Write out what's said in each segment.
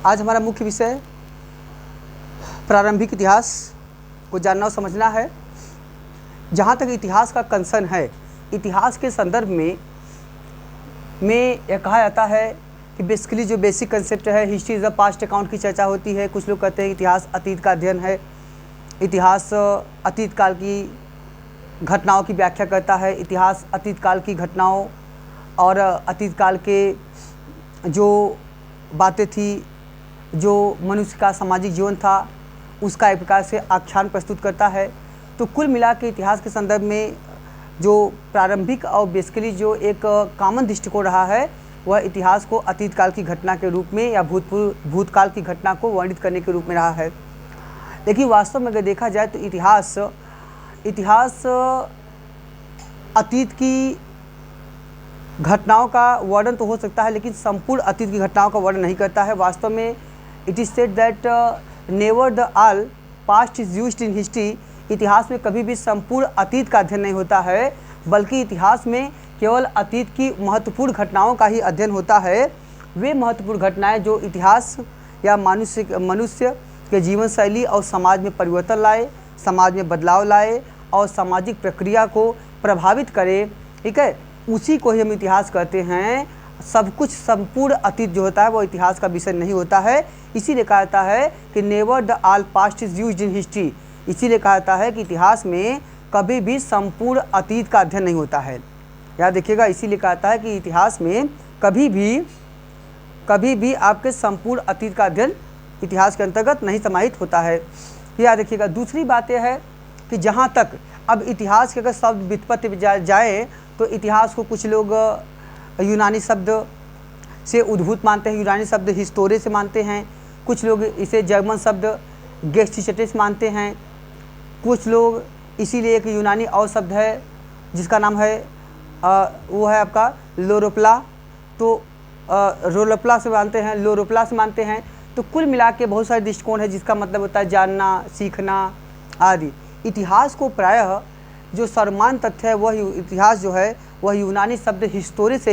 आज हमारा मुख्य विषय प्रारंभिक इतिहास को जानना और समझना है। जहाँ तक इतिहास का कंसर्न है, इतिहास के संदर्भ में यह कहा जाता है कि बेसिकली जो बेसिक कंसेप्ट है, history is the past account की चर्चा होती है। कुछ लोग कहते हैं इतिहास अतीत का अध्ययन है। इतिहास अतीत काल की घटनाओं की व्याख्या करता है। इतिहास अतीत काल की घटनाओं और अतीत काल के जो बातें थी, जो मनुष्य का सामाजिक जीवन था, उसका एक प्रकार से आख्यान प्रस्तुत करता है। तो कुल मिला के इतिहास के संदर्भ में जो प्रारंभिक और बेसिकली जो एक कॉमन दृष्टिकोण रहा है, वह इतिहास को अतीत काल की घटना के रूप में या भूतकाल की घटना को वर्णित करने के रूप में रहा है। लेकिन वास्तव में अगर देखा जाए तो इतिहास अतीत की घटनाओं का वर्णन तो हो सकता है, लेकिन संपूर्ण अतीत की घटनाओं का वर्णन नहीं करता है। वास्तव में it is said that never the all past is used in history. इतिहास में कभी भी संपूर्ण अतीत का अध्ययन नहीं होता है, बल्कि इतिहास में केवल अतीत की महत्वपूर्ण घटनाओं का ही अध्ययन होता है। वे महत्वपूर्ण घटनाएं जो इतिहास या मनुष्य के जीवन शैली और समाज में परिवर्तन लाए, समाज में बदलाव लाए और सामाजिक प्रक्रिया को प्रभावित करे, ठीक है, उसी को ही हम इतिहास कहते हैं। सब कुछ संपूर्ण अतीत जो होता है वो इतिहास का विषय नहीं होता है। इसीलिए कहा जाता है कि never the all past is used in history. इसीलिए कहा जाता है कि इतिहास में कभी भी संपूर्ण अतीत का अध्ययन नहीं होता है। याद देखिएगा, इसीलिए कहा जाता है कि इतिहास में कभी भी आपके संपूर्ण अतीत का अध्ययन इतिहास के अंतर्गत नहीं समाहित होता है। याद रखिएगा। दूसरी बात यह है कि जहाँ तक अब इतिहास के अगर शब्द व्युत्पत्ति जाए तो इतिहास को कुछ लोग यूनानी शब्द से उद्भूत मानते हैं, यूनानी शब्द हिस्टोरे से मानते हैं। कुछ लोग इसे जर्मन शब्द गेस्टिचेटिस मानते हैं। कुछ लोग इसीलिए एक यूनानी और शब्द है जिसका नाम है वो है आपका लोरोप्ला, तो रोलोप्ला से मानते हैं, लोरोप्ला से मानते हैं। तो कुल मिला के बहुत सारे दृष्टिकोण है जिसका मतलब होता है जानना, सीखना आदि। इतिहास को प्रायः जो सर्वमान्य तथ्य है वह इतिहास जो है वह यूनानी शब्द हिस्टोरी से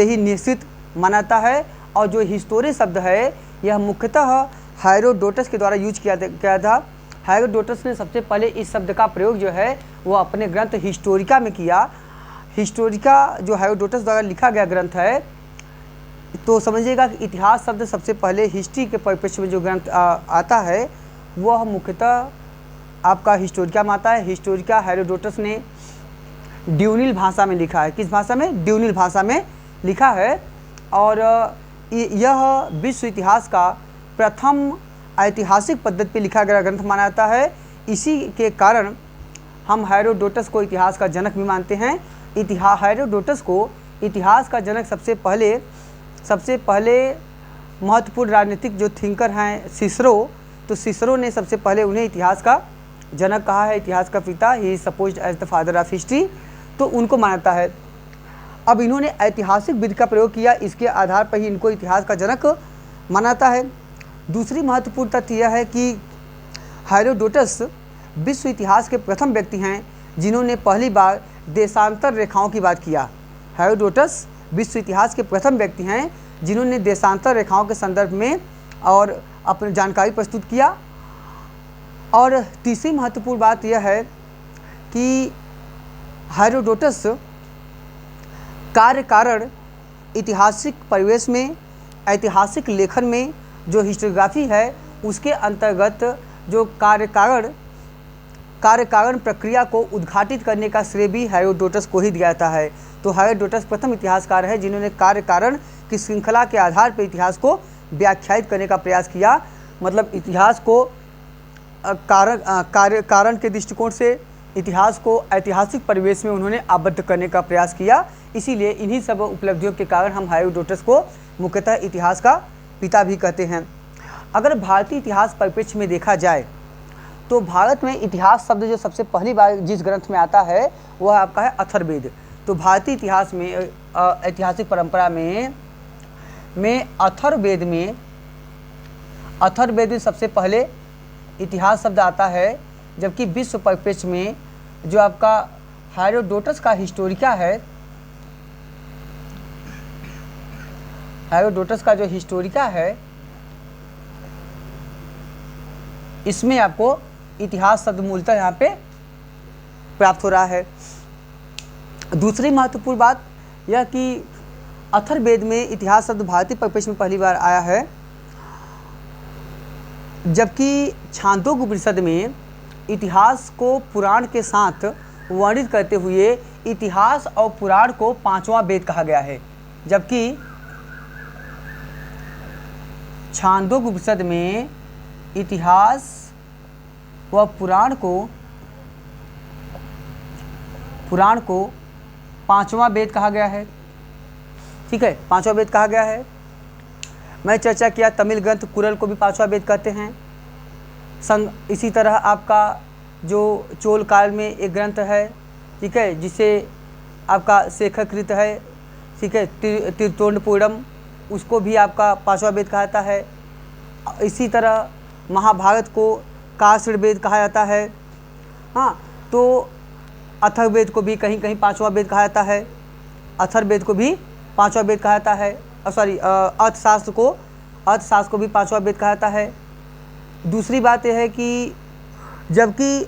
ही निश्चित मानाता है। और जो हिस्टोरी शब्द है यह मुख्यतः हेरोडोटस के द्वारा यूज किया था। हेरोडोटस ने सबसे पहले इस शब्द का प्रयोग जो है वो अपने ग्रंथ हिस्टोरिका में किया। हिस्टोरिका जो हेरोडोटस द्वारा लिखा गया ग्रंथ है, तो समझिएगा कि इतिहास शब्द सबसे पहले हिस्ट्री के परिप्रेक्ष्य में जो ग्रंथ आता है वह मुख्यतः आपका हिस्टोरिका में आता है। हिस्टोरिका हेरोडोटस ने ड्यूनिल भाषा में लिखा है। किस भाषा में? ड्यूनिल भाषा में लिखा है। और यह विश्व इतिहास का प्रथम ऐतिहासिक पद्धति पर लिखा गया ग्रंथ माना जाता है। इसी के कारण हम हेरोडोटस को इतिहास का जनक भी मानते हैं। हेरोडोटस को इतिहास का जनक सबसे पहले महत्वपूर्ण राजनीतिक जो थिंकर हैं सिसरो, तो सिसरो ने सबसे पहले उन्हें इतिहास का जनक कहा है, इतिहास का पिता। He is supposed as the father of history, तो उनको मानता है। अब इन्होंने ऐतिहासिक विधि का प्रयोग किया, इसके आधार पर ही इनको इतिहास का जनक मानता है। दूसरी महत्वपूर्ण तथ्य यह है कि हेरोडोटस विश्व इतिहास के प्रथम व्यक्ति हैं जिन्होंने पहली बार देशांतर रेखाओं की बात किया। हेरोडोटस विश्व इतिहास के प्रथम व्यक्ति हैं जिन्होंने देशांतर रेखाओं के संदर्भ में और अपनी जानकारी प्रस्तुत किया। और तीसरी महत्वपूर्ण बात यह है कि हेरोडोटस कार्य कारण ऐतिहासिक परिवेश में, ऐतिहासिक लेखन में जो हिस्टोग्राफी है उसके अंतर्गत जो कार्य कारण प्रक्रिया को उद्घाटित करने का श्रेय भी हेरोडोटस को ही दिया जाता है। तो हेरोडोटस प्रथम इतिहासकार है जिन्होंने कार्य कारण की श्रृंखला के आधार पर इतिहास को व्याख्यायित करने का प्रयास किया। मतलब इतिहास को कारण के दृष्टिकोण से इतिहास को ऐतिहासिक परिवेश में उन्होंने आबद्ध करने का प्रयास किया। इसीलिए इन्हीं सब उपलब्धियों के कारण हम हेरोडोटस को मुख्यतः इतिहास का पिता भी कहते हैं। अगर भारतीय इतिहास परिप्रेक्ष्य में देखा जाए तो भारत में इतिहास शब्द जो सबसे पहली बार जिस ग्रंथ में आता है वह आपका है अथर्ववेद। तो भारतीय इतिहास में ऐतिहासिक परंपरा में अथर्ववेद में सबसे पहले इतिहास शब्द आता है, जबकि विश्व परिप्रेक्ष्य में जो आपका हेरोडोटस का हिस्टोरिका है, हेरोडोटस का जो हिस्टोरिका है इसमें आपको इतिहास शब्द मूलतः यहाँ पे प्राप्त हो रहा है। दूसरी महत्वपूर्ण बात यह कि अथर्ववेद में इतिहास शब्द भारतीय परिप्रेक्ष्य में पहली बार आया है, जबकि छांदोग्य उपनिषद में इतिहास को पुराण के साथ वर्णित करते हुए इतिहास और पुराण को पांचवा वेद कहा गया है। जबकि छांदोग्य उपनिषद में इतिहास व पुराण को पांचवा वेद कहा गया है। ठीक है, पांचवा वेद कहा गया है। मैं चर्चा किया तमिल ग्रंथ कुरल को भी पांचवा वेद कहते हैं। संग इसी तरह आपका जो चोल काल में एक ग्रंथ है, ठीक है, जिसे आपका शेखरकृत है, ठीक है, तीर्थोंडपुरम, उसको भी आपका पांचवा वेद कहा जाता है। इसी तरह महाभारत को काशीण वेद कहा जाता है। हाँ, तो अथर्ववेद को भी कहीं कहीं पांचवा वेद कहा जाता है। अथर्ववेद को भी पांचवा वेद कहा जाता है। अर्थशास्त्र को भी पांचवा वेद कहा जाता है। दूसरी बात यह है कि जबकि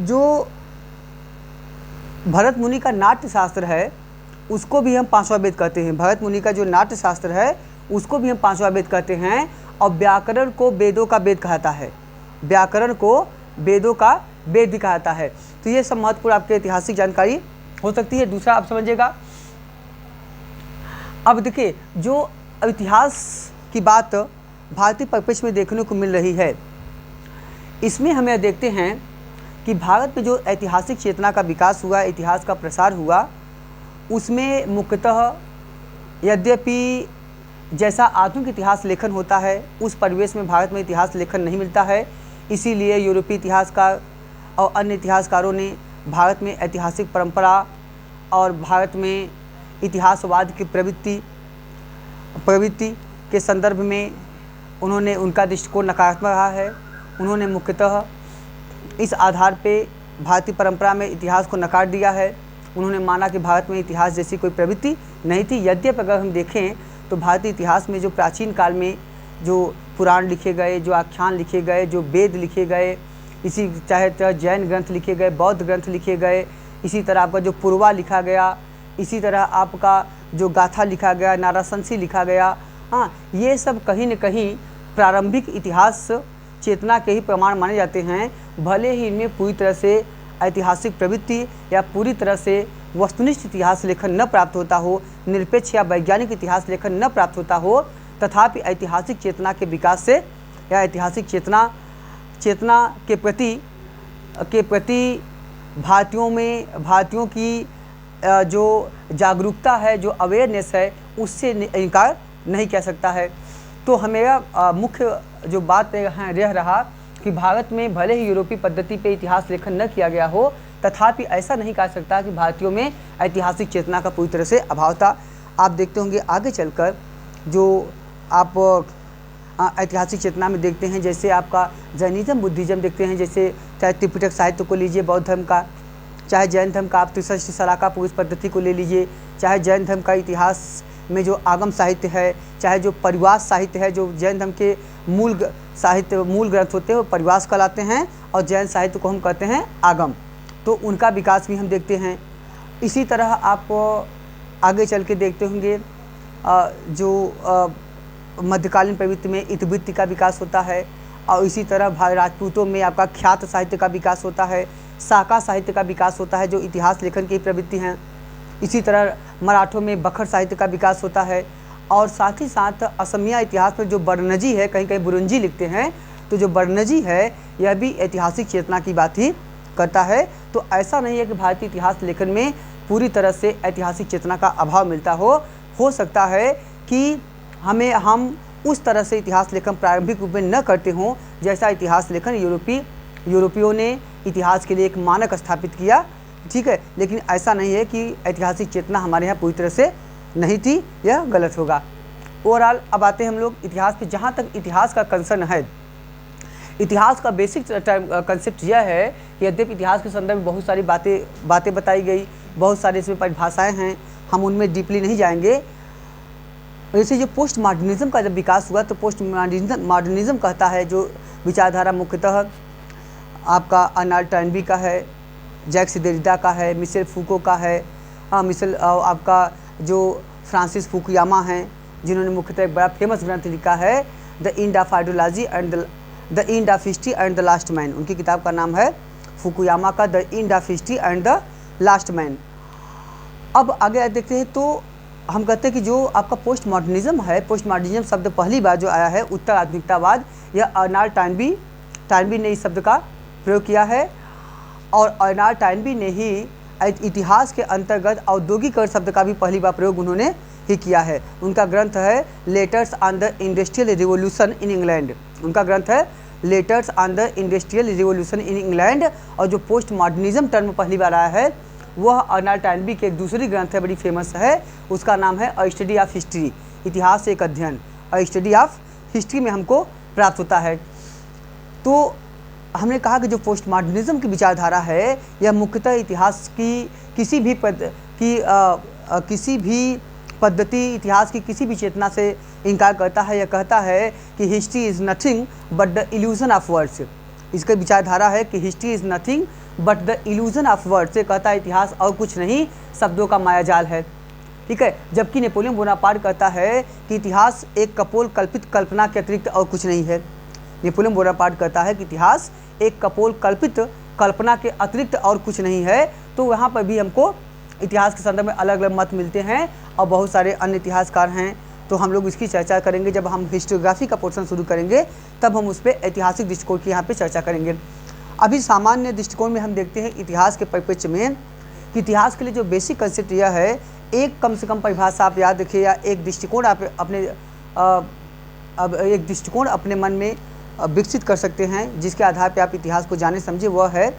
जो भरत मुनि का नाट्य शास्त्र है उसको भी हम पांचवा वेद कहते हैं। भरत मुनि का जो नाट्य शास्त्र है उसको भी हम पांचवा वेद कहते हैं। और व्याकरण को वेदों का वेद कहता है। व्याकरण को वेदों का वेद भी कहता है। तो ये सब महत्वपूर्ण आपके ऐतिहासिक जानकारी हो सकती है। दूसरा आप समझिएगा, अब देखिए जो इतिहास की बात भारतीय परिप्रेक्ष्य में देखने को मिल रही है, इसमें हम यह देखते हैं कि भारत में जो ऐतिहासिक चेतना का विकास हुआ, इतिहास का प्रसार हुआ, उसमें मुख्यतः यद्यपि जैसा आधुनिक इतिहास लेखन होता है उस परिवेश में भारत में इतिहास लेखन नहीं मिलता है। इसीलिए यूरोपीय इतिहासकार और अन्य इतिहासकारों ने भारत में ऐतिहासिक परंपरा और भारत में इतिहासवाद की प्रवृत्ति के संदर्भ में उन्होंने उनका दृष्टिकोण नकारात्मक रहा है। उन्होंने मुख्यतः इस आधार पे भारतीय परंपरा में इतिहास को नकार दिया है। उन्होंने माना कि भारत में इतिहास जैसी कोई प्रवृत्ति नहीं थी। यद्यपि अगर हम देखें तो भारतीय इतिहास में जो प्राचीन काल में जो पुराण लिखे गए, जो आख्यान लिखे गए, जो वेद लिखे गए, इसी चाहे जैन ग्रंथ लिखे गए, बौद्ध ग्रंथ लिखे गए, इसी तरह आपका जो पूर्वा लिखा गया, इसी तरह आपका जो गाथा लिखा गया, नाराशंसी लिखा गया, हाँ, ये सब कहीं न कहीं प्रारंभिक इतिहास चेतना के ही प्रमाण माने जाते हैं। भले ही इनमें पूरी तरह से ऐतिहासिक प्रवृत्ति या पूरी तरह से वस्तुनिष्ठ इतिहास लेखन न प्राप्त होता हो, निरपेक्ष या वैज्ञानिक इतिहास लेखन न प्राप्त होता हो, तथापि ऐतिहासिक चेतना के विकास से या ऐतिहासिक चेतना के प्रति भारतीयों की जो जागरूकता है, जो अवेयरनेस है, उससे इनकार नहीं कह सकता है। तो हमें मुख्य जो बात रह रहा कि भारत में भले ही यूरोपीय पद्धति पे इतिहास लेखन न किया गया हो, तथापि ऐसा नहीं कहा सकता कि भारतीयों में ऐतिहासिक चेतना का पूरी तरह से अभाव था। आप देखते होंगे आगे चलकर जो आप ऐतिहासिक चेतना में देखते हैं, जैसे आपका जैनिज्म, बुद्धिज्म देखते हैं, जैसे चाहे त्रिपिटक साहित्य को लीजिए बौद्ध धर्म का, चाहे जैन धर्म का आप त्रिसठी सलाका पुरुष पद्धति को ले लीजिए, चाहे जैन धर्म का इतिहास में जो आगम साहित्य है, चाहे जो परिवास साहित्य है, जो जैन धर्म के मूल ग्रंथ होते हैं वो परिवास कहलाते हैं और जैन साहित्य को हम कहते हैं आगम। तो उनका विकास भी हम देखते हैं। इसी तरह आप आगे चल के देखते होंगे जो मध्यकालीन प्रवृत्ति में इतिवृत्ति का विकास होता है और इसी तरह राजपूतों में आपका ख्यात साहित्य का विकास होता है, साका साहित्य का विकास होता है जो इतिहास लेखन की प्रवृत्ति हैं। इसी तरह मराठों में बखर साहित्य का विकास होता है और साथ ही साथ असमिया इतिहास में जो बर्नजी है, कहीं कहीं बुरुंजी लिखते हैं, तो जो बर्नजी है यह भी ऐतिहासिक चेतना की बात ही करता है। तो ऐसा नहीं है कि भारतीय इतिहास लेखन में पूरी तरह से ऐतिहासिक चेतना का अभाव मिलता हो सकता है कि हम उस तरह से इतिहास लेखन प्रारंभिक रूप में न करते हों जैसा इतिहास लेखन यूरोपियों ने इतिहास के लिए एक मानक स्थापित किया, ठीक है। लेकिन ऐसा नहीं है कि ऐतिहासिक चेतना हमारे यहाँ पूरी तरह से नहीं थी, यह गलत होगा। ओवरऑल अब आते हैं हम लोग इतिहास पे। जहाँ तक इतिहास का कंसर्न है, इतिहास का बेसिक कंसेप्ट यह है कि यद्यपि इतिहास के संदर्भ में बहुत सारी बातें बताई गई, बहुत सारी इसमें परिभाषाएँ हैं, हम उनमें डीपली नहीं जाएंगे। जैसे जो पोस्ट मॉडर्निज्म का जब विकास हुआ तो पोस्ट मॉडर्निज्म कहता है, जो विचारधारा मुख्यतः आपका अर्नाल्ड टर्नबी का है, जैक्स देरिडा का है, मिशेल फूको का है, आपका जो फ्रांसिस फुकुयामा हैं, जिन्होंने मुख्यतः एक बड़ा फेमस ग्रंथ लिखा है the end of ideology and the end of history and the last man. उनकी किताब का नाम है फुकुयामा का the end of history and the last man. अब आगे देखते हैं तो हम कहते हैं कि जो आपका पोस्ट मॉडर्निज्म है, पोस्ट मॉडर्निज्म शब्द पहली बार जो आया है उत्तर आधुनिकतावाद, यह अर्नाल्ड टर्नबी ने इस शब्द का प्रयोग किया है। और अर्नाल्ड टर्नबी ने ही इतिहास के अंतर्गत औद्योगिकरण शब्द का भी पहली बार प्रयोग उन्होंने ही किया है। उनका ग्रंथ है letters on the industrial revolution in England. उनका ग्रंथ है letters on the industrial revolution in England. और जो पोस्ट मॉडर्निज्म टर्म पहली बार आया है वह अर्नाल्ड टर्नबी के एक दूसरी ग्रंथ है, बड़ी फेमस है, उसका नाम है अ स्टडी ऑफ हिस्ट्री, इतिहास एक अध्ययन। अ स्टडी ऑफ हिस्ट्री में हमको प्राप्त होता है। तो हमने कहा कि जो पोस्ट मॉडर्निज्म की विचारधारा है यह मुख्यतः इतिहास की किसी भी पद्धति, इतिहास की किसी भी चेतना से इनकार करता है। यह कहता है कि history is nothing but the illusion of words. इसका विचारधारा है कि history is nothing but the illusion of words. से कहता है इतिहास और कुछ नहीं, शब्दों का मायाजाल है। ठीक है, जबकि नेपोलियन बोनापार्ट कहता है कि इतिहास एक कपोल कल्पित कल्पना के अतिरिक्त और कुछ नहीं है। नेपोलियन बोनापार्ट कहता है कि इतिहास एक कपोल कल्पित कल्पना के अतिरिक्त और कुछ नहीं है। तो वहाँ पर भी हमको इतिहास के संदर्भ में अलग अलग मत मिलते हैं और बहुत सारे अन्य इतिहासकार हैं। तो हम लोग इसकी चर्चा करेंगे जब हम हिस्टोग्राफी का पोर्शन शुरू करेंगे, तब हम उस पर ऐतिहासिक दृष्टिकोण की यहाँ पे चर्चा करेंगे। अभी सामान्य दृष्टिकोण में हम देखते हैं इतिहास के परिप्रेक्ष्य में कि इतिहास के लिए जो बेसिक कंसेप्ट यह है, एक कम से कम परिभाषा आप याद रखिए या एक दृष्टिकोण आप एक दृष्टिकोण अपने मन में विकसित कर सकते हैं जिसके आधार पर आप इतिहास को जाने समझे। वह है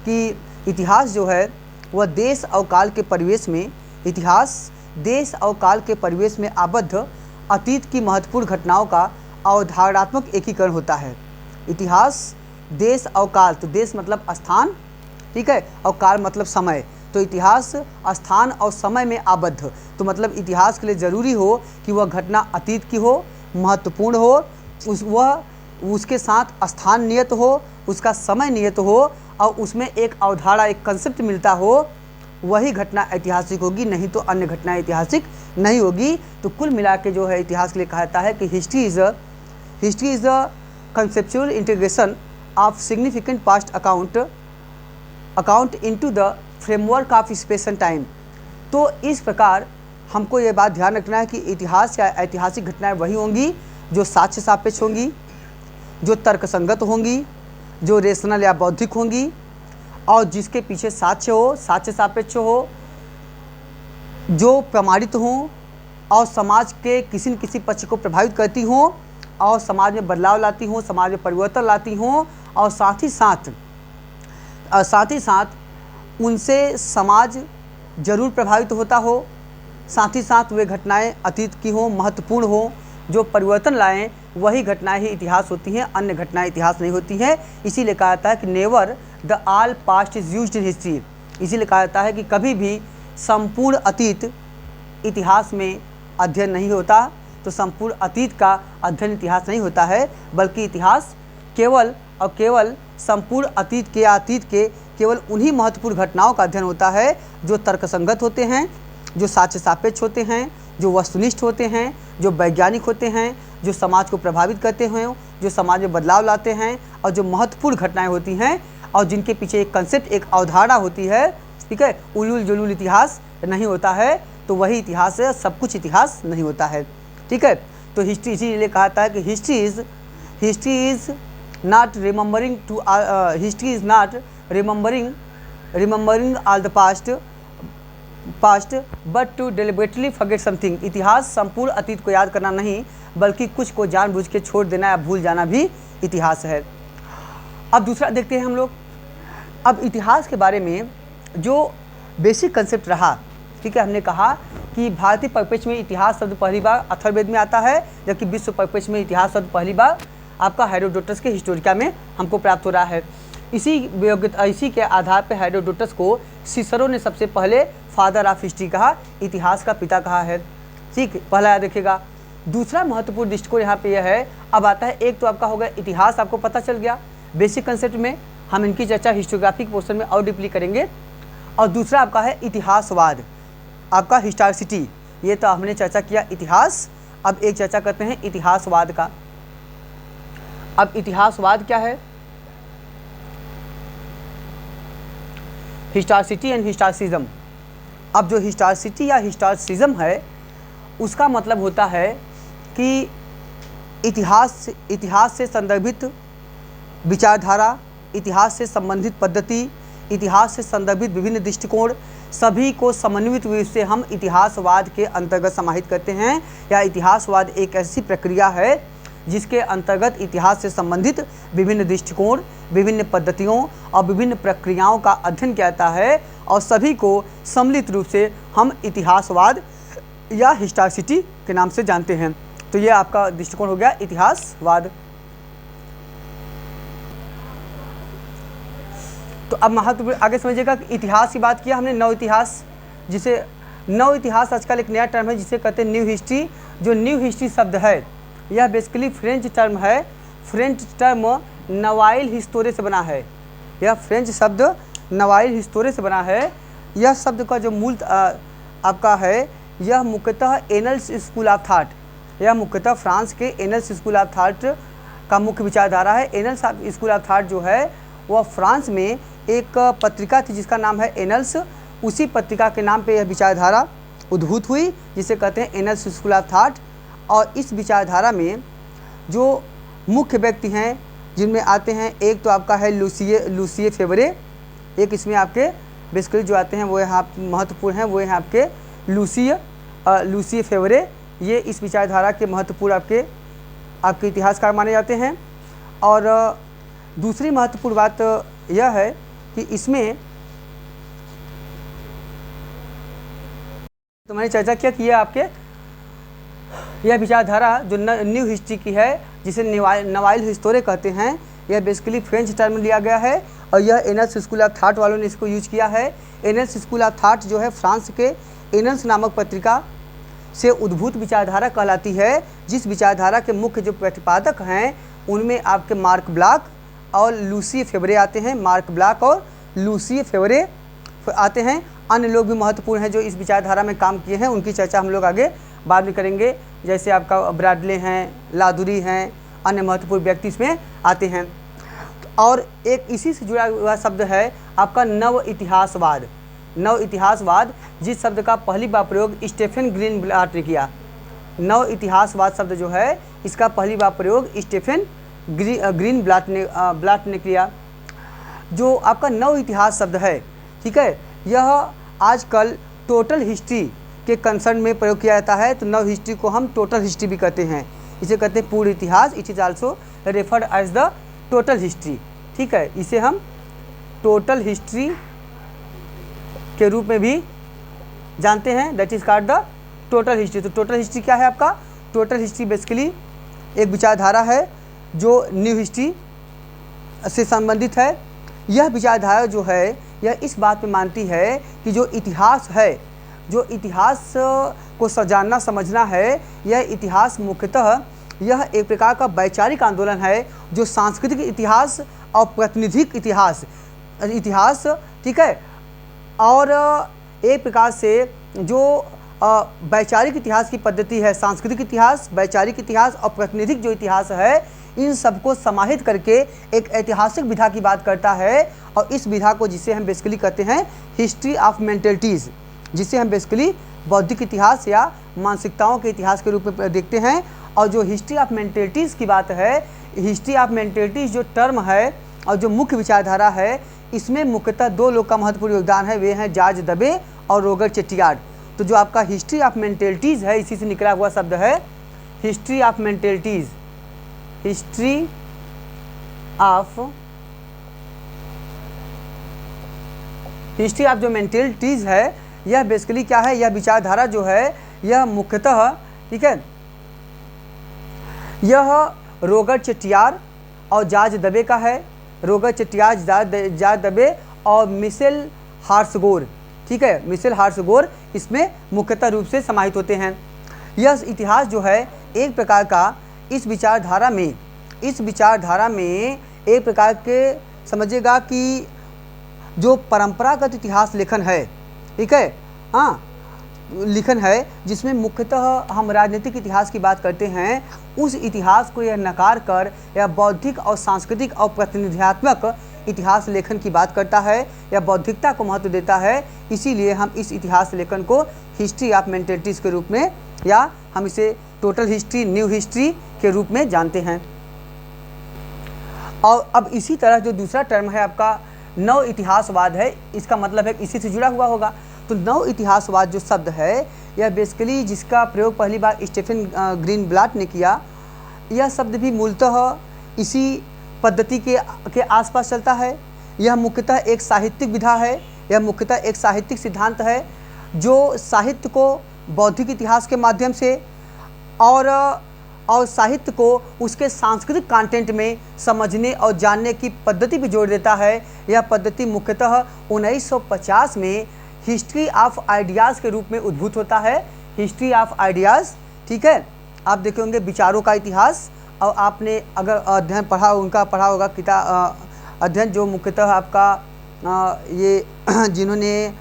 कि इतिहास जो है वह देश और काल के परिवेश में, इतिहास देश और काल के परिवेश में आबद्ध अतीत की महत्वपूर्ण घटनाओं का अवधारणात्मक एकीकरण होता है। इतिहास देश और काल, तो देश मतलब स्थान, ठीक है, और काल मतलब समय। तो इतिहास स्थान और समय में आबद्ध, तो मतलब इतिहास के लिए ज़रूरी हो कि वह घटना अतीत की हो, महत्वपूर्ण हो, उसके साथ स्थान नियत हो, उसका समय नियत हो और उसमें एक अवधारणा, एक कंसेप्ट मिलता हो, वही घटना ऐतिहासिक होगी, नहीं तो अन्य घटना ऐतिहासिक नहीं होगी। तो कुल मिला के जो है इतिहास के लिए कहा जाता है कि history is a conceptual integration of significant past account into the framework of space and time. तो इस प्रकार हमको ये बात ध्यान रखना है कि इतिहास या ऐतिहासिक घटनाएं वही होंगी जो साक्ष्य सापेक्ष होंगी, जो तर्कसंगत होंगी, जो रेशनल या बौद्धिक होंगी और जिसके पीछे साक्ष्य हो, साक्ष्य सापेक्ष हो, जो प्रमाणित हों और समाज के किसी न किसी पक्ष को प्रभावित करती हों और समाज में बदलाव लाती हों, समाज में परिवर्तन लाती हों और साथ ही साथ उनसे समाज जरूर प्रभावित होता हो, साथ ही साथ वे घटनाएं अतीत की हों, महत्वपूर्ण हों, जो परिवर्तन लाएं, वही घटनाएं ही इतिहास होती हैं, अन्य घटनाएं इतिहास नहीं होती हैं। इसीलिए कहा जाता है कि never the all past is used in history. इसीलिए कहा जाता है कि कभी भी संपूर्ण अतीत इतिहास में अध्ययन नहीं होता। तो संपूर्ण अतीत का अध्ययन इतिहास नहीं होता है, बल्कि इतिहास केवल और केवल संपूर्ण अतीत के केवल उन्हीं महत्वपूर्ण घटनाओं का अध्ययन होता है जो तर्कसंगत होते हैं, जो साक्ष्य सापेक्ष होते हैं, जो वस्तुनिष्ठ होते हैं, जो वैज्ञानिक होते हैं, जो समाज को प्रभावित करते हैं, जो समाज में बदलाव लाते हैं और जो महत्वपूर्ण घटनाएं होती हैं और जिनके पीछे एक कंसेप्ट, एक अवधारणा होती है। ठीक है, उलूल जुलूल इतिहास नहीं होता है, तो वही इतिहास है, सब कुछ इतिहास नहीं होता है। ठीक है, तो हिस्ट्री इसीलिए कहा जाता है कि history is not remembering all the past but to deliberately forget something. इतिहास संपूर्ण अतीत को याद करना नहीं, बल्कि कुछ को जानबूझ के छोड़ देना या भूल जाना भी इतिहास है। अब दूसरा देखते हैं हम लोग। अब इतिहास के बारे में जो बेसिक कंसेप्ट रहा, ठीक है, हमने कहा कि भारतीय परिप्रेक्ष्य में इतिहास शब्द पहली बार अथर्ववेद में आता है, जबकि विश्व परिप्रेक्ष्य में इतिहास शब्द पहली बार आपका हेरोडोटस के हिस्टोरिका में हमको प्राप्त हो रहा है। इसी के आधार पर हेरोडोटस को सिसरो ने सबसे पहले फादर ऑफ हिस्ट्री कहा, इतिहास का पिता कहा है। ठीक, पहला याद रखिएगा। दूसरा महत्वपूर्ण दृष्टिकोण यहाँ पे यह है, अब आता है, एक तो आपका होगा इतिहास, आपको पता चल गया बेसिक कंसेप्ट में, हम इनकी चर्चा हिस्टोग्राफिक पोर्शन में और डीपली करेंगे। और दूसरा आपका है इतिहासवाद, आपका हिस्टोरिसिटी, ये तो हमने चर्चा किया इतिहास। अब एक चर्चा करते हैं इतिहासवाद का। अब इतिहासवाद क्या है? Historicity and historicism. अब जो हिस्टोरिसिटी या हिस्टोरिसिज्म है उसका मतलब होता है कि इतिहास से संदर्भित विचारधारा, इतिहास से संबंधित पद्धति, इतिहास से संदर्भित विभिन्न दृष्टिकोण, सभी को समन्वित रूप से हम इतिहासवाद के अंतर्गत समाहित करते हैं। या इतिहासवाद एक ऐसी प्रक्रिया है जिसके अंतर्गत इतिहास से संबंधित विभिन्न दृष्टिकोण, विभिन्न पद्धतियों और विभिन्न प्रक्रियाओं का अध्ययन किया जाता है और सभी को सम्मिलित रूप से हम इतिहासवाद या हिस्टोरिसिटी के नाम से जानते हैं। तो ये आपका दृष्टिकोण हो गया इतिहासवाद। तो अब महत्वपूर्ण आगे समझिएगा कि इतिहास की बात किया हमने, नव इतिहास, जिसे नव इतिहास आजकल एक नया टर्म है जिसे कहते हैं न्यू हिस्ट्री। जो न्यू हिस्ट्री शब्द है यह बेसिकली फ्रेंच टर्म है, फ्रेंच टर्म नवाइल हिस्टोरे से बना है। यह फ्रेंच शब्द नवाइल हिस्टोरे से बना है। यह शब्द का जो मूल आपका है, यह मुख्यतः एनल्स स्कूल ऑफ थाट, यह मुख्यतः फ्रांस के एनल्स स्कूल ऑफ थाट का मुख्य विचारधारा है। एनल्स स्कूल ऑफ थाट जो है वह फ्रांस में एक पत्रिका थी जिसका नाम है एनल्स। उसी पत्रिका के नाम पे यह विचारधारा उद्भूत हुई जिसे कहते हैं एनल्स स्कूल ऑफ थाट। और इस विचारधारा में जो मुख्य व्यक्ति हैं जिनमें आते हैं, एक तो आपका है लूसिए फेवरे, एक इसमें आपके बेसिकली जो आते हैं वो यहाँ महत्वपूर्ण हैं, वो हैं आपके लूसिए फेवरे। ये इस विचारधारा के महत्वपूर्ण आपके इतिहासकार माने जाते हैं। और दूसरी महत्वपूर्ण बात यह है कि इसमें तो मैंने चर्चा किया कि यह विचारधारा जो न्यू हिस्ट्री की है जिसे नवाइल हिस्टोरे कहते हैं, यह बेसिकली फ्रेंच टर्म लिया गया है और यह एनल्स स्कूल ऑफ थाट वालों ने इसको यूज किया है। एनल्स स्कूल ऑफ थाट जो है फ्रांस के एनल्स नामक पत्रिका से उद्भूत विचारधारा कहलाती है, जिस विचारधारा के मुख्य जो प्रतिपादक हैं उनमें आपके मार्क ब्लॉक और लूसिए फेवरे आते हैं। मार्क ब्लॉक और लूसिए फेवरे आते हैं। अन्य लोग भी महत्वपूर्ण हैं जो इस विचारधारा में काम किए हैं, उनकी चर्चा हम लोग आगे बाद में करेंगे, जैसे आपका ब्रैडले हैं, लादुरी हैं, अन्य महत्वपूर्ण व्यक्ति इसमें आते हैं। और एक इसी से जुड़ा हुआ शब्द है आपका नव इतिहासवाद। नव इतिहासवाद जिस शब्द का पहली बार प्रयोग स्टीफन ग्रीनब्लाट ने किया। नव इतिहासवाद शब्द जो है इसका पहली बार प्रयोग स्टीफन ग्रीनब्लाट ने किया। जो आपका नव इतिहास शब्द है, ठीक है, यह आजकल टोटल हिस्ट्री के कंसर्न में प्रयोग किया जाता है। तो नव हिस्ट्री को हम टोटल हिस्ट्री भी कहते हैं, इसे कहते हैं पूर्ण इतिहास। It is also referred as the total history, ठीक है, इसे हम टोटल हिस्ट्री के रूप में भी जानते हैं, that is called the total history. तो टोटल हिस्ट्री क्या है आपका? टोटल हिस्ट्री बेसिकली एक विचारधारा है जो न्यू हिस्ट्री से संबंधित है। यह विचारधारा जो है यह इस बात पे मानती है कि जो इतिहास है, जो इतिहास को जानना समझना है, यह इतिहास मुख्यतः यह एक प्रकार का वैचारिक आंदोलन है जो सांस्कृतिक इतिहास और प्रातिनिधिक इतिहास, ठीक है, और एक प्रकार से जो वैचारिक इतिहास की पद्धति है, सांस्कृतिक इतिहास, वैचारिक इतिहास और प्रातिनिधिक जो इतिहास है, इन सबको समाहित करके एक ऐतिहासिक विधा की बात करता है। और इस विधा को जिसे हम बेसिकली कहते हैं हिस्ट्री ऑफ मेंटलिटीज़, जिसे हम बेसिकली बौद्धिक इतिहास या मानसिकताओं के इतिहास के रूप में देखते हैं। और जो हिस्ट्री ऑफ मेंटलिटीज़ की बात है, हिस्ट्री ऑफ मेंटलिटीज़ जो टर्म है और जो मुख्य विचारधारा है, इसमें मुख्यतः दो लोग का महत्वपूर्ण योगदान है, वे हैं जॉर्ज दबे और रोगर चेटियार्ड। तो जो आपका हिस्ट्री ऑफ मेंटलिटीज़ है, इसी से निकला हुआ शब्द है हिस्ट्री ऑफ मेंटलिटीज़। हिस्ट्री ऑफ जो मेंटलिटीज़ है, यह बेसिकली क्या है, यह विचारधारा जो है यह मुख्यतः, ठीक है, यह रोगर चेटियार और जॉर्ज दबे का है। रोगर चेटियार, जॉर्ज दबे और मिशेल हार्सगोर, ठीक है, मिशेल हार्सगोर इसमें मुख्यतः रूप से समाहित होते हैं। यह इतिहास जो है एक प्रकार का इस विचारधारा में एक प्रकार के समझिएगा कि जो परंपरागत इतिहास लेखन है, ठीक है, हाँ, लिखन है जिसमें मुख्यतः हम राजनीतिक इतिहास की बात करते हैं, उस इतिहास को यह नकार कर या बौद्धिक और सांस्कृतिक और प्रतिनिधियात्मक इतिहास लेखन की बात करता है या बौद्धिकता को महत्व देता है। इसीलिए हम इस इतिहास लेखन को हिस्ट्री ऑफ मेंटेलिटीज़ के रूप में या हम इसे टोटल हिस्ट्री, न्यू हिस्ट्री के रूप में जानते हैं। और अब इसी तरह जो दूसरा टर्म है आपका नव इतिहासवाद है, इसका मतलब है इसी से जुड़ा हुआ होगा। तो नव इतिहासवाद जो शब्द है यह बेसिकली जिसका प्रयोग पहली बार स्टीफन ग्रीनब्लाट ने किया, यह शब्द भी मूलतः इसी पद्धति के आसपास चलता है। यह मुख्यतः एक साहित्यिक विधा है, यह मुख्यतः एक साहित्यिक सिद्धांत है जो साहित्य को बौद्धिक इतिहास के माध्यम से और साहित्य को उसके सांस्कृतिक कंटेंट में समझने और जानने की पद्धति पर जोड़ देता है। यह पद्धति मुख्यतः 1950 में हिस्ट्री ऑफ आइडियाज़ के रूप में उद्भूत होता है। हिस्ट्री ऑफ आइडियाज़, ठीक है, आप देखे होंगे विचारों का इतिहास, और आपने अगर अध्ययन पढ़ा होगा किताब अध्ययन जो मुख्यतः आपका ये जिन्होंने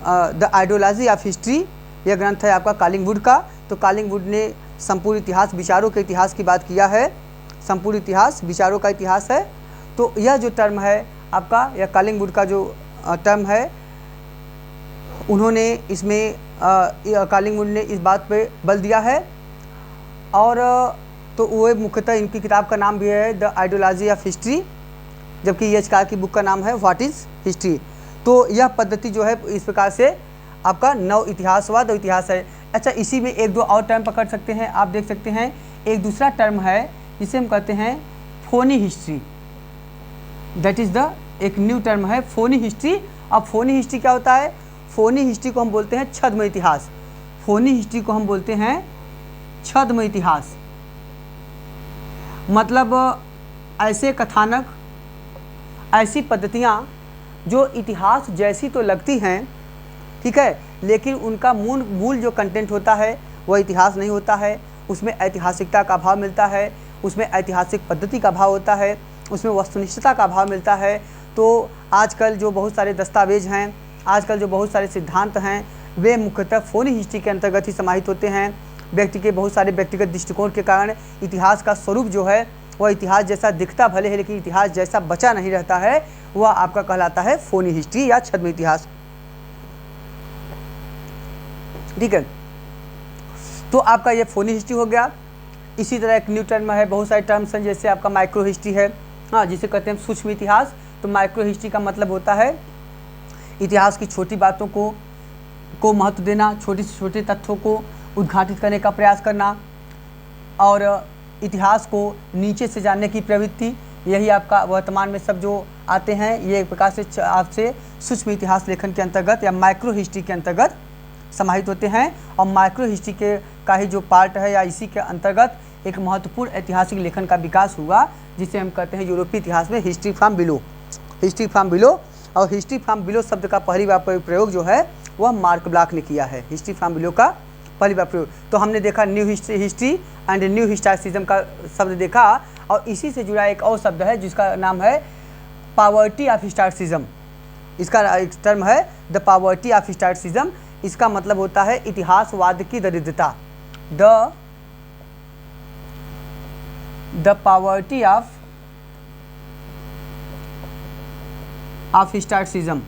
द आइडियोलॉजी ऑफ हिस्ट्री यह ग्रंथ है आपका कॉलिंगवुड का, तो कॉलिंगवुड ने संपूर्ण इतिहास विचारों के इतिहास की बात किया है। संपूर्ण इतिहास विचारों का इतिहास है। तो यह जो टर्म है आपका, यह कॉलिंगवुड का जो टर्म है, उन्होंने इसमें कॉलिंगवुड ने इस बात पे बल दिया है। और तो वो मुख्यतः इनकी किताब का नाम भी है द आइडियोलॉजी ऑफ हिस्ट्री, जबकि एच कार की बुक का नाम है व्हाट इज़ हिस्ट्री। तो यह पद्धति जो है इस प्रकार से आपका नव इतिहासवाद और इतिहास है। अच्छा, इसी में एक दो और टर्म पकड़ सकते हैं, आप देख सकते हैं एक दूसरा टर्म है जिसे हम कहते हैं Fani history, that is the एक न्यू टर्म है फोनी हिस्ट्री। अब फोनी हिस्ट्री क्या होता है? फोनी हिस्ट्री को हम बोलते हैं छद्म इतिहास। फोनी हिस्ट्री को हम बोलते हैं छद्म इतिहास, मतलब ऐसे कथानक, ऐसी पद्धतियाँ जो इतिहास जैसी तो लगती हैं, ठीक है, लेकिन उनका मूल जो कंटेंट होता है वह इतिहास नहीं होता है। उसमें ऐतिहासिकता का अभाव मिलता है, उसमें ऐतिहासिक पद्धति का अभाव होता है, उसमें वस्तुनिष्ठता का अभाव मिलता है। तो आजकल जो बहुत सारे दस्तावेज हैं, आजकल जो बहुत सारे सिद्धांत हैं, वे मुख्यतः फोनी हिस्ट्री के अंतर्गत ही समाहित होते हैं। व्यक्ति के बहुत सारे व्यक्तिगत दृष्टिकोण के कारण इतिहास का स्वरूप जो है वह इतिहास जैसा दिखता भले है, लेकिन इतिहास जैसा बचा नहीं रहता है, वह आपका कहलाता है फोनी हिस्ट्री या छद्म इतिहास, ठीक है। तो आपका ये फोनी हिस्ट्री हो गया। इसी तरह एक न्यू टर्म है, बहुत सारे टर्म्स हैं, जैसे आपका माइक्रो हिस्ट्री है, हाँ, जिसे कहते हैं सूक्ष्म इतिहास। तो माइक्रो हिस्ट्री का मतलब होता है इतिहास की छोटी बातों को महत्व देना, छोटे से छोटे तथ्यों को उद्घाटित करने का प्रयास करना और इतिहास को नीचे से जानने की प्रवृत्ति। यही आपका वर्तमान में सब जो आते हैं ये एक प्रकार से आपसे सूक्ष्म इतिहास लेखन के अंतर्गत या माइक्रो हिस्ट्री के अंतर्गत समाहित होते हैं। और माइक्रो हिस्ट्री के का ही जो पार्ट है या इसी के अंतर्गत एक महत्वपूर्ण ऐतिहासिक लेखन का विकास हुआ, जिसे हम कहते हैं यूरोपीय इतिहास में history from below. History from below, और हिस्ट्री फ्रॉम बिलो शब्द का पहली बार प्रयोग जो है वह मार्क ब्लॉक ने किया है। हिस्ट्री फ्रॉम बिलो का पहली बार प्रयोग। तो हमने देखा new history and new historicism का शब्द देखा, और इसी से जुड़ा एक और शब्द है जिसका नाम है पॉवर्टी ऑफ हिस्टोरिसिज्म। इसका एक टर्म है द पॉवर्टी ऑफ हिस्टोरिसिज्म। इसका मतलब होता है इतिहासवाद की दरिद्रता, द पॉवर्टी ऑफ हिस्टोरिसिज्म,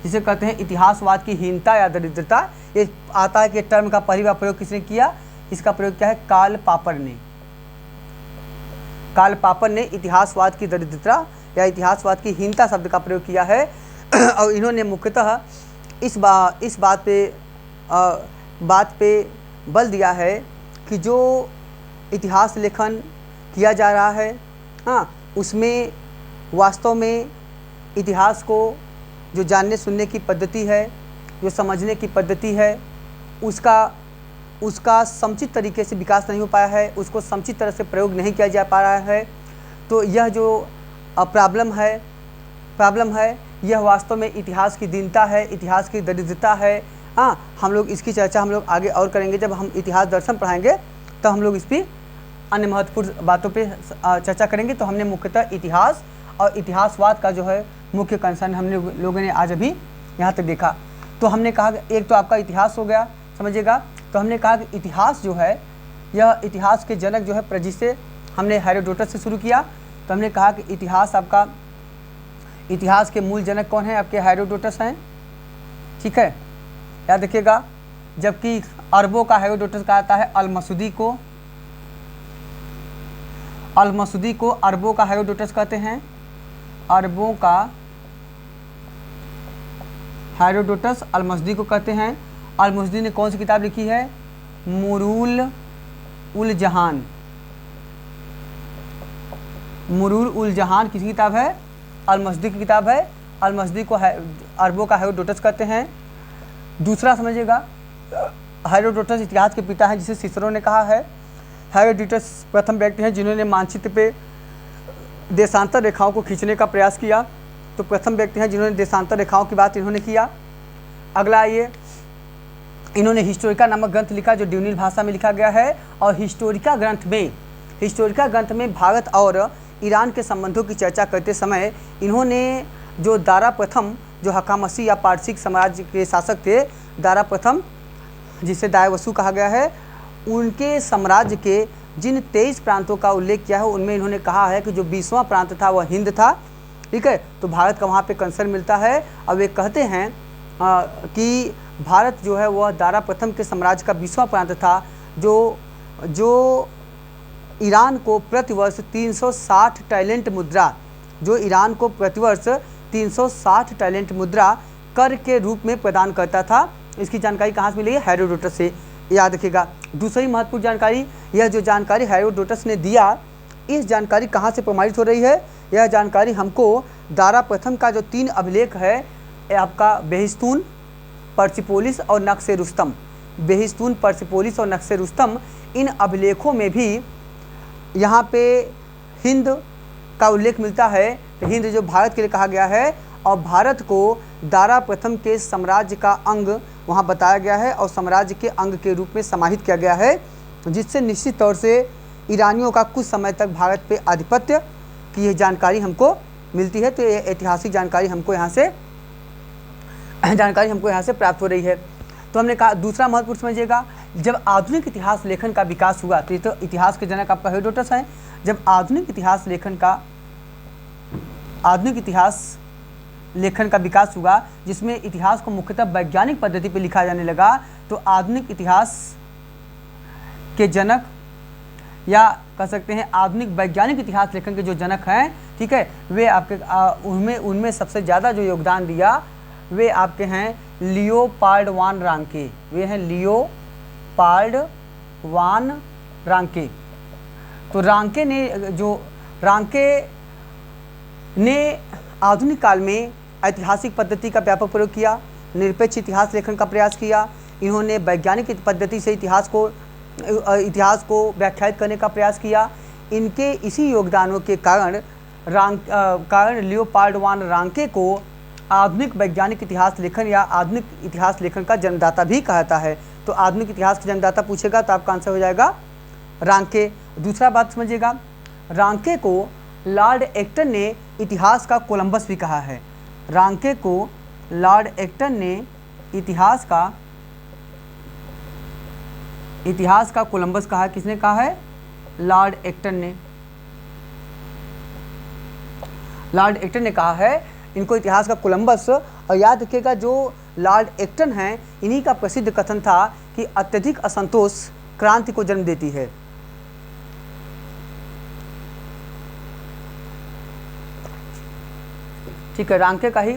जिसे कहते हैं इतिहासवाद की हीनता या दरिद्रता। ये आता है कि टर्म का पहली बार प्रयोग किसने किया? इसका प्रयोग क्या है? कार्ल पॉपर ने। कार्ल पॉपर ने इतिहासवाद की दरिद्रता या इतिहासवाद की हीनता शब्द का प्रयोग किया है। और इन्होंने मुख्यतः इस बात पे बल दिया है कि जो इतिहास लेखन किया जा रहा है, हाँ, उसमें वास्तव में इतिहास को जो जानने सुनने की पद्धति है, जो समझने की पद्धति है, उसका समुचित तरीके से विकास नहीं हो पाया है, उसको समुचित तरह से प्रयोग नहीं किया जा पा रहा है। तो यह जो प्रॉब्लम है यह वास्तव में इतिहास की दीनता है, इतिहास की दरिद्रता है। हाँ, हम लोग इसकी चर्चा हम लोग आगे और करेंगे। जब हम इतिहास दर्शन पढ़ाएंगे तो हम लोग इस पर अन्य महत्वपूर्ण बातों पे चर्चा करेंगे। तो हमने मुख्यतः इतिहास और इतिहासवाद का जो है मुख्य कंसर्न हमने लोगों ने आज अभी यहाँ तक देखा। तो हमने कहा कि एक तो आपका इतिहास हो गया, समझिएगा। तो हमने कहा कि इतिहास जो है, यह इतिहास के जनक जो है जिसे हमने हेरोडोटस से शुरू किया। तो हमने कहा कि इतिहास के मूल जनक कौन है? आपके हेरोडोटस हैं, ठीक है, याद रखिएगा। जबकि अरबों का हेरोडोटस कहा जाता है अल-मसूदी को, अरबों का हेरोडोटस कहते हैं। अरबों का हेरोडोटस अल-मसूदी को कहते हैं। अल-मसूदी ने कौन सी किताब लिखी है? मुरूल उल जहान। मुरूल उल जहान किसकी किताब है? अल-मसूदी की किताब है। अल-मसूदी को अरबों का हेरोडोटस कहते हैं। दूसरा समझिएगा, हेरोडोटस इतिहास के पिता हैं, जिसे सिसरो ने कहा है। हेरोडोटस प्रथम व्यक्ति हैं जिन्होंने मानचित्र पे देशांतर रेखाओं को खींचने का प्रयास किया। तो प्रथम व्यक्ति हैं जिन्होंने देशांतर रेखाओं की बात इन्होंने किया। अगला ये, इन्होंने हिस्टोरिका नामक ग्रंथ लिखा जो ड्यूनिल भाषा में लिखा गया है। और हिस्टोरिका ग्रंथ में भारत और ईरान के संबंधों की चर्चा करते समय इन्होंने जो दारा प्रथम, जो हकामसी या पारसिक साम्राज्य के शासक थे, दारा प्रथम जिसे दायवसु कहा गया है, उनके साम्राज्य के जिन 23 प्रांतों का उल्लेख किया है उनमें इन्होंने कहा है कि जो 20वां प्रांत था वह हिंद था, ठीक है। तो भारत का वहाँ पे कंसर्न मिलता है। और वे कहते हैं कि भारत जो है वह दारा प्रथम के साम्राज्य का 20वां प्रांत था, जो ईरान को प्रतिवर्ष 360 टैलेंट मुद्रा, जो ईरान को प्रतिवर्ष 360 टैलेंट मुद्रा कर के रूप में प्रदान करता था। इसकी जानकारी कहाँ से मिली है? हेरोडोटस से, याद रखिएगा। दूसरी महत्वपूर्ण जानकारी, यह जो जानकारी हेरोडोटस ने दिया, इस जानकारी कहाँ से प्रमाणित हो रही है? यह जानकारी हमको दारा प्रथम का जो 3 अभिलेख है, आपका बेहिस्तून, पर्सिपोलिस और नक्शे रुस्तम, बेहिस्तून, पर्सिपोलिस और नक्शे रुस्तम, इन अभिलेखों में भी यहाँ पे हिंद का उल्लेख मिलता है। तो हिंद जो भारत के लिए कहा गया है, और भारत को दारा प्रथम के साम्राज्य का अंग वहाँ बताया गया है और साम्राज्य के अंग के रूप में समाहित किया गया है, जिससे निश्चित तौर से ईरानियों का कुछ समय तक भारत पे आधिपत्य की यह जानकारी हमको मिलती है। तो ये ऐतिहासिक जानकारी हमको यहाँ से प्राप्त हो रही है। तो हमने कहा दूसरा महत्वपूर्ण समझिएगा, जब आधुनिक इतिहास लेखन का विकास हुआ, तो ये तो इतिहास के जनक आपका हेरोडोटस है। जब आधुनिक इतिहास लेखन का विकास हुआ, जिसमें इतिहास को मुख्यतः वैज्ञानिक पद्धति पर लिखा जाने लगा, तो आधुनिक इतिहास के जनक, या कह सकते हैं आधुनिक वैज्ञानिक इतिहास लेखन के जो जनक हैं, ठीक है, वे आपके उनमें सबसे ज़्यादा जो योगदान दिया वे आपके हैं लियोपाल्ड वान रांके। वे हैं लियोपाल्ड वान रांके। तो रांके ने आधुनिक काल में ऐतिहासिक पद्धति का व्यापक प्रयोग किया, निरपेक्ष इतिहास लेखन का प्रयास किया। इन्होंने वैज्ञानिक पद्धति से इतिहास को व्याख्यायित करने का प्रयास किया। इनके इसी योगदानों के कारण लियोपाल्ड वान रांके को आधुनिक वैज्ञानिक इतिहास लेखन या आधुनिक इतिहास लेखन का जन्मदाता भी कहा जाता है। तो आधुनिक इतिहास का जन्मदाता पूछेगा तो आपका आंसर हो जाएगा रांके। दूसरा बात समझिएगा, रांके को लॉर्ड एक्टन ने इतिहास का कोलंबस भी कहा है। रांके को लॉर्ड एक्टन ने इतिहास का कोलंबस कहा है। किसने कहा है? लॉर्ड एक्टन ने कहा है इनको इतिहास का कोलंबस। और याद रखिएगा, जो लॉर्ड एक्टन हैं, इन्हीं का प्रसिद्ध कथन था कि अत्यधिक असंतोष क्रांति को जन्म देती है। ठीक है, रांके का ही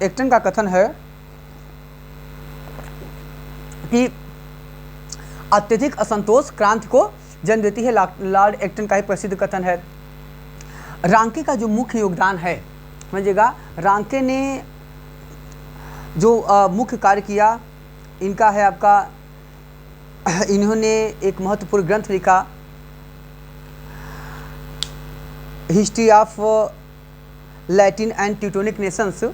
एक्टन का कथन है कि अत्यधिक असंतोष क्रांति को जन्म देती है। लॉर्ड एक्टन का ही प्रसिद्ध कथन है। रांके का जो मुख्य योगदान है, समझिएगा, रांके ने जो मुख्य कार्य किया, इनका है आपका, इन्होंने एक महत्वपूर्ण ग्रंथ लिखा, history of Latin and Teutonic Nations.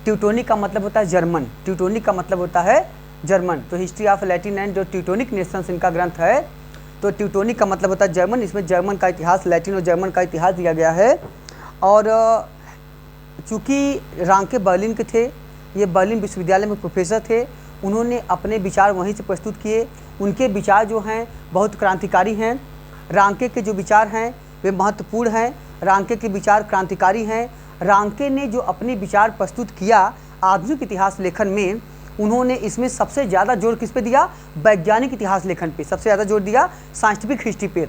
Teutonic का मतलब होता है जर्मन, ट्यूटोनिक का मतलब होता है जर्मन। तो हिस्ट्री ऑफ लैटिन एंड जो ट्यूटोनिक नेशंस इनका ग्रंथ है। तो ट्यूटोनिक का मतलब होता है जर्मन, इसमें जर्मन का इतिहास, लैटिन और जर्मन का इतिहास दिया गया है। और चूँकि रांके बर्लिन के थे, ये बर्लिन विश्वविद्यालय में प्रोफेसर थे, उन्होंने अपने विचार वहीं से प्रस्तुत किए। उनके विचार जो हैं बहुत क्रांतिकारी हैं। रांके के जो विचार हैं वे महत्वपूर्ण हैं, रांके के विचार क्रांतिकारी हैं। रांके ने जो अपने विचार प्रस्तुत किया आधुनिक इतिहास लेखन में, उन्होंने इसमें सबसे ज़्यादा जोर किस पे दिया? वैज्ञानिक इतिहास लेखन पे सबसे ज़्यादा जोर दिया, साइंटिफिक हिस्ट्री पे।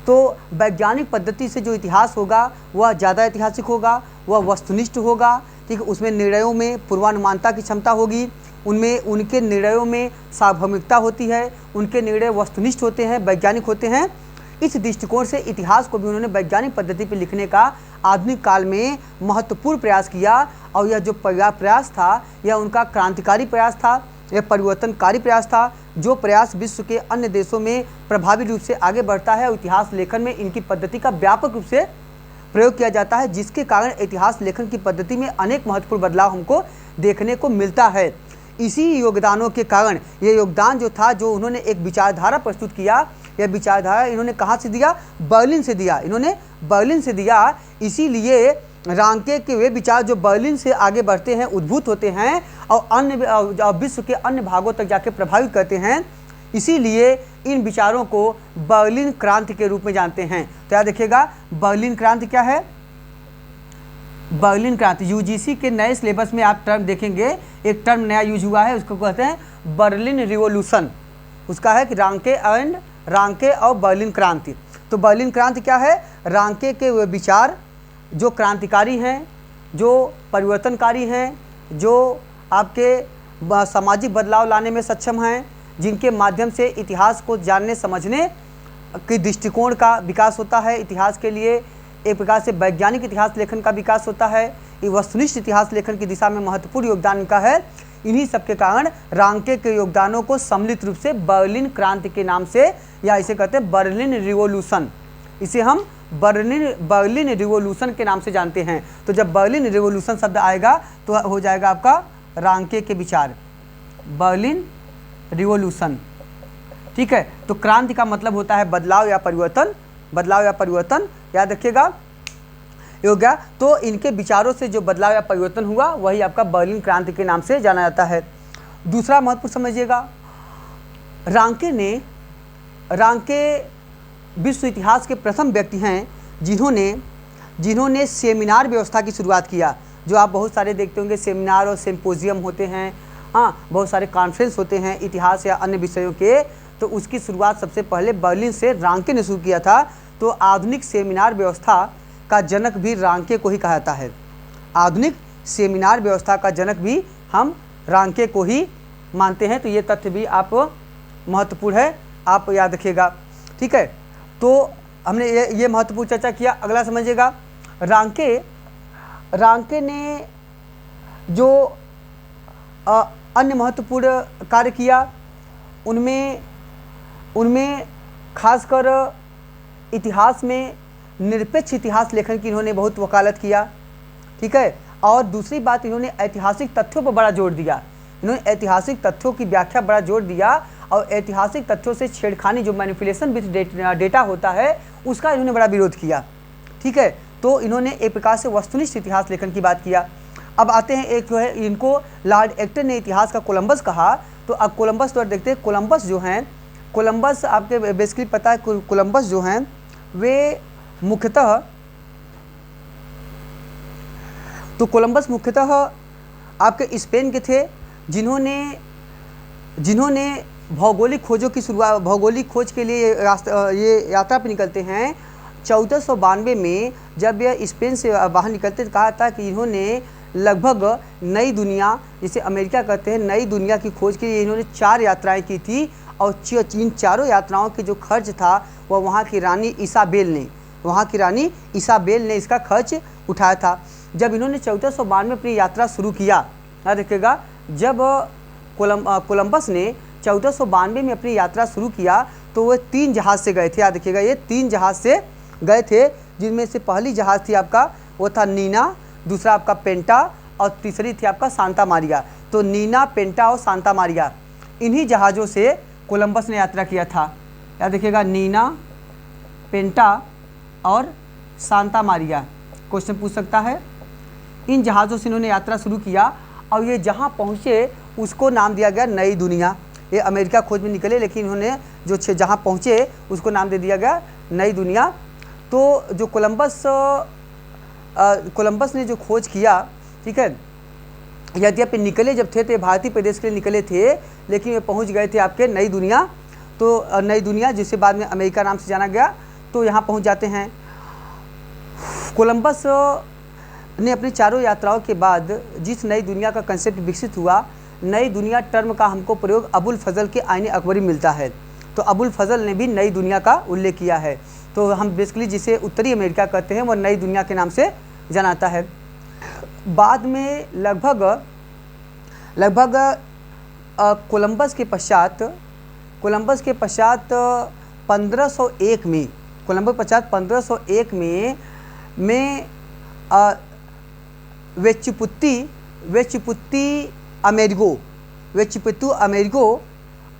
तो वैज्ञानिक पद्धति से जो इतिहास होगा वह ज़्यादा ऐतिहासिक होगा, वह वस्तुनिष्ठ होगा, ठीक है। उसमें निर्णयों में पूर्वानुमानता की क्षमता होगी, उनमें उनके निर्णयों में सार्वभौमिकता होती है, उनके निर्णय वस्तुनिष्ठ होते हैं, वैज्ञानिक होते हैं। इस दृष्टिकोण से इतिहास को भी उन्होंने वैज्ञानिक पद्धति पर लिखने का आधुनिक काल में महत्वपूर्ण प्रयास किया। और यह जो प्रयास था यह उनका क्रांतिकारी प्रयास था, यह परिवर्तनकारी प्रयास था, जो प्रयास विश्व के अन्य देशों में प्रभावी रूप से आगे बढ़ता है। और इतिहास लेखन में इनकी पद्धति का व्यापक रूप से प्रयोग किया जाता है, जिसके कारण इतिहास लेखन की पद्धति में अनेक महत्वपूर्ण बदलाव हमको देखने को मिलता है। इसी योगदानों के कारण ये योगदान जो था, जो उन्होंने एक विचारधारा प्रस्तुत किया, यह विचारधारा इन्होंने कहाँ से दिया? बर्लिन से दिया। इन्होंने बर्लिन से दिया। इसीलिए रांके के वे विचार जो बर्लिन से आगे बढ़ते हैं, उद्भूत होते हैं और अन्य विश्व के अन्य भागों तक जाके प्रभावित करते हैं। इसीलिए इन विचारों को बर्लिन क्रांति के रूप में जानते हैं। तो याद रखिएगा, बर्लिन क्रांति क्या है? बर्लिन क्रांति यूजीसी के नए सिलेबस में आप टर्म देखेंगे, एक टर्म नया यूज हुआ है, उसको कहते हैं बर्लिन रिवॉल्यूशन। उसका है कि रांके और बर्लिन क्रांति। तो बर्लिन क्रांति क्या है? रांके के वे विचार जो क्रांतिकारी हैं, जो परिवर्तनकारी हैं, जो आपके सामाजिक बदलाव लाने में सक्षम हैं, जिनके माध्यम से इतिहास को जानने समझने के दृष्टिकोण का विकास होता है। इतिहास के लिए एक प्रकार से वैज्ञानिक इतिहास लेखन का विकास होता है। ये वस्तुनिष्ठ इतिहास लेखन की दिशा में महत्वपूर्ण योगदान इनका है। इन्हीं सब के कारण रांके के योगदानों को सम्मिलित रूप से बर्लिन क्रांति के नाम से, या इसे कहते हैं बर्लिन रिवॉल्यूशन, इसे हम बर्लिन रिवॉल्यूशन के नाम से जानते हैं। तो जब बर्लिन रिवॉल्यूशन शब्द आएगा तो हो जाएगा आपका रांके के विचार, बर्लिन रिवॉल्यूशन, ठीक है। तो क्रांति का मतलब होता है बदलाव या परिवर्तन, बदलाव या परिवर्तन, याद रखिएगा, ये हो गया। तो इनके विचारों से जो बदलाव या परिवर्तन हुआ वही आपका बर्लिन क्रांति के नाम से जाना जाता है। दूसरा महत्वपूर्ण समझिएगा, रांके विश्व इतिहास के प्रथम व्यक्ति हैं जिन्होंने सेमिनार व्यवस्था की शुरुआत किया। जो आप बहुत सारे देखते होंगे सेमिनार और सिम्पोजियम होते हैं, हाँ, बहुत सारे कॉन्फ्रेंस होते हैं इतिहास या अन्य विषयों के, तो उसकी शुरुआत सबसे पहले बर्लिन से रांके ने शुरू किया था। तो आधुनिक सेमिनार व्यवस्था का जनक भी रांके को ही कहा जाता है। आधुनिक सेमिनार व्यवस्था का जनक भी हम रांके को ही मानते हैं। तो ये तथ्य भी आप महत्वपूर्ण है, आप याद रखिएगा, ठीक है। तो हमने ये महत्वपूर्ण चर्चा किया। अगला समझिएगा, रांके ने जो अन्य महत्वपूर्ण कार्य किया उनमें खासकर इतिहास में निरपेक्ष इतिहास लेखन की इन्होंने बहुत वकालत किया, ठीक है। और दूसरी बात, इन्होंने ऐतिहासिक तथ्यों पर बड़ा जोर दिया। इन्होंने ऐतिहासिक तथ्यों की व्याख्या बड़ा जोर दिया और ऐतिहासिक तथ्यों से छेड़खानी, जो मैनिपुलेशन विथ डेटा होता है, उसका इन्होंने बड़ा विरोध किया, ठीक है। तो इन्होंने एक प्रकार से वस्तुनिष्ठ इतिहास लेखन की बात किया। अब आते हैं, एक जो है इनको लॉर्ड एक्टन ने इतिहास का कोलंबस कहा। तो अब कोलंबस तो देखते हैं, कोलंबस जो हैं, कोलंबस आपके बेसिकली पता है, कोलंबस जो हैं वे मुख्यतः, तो कोलंबस मुख्यतः आपके स्पेन के थे, जिन्होंने भौगोलिक खोजों की शुरुआत, भौगोलिक खोज के लिए ये यात्रा पर निकलते हैं। 1492 में जब यह स्पेन से बाहर निकलते तो कहा था कि इन्होंने लगभग नई दुनिया, जिसे अमेरिका कहते हैं, नई दुनिया की खोज के लिए इन्होंने 4 यात्राएं की थी। और इन चारों यात्राओं के जो खर्च था वह वहाँ की रानी इसाबेल ने इसका खर्च उठाया था। जब इन्होंने 1492 में अपनी यात्रा शुरू किया, याद रखिएगा, जब कोलंबस ने 1492 में अपनी यात्रा शुरू किया तो वह 3 जहाज़ से गए थे। याद रखिएगा, ये 3 जहाज़ से गए थे, जिनमें से पहली जहाज़ थी आपका, वो था नीना, दूसरा आपका पेंटा और तीसरी थी आपका सांता मारिया। तो नीना, पेंटा और सांता मारिया, इन्हीं जहाज़ों से कोलंबस ने यात्रा किया था। या देखिएगा नीना, पेंटा और सांता मारिया। क्वेश्चन पूछ सकता है। इन जहाज़ों से इन्होंने यात्रा शुरू किया और ये जहाँ पहुँचे उसको नाम दिया गया नई दुनिया। ये अमेरिका खोज में निकले, लेकिन इन्होंने जो जहाँ पहुँचे उसको नाम दे दिया गया नई दुनिया। तो जो कोलंबस ने जो खोज किया, ठीक है, यद्यपि निकले जब थे तो ये भारतीय प्रदेश के लिए निकले थे, लेकिन ये पहुंच गए थे आपके नई दुनिया। तो नई दुनिया जिसे बाद में अमेरिका नाम से जाना गया, तो यहाँ पहुंच जाते हैं। कोलंबस ने अपनी चारों यात्राओं के बाद जिस नई दुनिया का कंसेप्ट विकसित हुआ, नई दुनिया टर्म का हमको प्रयोग अबुल फजल के आईने अकबरी मिलता है। तो अबुल फजल ने भी नई दुनिया का उल्लेख किया है। तो हम बेसिकली जिसे उत्तरी अमेरिका कहते हैं वो नई दुनिया के नाम से जानाता है। बाद में लगभग कोलंबस के पश्चात 1501 में वेचुपुत्तु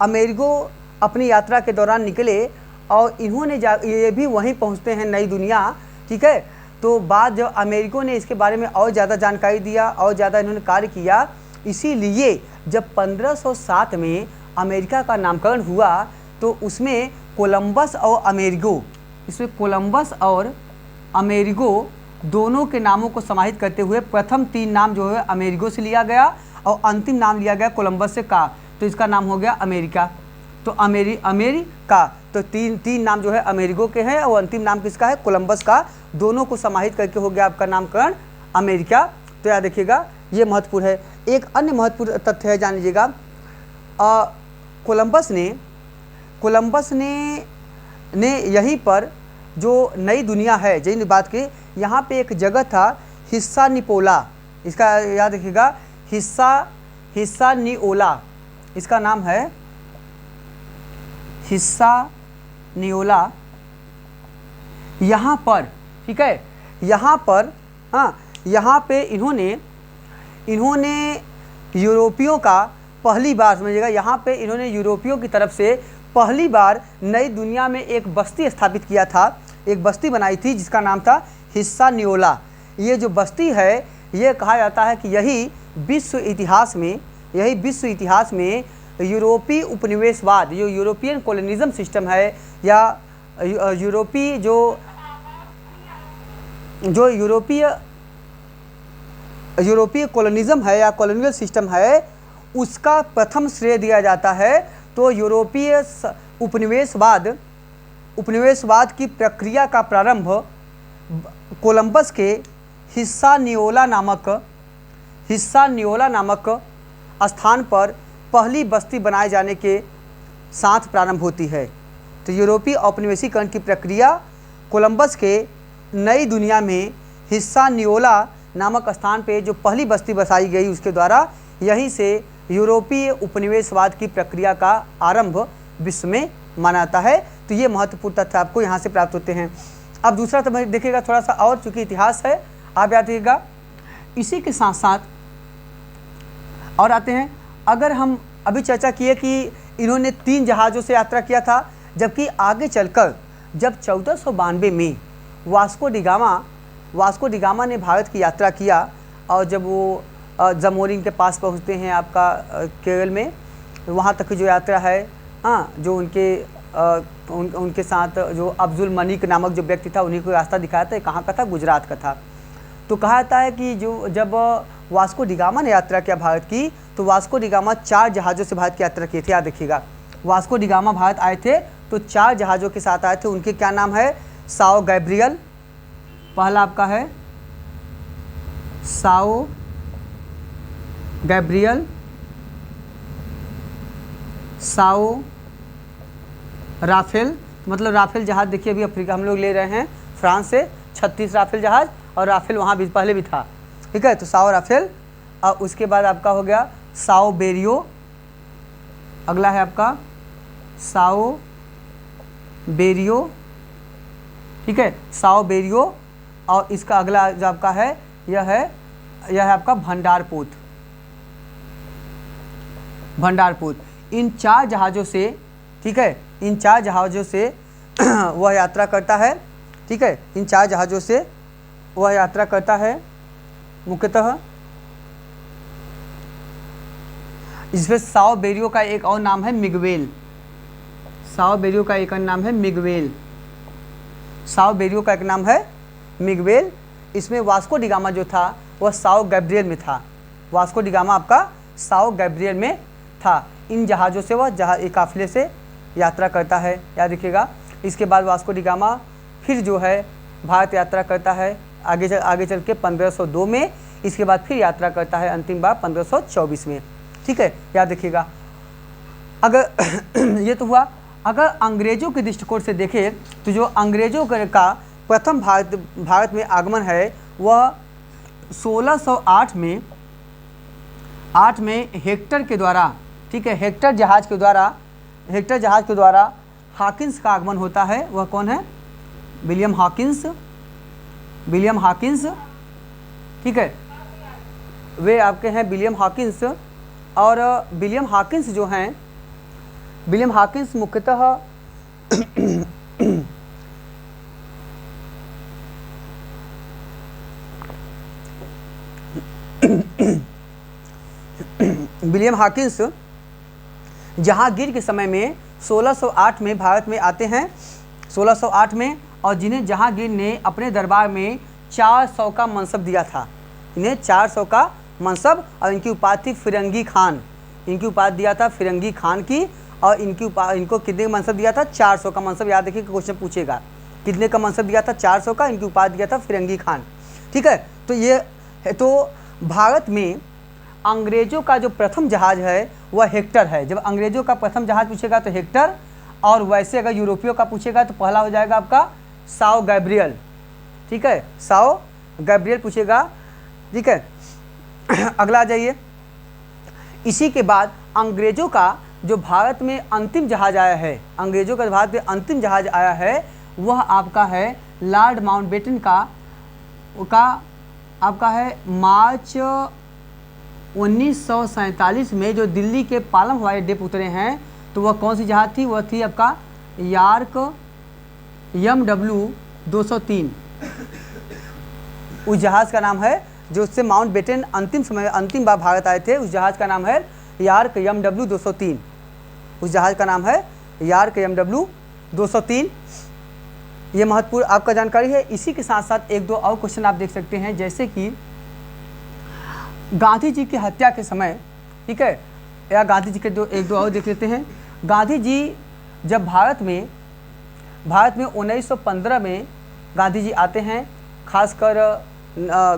अमेरिगो अपनी यात्रा के दौरान निकले और इन्होंने ये भी वहीं पहुंचते हैं नई दुनिया, ठीक है। तो बाद जब अमेरिको ने इसके बारे में और ज़्यादा जानकारी दिया और ज़्यादा इन्होंने कार्य किया, इसीलिए जब 1507 में अमेरिका का नामकरण हुआ तो उसमें कोलंबस और अमेरिगो दोनों के नामों को समाहित करते हुए प्रथम 3 नाम जो है अमेरिगो से लिया गया और अंतिम नाम लिया गया कोलंबस से का, तो इसका नाम हो गया अमेरिका। तो अमेरिका, तो तीन नाम जो है अमेरिगो के हैं और अंतिम नाम किसका है, कोलंबस का। दोनों को समाहित करके हो गया आपका नामकरण अमेरिका। तो याद रखिएगा, ये महत्वपूर्ण है। एक अन्य महत्वपूर्ण तथ्य है, जान लीजिएगा, कोलंबस ने यहीं पर जो नई दुनिया है, जिन बात की, यहाँ पे एक जगह था हिस्सानियोला, इसका याद रखिएगा, हिस्सानियोला, इसका नाम है हिस्सानियोला। यहाँ पर, ठीक है, यहाँ पर, हाँ, यहाँ पे इन्होंने यूरोपियों का पहली बार, समझिएगा, यहाँ पे इन्होंने यूरोपियों की तरफ से पहली बार नई दुनिया में एक बस्ती स्थापित किया था, एक बस्ती बनाई थी जिसका नाम था हिस्सानियोला। ये जो बस्ती है, ये कहा जाता है कि यही विश्व इतिहास में यूरोपीय उपनिवेशवाद, जो यूरोपियन कॉलोनिज्म सिस्टम है, या यूरोपीय यूरोपीय कॉलोनिज्म है या कॉलोनियल सिस्टम है, उसका प्रथम श्रेय दिया जाता है। तो यूरोपीय उपनिवेशवाद की प्रक्रिया का प्रारंभ कोलंबस के हिस्सानियोला नामक स्थान पर पहली बस्ती बनाए जाने के साथ प्रारंभ होती है। तो यूरोपीय औपनिवेशीकरण की प्रक्रिया कोलंबस के नई दुनिया में हिस्सानियोला नामक स्थान पे जो पहली बस्ती बसाई गई उसके द्वारा, यहीं से यूरोपीय उपनिवेशवाद की प्रक्रिया का आरंभ विश्व में माना जाता है। तो ये महत्वपूर्ण तथ्य आपको यहाँ से प्राप्त होते हैं। अब दूसरा तो देखिएगा थोड़ा सा और, चूँकि इतिहास है, आप याद रखिएगा। इसी के साथ साथ और आते हैं, अगर हम अभी चर्चा किए कि इन्होंने 3 जहाज़ों से यात्रा किया था, जबकि आगे चलकर जब 1492 में वास्को डी गामा ने भारत की यात्रा किया और जब वो जमोरिन के पास पहुंचते हैं आपका केरल में, वहाँ तक की जो यात्रा है, हाँ, जो उनके साथ जो अब्दुल मलिक नामक जो व्यक्ति था, उन्हीं को रास्ता दिखाया था। कहाँ का था, गुजरात का था। तो कहा जाता है कि जब वास्को डी गामा ने यात्रा किया भारत की, तो वास्को डी गामा 4 जहाज़ों से भारत की यात्रा की थी। याद रखिएगा, वास्को डी गामा भारत आए थे तो 4 जहाज़ों के साथ आए थे। उनके क्या नाम है, साओ गैब्रियल, पहला आपका है साओ गैब्रियल, साओ राफेल, मतलब राफेल जहाज़ देखिए अभी अफ्रीका हम लोग ले रहे हैं फ्रांस से 36 राफेल जहाज़, और राफेल वहाँ भी पहले भी था, ठीक है। तो साओ राफेल, और उसके बाद आपका हो गया साओ बेरियो, अगला है आपका साओ बेरियो, ठीक है, साओ बेरियो। और इसका अगला जो आपका है यह है आपका भंडारपोत। इन 4 जहाज़ों से, ठीक ठीक है। इन 4 जहाज़ों से वह यात्रा करता है, ठीक है। इन 4 जहाज़ों से वह यात्रा करता है मुख्यतः। इसमें साओ बेरियो का एक और नाम है मिगवेल। साओ बेरियो का एक और नाम है मिगवेल। साओ बेरियो का एक नाम है मिगवेल। इसमें वास्को डिगामा जो था वह साओ गैब्रियल में था। वास्को डिगामा आपका साओ गैब्रियल में था। इन जहाज़ों से वह एक काफिले से यात्रा करता है, याद रखिएगा। इसके बाद वास्को डिगामा फिर जो है भारत यात्रा करता है आगे चल के 1502 में। इसके बाद फिर यात्रा करता है अंतिम बार 1524 में, ठीक है, याद रखिएगा। अगर ये तो हुआ। अगर अंग्रेज़ों के दृष्टिकोण से देखें तो जो अंग्रेज़ों का प्रथम भारत में आगमन है वह 1608 में हेक्टर के द्वारा, ठीक है, हेक्टर जहाज़ के द्वारा हॉकिंस का आगमन होता है। वह कौन है? विलियम हॉकिंस, ठीक है, वे आपके हैं विलियम हॉकिंस। और विलियम हॉकिंस जो हैं, विलियम हॉकिंस मुख्यतः विलियम हॉकिंस जहांगीर के समय में 1608 में भारत में आते हैं, 1608 में, और जिन्हें जहांगीर ने अपने दरबार में 400 का मनसब दिया था। इन्हें 400 का मनसब और इनकी उपाधि फिरंगी खान, इनकी उपाधि दिया था फिरंगी खान की। और इनको कितने का मनसब दिया था? 400 का मनसब। याद रखिए, क्वेश्चन पूछेगा कितने का मनसब दिया था? 400 का। इनकी उपाधि दिया था फिरंगी खान, ठीक है। तो ये है, तो भारत में अंग्रेज़ों का जो प्रथम जहाज़ है वह हेक्टर है। जब अंग्रेज़ों का प्रथम जहाज़ पूछेगा तो हेक्टर, और वैसे अगर यूरोपियों का पूछेगा तो पहला हो जाएगा आपका साओ गैब्रियल, ठीक है, साओ गैब्रियल पूछेगा, ठीक है। अगला आ जाइए। इसी के बाद अंग्रेज़ों का जो भारत में अंतिम जहाज़ आया है, अंग्रेज़ों का भारत में अंतिम जहाज़ आया है वह आपका है लॉर्ड माउंटबेटन का आपका है मार्च 1947 में, जो दिल्ली के पालम हवाई अड्डे पर उतरे हैं। तो वह कौन सी जहाज़ थी? वह थी आपका यार्क MW-203। उस जहाज़ का नाम है, जो उससे माउंटबेटन अंतिम बार भारत आए थे, उस जहाज़ का नाम है यार्क MW-203। उस जहाज़ का नाम है यार्क MW-203। ये महत्वपूर्ण आपका जानकारी है। इसी के साथ साथ एक दो और क्वेश्चन आप देख सकते हैं, जैसे कि गांधी जी की हत्या के समय, ठीक है, या गांधी जी के एक दो और देख लेते हैं। गांधी जी जब भारत में 1915 में गांधी जी आते हैं। खासकर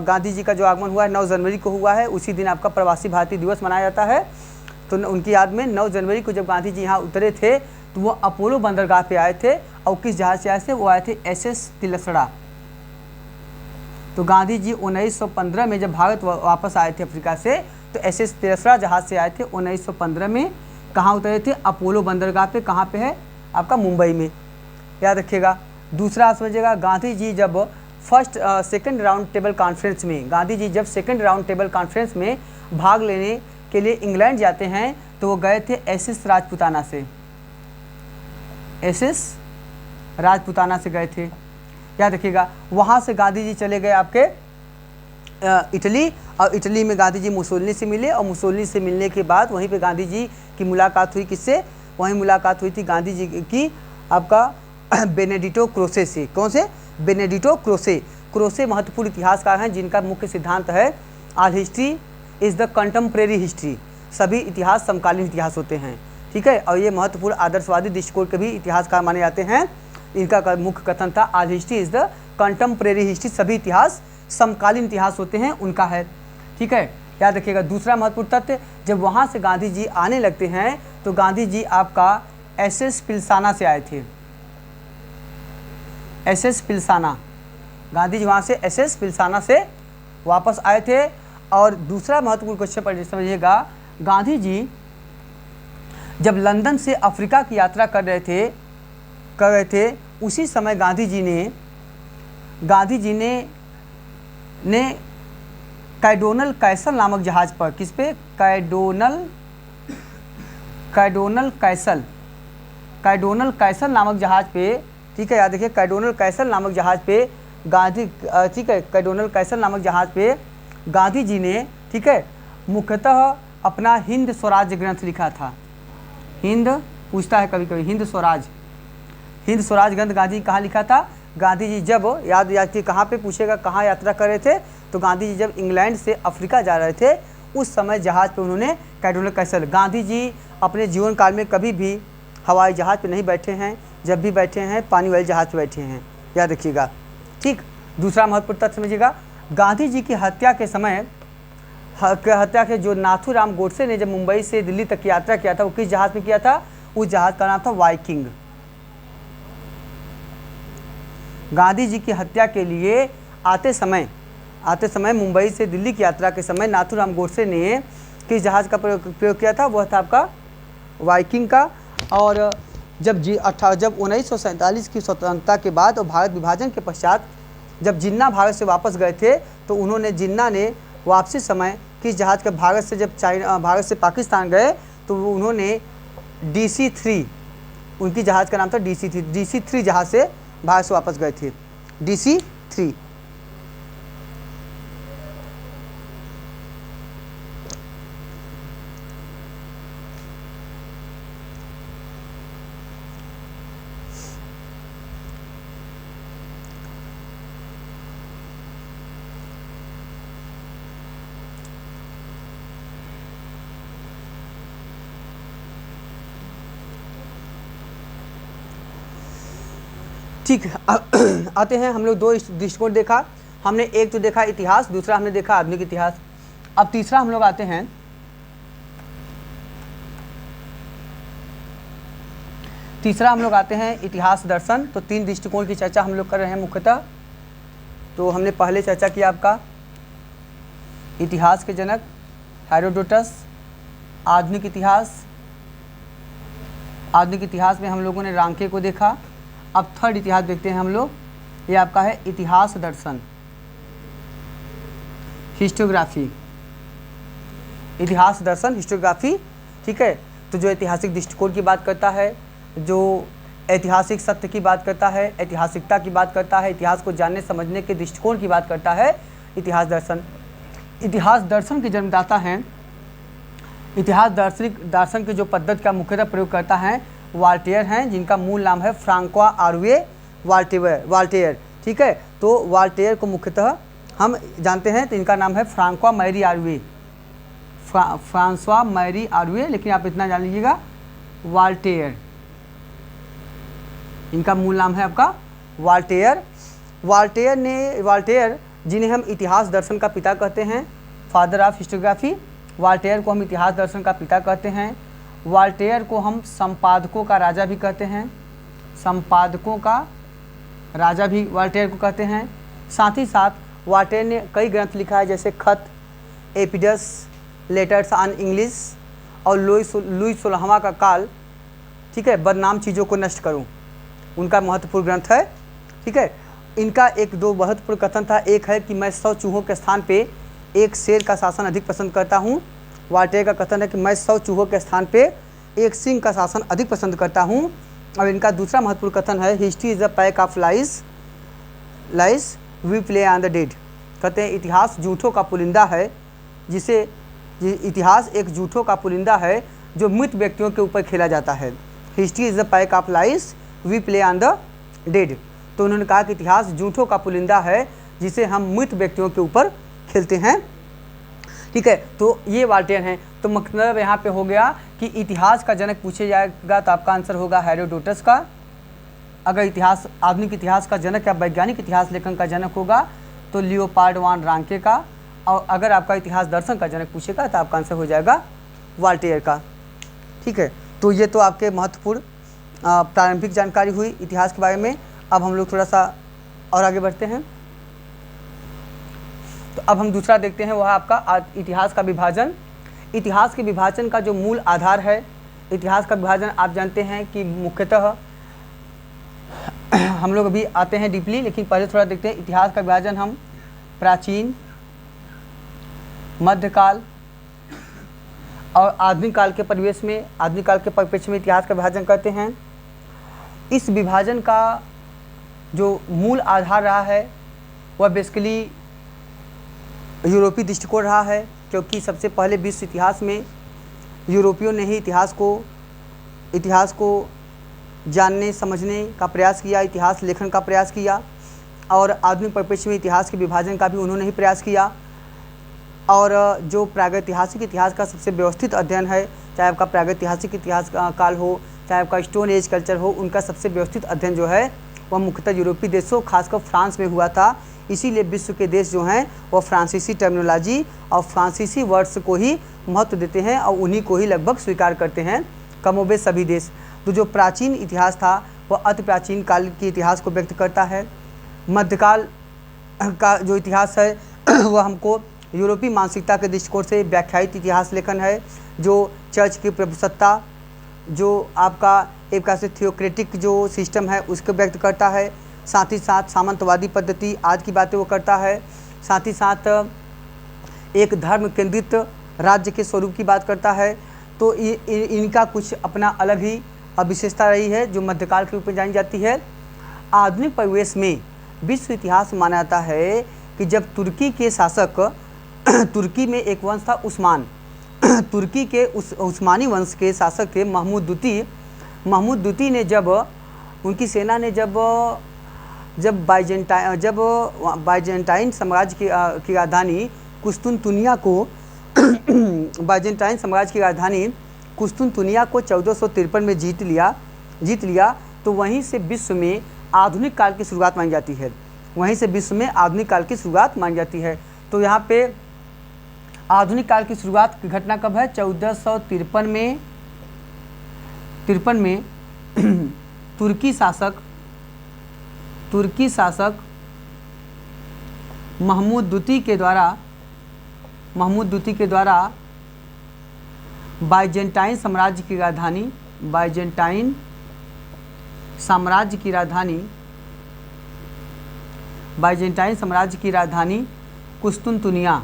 गांधी जी का जो आगमन हुआ है 9 जनवरी को हुआ है। उसी दिन आपका प्रवासी भारतीय दिवस मनाया जाता है। तो उनकी याद में 9 जनवरी को जब गांधी जी यहाँ उतरे थे तो वो अपोलो बंदरगाह पे आए थे। और किस जहाज़ से आए थे? वो आए थे SS तिलसड़ा। तो गांधी जी 1915 में जब भारत वापस आए थे अफ्रीका से, तो SS तिलसड़ा जहाज़ से आए थे 1915 में। कहाँ उतरे थे? अपोलो बंदरगाह पे। कहाँ पे है? आपका मुंबई में, याद रखिएगा। दूसरा आप समझिएगा, गांधी जी जब सेकंड राउंड टेबल कॉन्फ्रेंस में भाग लेने के लिए इंग्लैंड जाते हैं, तो वो गए थे SS राजपुताना से, SS राजपुताना से गए थे, याद रखिएगा। वहाँ से गांधी जी चले गए आपके इटली, और इटली में गांधी जी मुसोलिनी से मिले। और मुसोलिनी से मिलने के बाद वहीं पे गांधी जी की मुलाकात हुई, किससे? वहीं मुलाकात हुई थी गांधी जी की आपका बेनेडिटो क्रोसे से। कौन से? बेनेडिटो क्रोसे महत्वपूर्ण इतिहासकार हैं, जिनका मुख्य सिद्धांत है all history is the contemporary history. सभी इतिहास समकालीन इतिहास होते हैं, ठीक है। और ये महत्वपूर्ण आदर्शवादी दृष्टिकोण के भी इतिहासकार माने जाते हैं। इनका मुख्य कथन था all history is the contemporary history. सभी इतिहास समकालीन इतिहास होते हैं, उनका है, ठीक है, याद रखिएगा। दूसरा महत्वपूर्ण तथ्य, जब वहाँ से गांधी जी आने लगते हैं तो गांधी जी आपका SS पिलसाना से आए थे, SS पिलसाना। गांधी जी वहाँ से SS पिलसाना से वापस आए थे। और दूसरा महत्वपूर्ण क्वेश्चन पर समझिएगा, गांधी जी जब लंदन से अफ्रीका की यात्रा कर रहे थे उसी समय गांधी जी ने कैडोनल कैसल नामक जहाज़ पर, किस पे? कैडोनल कैसल कैडोनल कैसल नामक जहाज़ पे, ठीक है, याद रखिए कैडोनल कैसल नामक जहाज़ पे गांधी, ठीक है, कैडोनल कैसल नामक जहाज़ पे गांधी जी ने, ठीक है, मुख्यतः अपना हिंद स्वराज ग्रंथ लिखा था। हिंद पूछता है कभी कभी, हिंद स्वराज ग्रंथ गांधी जी कहाँ लिखा था? गांधी जी जब याद कि कहाँ पे पूछेगा, कहाँ यात्रा कर रहे थे, तो गांधी जी जब इंग्लैंड से अफ्रीका जा रहे थे उस समय जहाज़ पे उन्होंने कैडोनल कैसल, गांधी जी अपने जीवन काल में कभी भी हवाई जहाज़ पे नहीं बैठे हैं, जब भी बैठे हैं पानी वाले जहाज़ पे बैठे हैं, याद रखिएगा। ठीक, दूसरा महत्वपूर्ण तथ्य समझिएगा, गांधी जी की हत्या के समय, हत्या के जो नाथूराम गोडसे ने जब मुंबई से दिल्ली तक की यात्रा किया था वो किस जहाज़ में किया था? उस जहाज़ का नाम था वाइकिंग। गांधी जी की हत्या के लिए आते समय मुंबई से दिल्ली की यात्रा के समय नाथूराम गोडसे ने किस जहाज़ का प्रयोग किया था? वह था आपका वाइकिंग का। और जब 1947 की स्वतंत्रता के बाद और भारत विभाजन के पश्चात जब जिन्ना भारत से वापस गए थे तो उन्होंने, जिन्ना ने वापसी समय किस जहाज़ का, भारत से पाकिस्तान गए तो उन्होंने DC-3, उनकी जहाज़ का नाम था DC-3 जहाज़ से भारत से वापस गए थे, DC-3। ठीक, आते हैं हम लोग, दो दृष्टिकोण देखा हमने, एक तो देखा इतिहास, दूसरा हमने देखा आधुनिक इतिहास। अब तीसरा हम लोग आते हैं, इतिहास दर्शन। तो तीन दृष्टिकोण की चर्चा हम लोग कर रहे हैं मुख्यतः। तो हमने पहले चर्चा किया आपका इतिहास के जनक हेरोडोटस, आधुनिक इतिहास में हम लोगों ने रांके को देखा। अब थर्ड इतिहास देखते हैं हम लोग, ये आपका है इतिहास दर्शन, हिस्टोग्राफी, इतिहास दर्शन हिस्टोग्राफी। ठीक है, तो जो ऐतिहासिक दृष्टिकोण की बात करता है, जो ऐतिहासिक सत्य की बात करता है, ऐतिहासिकता की बात करता है, इतिहास को जानने समझने के दृष्टिकोण की बात करता है, इतिहास दर्शन। इतिहास दर्शन के जन्मदाता हैं, इतिहास दर्शन के जो पद्धति का मुख्यतः प्रयोग करता है वाल्टेयर हैं, जिनका मूल नाम है फ्रांकोआ आरुए वाल्टेयर। ठीक है, तो वाल्टेयर को मुख्यतः हम जानते हैं, तो इनका नाम है फ्रांकोआ मैरी आरुए, फ्रांसवा मैरी आरुए, लेकिन आप इतना जान लीजिएगा वाल्टेयर, इनका मूल नाम है आपका वाल्टेयर। वाल्टेयर जिन्हें हम इतिहास दर्शन का पिता कहते हैं, फादर ऑफ हिस्टोग्राफी, वाल्टेयर को हम इतिहास दर्शन का पिता कहते हैं। वाल्टेयर को हम संपादकों का राजा भी कहते हैं, संपादकों का राजा भी वाल्टेयर को कहते हैं। साथ ही साथ वाल्टेयर ने कई ग्रंथ लिखा है, जैसे खत, एपिडस, लेटर्स ऑन इंग्लिश और लुई 16वां का काल। ठीक है, बदनाम चीज़ों को नष्ट करूं, उनका महत्वपूर्ण ग्रंथ है। ठीक है, इनका एक दो महत्वपूर्ण कथन था, एक है कि मैं 100 चूहों के स्थान पे एक शेर का शासन अधिक पसंद करता हूँ। वाल्टेयर का कथन है कि मैं 100 चूहों के स्थान पे एक सिंह का शासन अधिक पसंद करता हूँ। और इनका दूसरा महत्वपूर्ण कथन है, history is a pack of lies we play on the dead. कहते हैं इतिहास झूठों का पुलिंदा है, इतिहास एक झूठों का पुलिंदा है जो मृत व्यक्तियों के ऊपर खेला जाता है। History is a pack of lies we play on the dead. तो उन्होंने कहा कि इतिहास झूठों का पुलिंदा है जिसे हम मृत व्यक्तियों के ऊपर खेलते हैं। ठीक है, तो ये वाल्टेयर हैं। तो मतलब यहाँ पे हो गया कि इतिहास का जनक पूछे जाएगा तो आपका आंसर होगा हेरोडोटस का। अगर इतिहास, आधुनिक इतिहास का जनक या वैज्ञानिक इतिहास लेखन का जनक होगा तो लियोपार्ड वान रांके का। और अगर आपका इतिहास दर्शन का जनक पूछेगा तो आपका आंसर हो जाएगा वाल्टेयर का। ठीक है, तो ये तो आपके महत्वपूर्ण प्रारंभिक जानकारी हुई इतिहास के बारे में। अब हम लोग थोड़ा सा और आगे बढ़ते हैं। तो अब हम दूसरा देखते हैं, वह आपका इतिहास का विभाजन। इतिहास के विभाजन का जो मूल आधार है, इतिहास का विभाजन आप जानते हैं कि मुख्यतः हम लोग अभी आते हैं डीपली, लेकिन पहले थोड़ा देखते हैं इतिहास का विभाजन हम प्राचीन, मध्यकाल और आधुनिक काल के परिवेश में, आधुनिक काल के परिप्रेक्ष्य में इतिहास का विभाजन करते हैं। इस विभाजन का जो मूल आधार रहा है वह बेसिकली यूरोपीय दृष्टिकोण रहा है, क्योंकि सबसे पहले विश्व इतिहास में यूरोपियों ने ही इतिहास को जानने समझने का प्रयास किया, इतिहास लेखन का प्रयास किया, और आधुनिक परिप्रेक्ष्य में इतिहास के विभाजन का भी उन्होंने ही प्रयास किया। और जो प्रागैतिहासिक इतिहास का सबसे व्यवस्थित अध्ययन है, चाहे आपका प्रागैतिहासिक इतिहास काल हो, चाहे आपका स्टोन एज कल्चर हो, उनका सबसे व्यवस्थित अध्ययन जो है वह मुख्यतः यूरोपीय देशों खासकर फ्रांस में हुआ था। इसीलिए विश्व के देश जो हैं वह फ्रांसीसी टर्मिनोलॉजी और फ्रांसीसी वर्ड्स को ही महत्व देते हैं और उन्हीं को ही लगभग स्वीकार करते हैं, कमोबेश सभी देश। तो जो प्राचीन इतिहास था वह अति प्राचीन काल के इतिहास को व्यक्त करता है। मध्यकाल का जो इतिहास है वह हमको यूरोपीय मानसिकता के दृष्टिकोण से व्याख्यायित इतिहास लेखन है, जो चर्च की प्रभुसत्ता, जो आपका एक प्रकार से थियोक्रेटिक जो सिस्टम है उसको व्यक्त करता है। साथ ही साथ सामंतवादी पद्धति आज की बातें वो करता है। साथ ही साथ एक धर्म केंद्रित राज्य के स्वरूप की बात करता है। तो इनका कुछ अपना अलग ही विशेषता रही है जो मध्यकाल के रूप में जानी जाती है। आधुनिक परिवेश में विश्व इतिहास माना जाता है कि जब तुर्की के शासक तुर्की में एक वंश था उस्मान, तुर्की के उस्मानी वंश के शासक थे महमूद द्वितीय ने जब उनकी सेना ने जब बाइजेंटाइन साम्राज्य की राजधानी कुस्तुनतुनिया को बाइजेंटाइन साम्राज्य की राजधानी कुस्तुनतुनिया को 1453 में जीत लिया तो वहीं से विश्व में आधुनिक काल की शुरुआत मानी जाती है। तो यहाँ पे आधुनिक काल की शुरुआत की घटना कब है? 1453 में तुर्की शासक महमूद द्वितीय के द्वारा बाइजेंटाइन साम्राज्य की राजधानी कुस्तुनतुनिया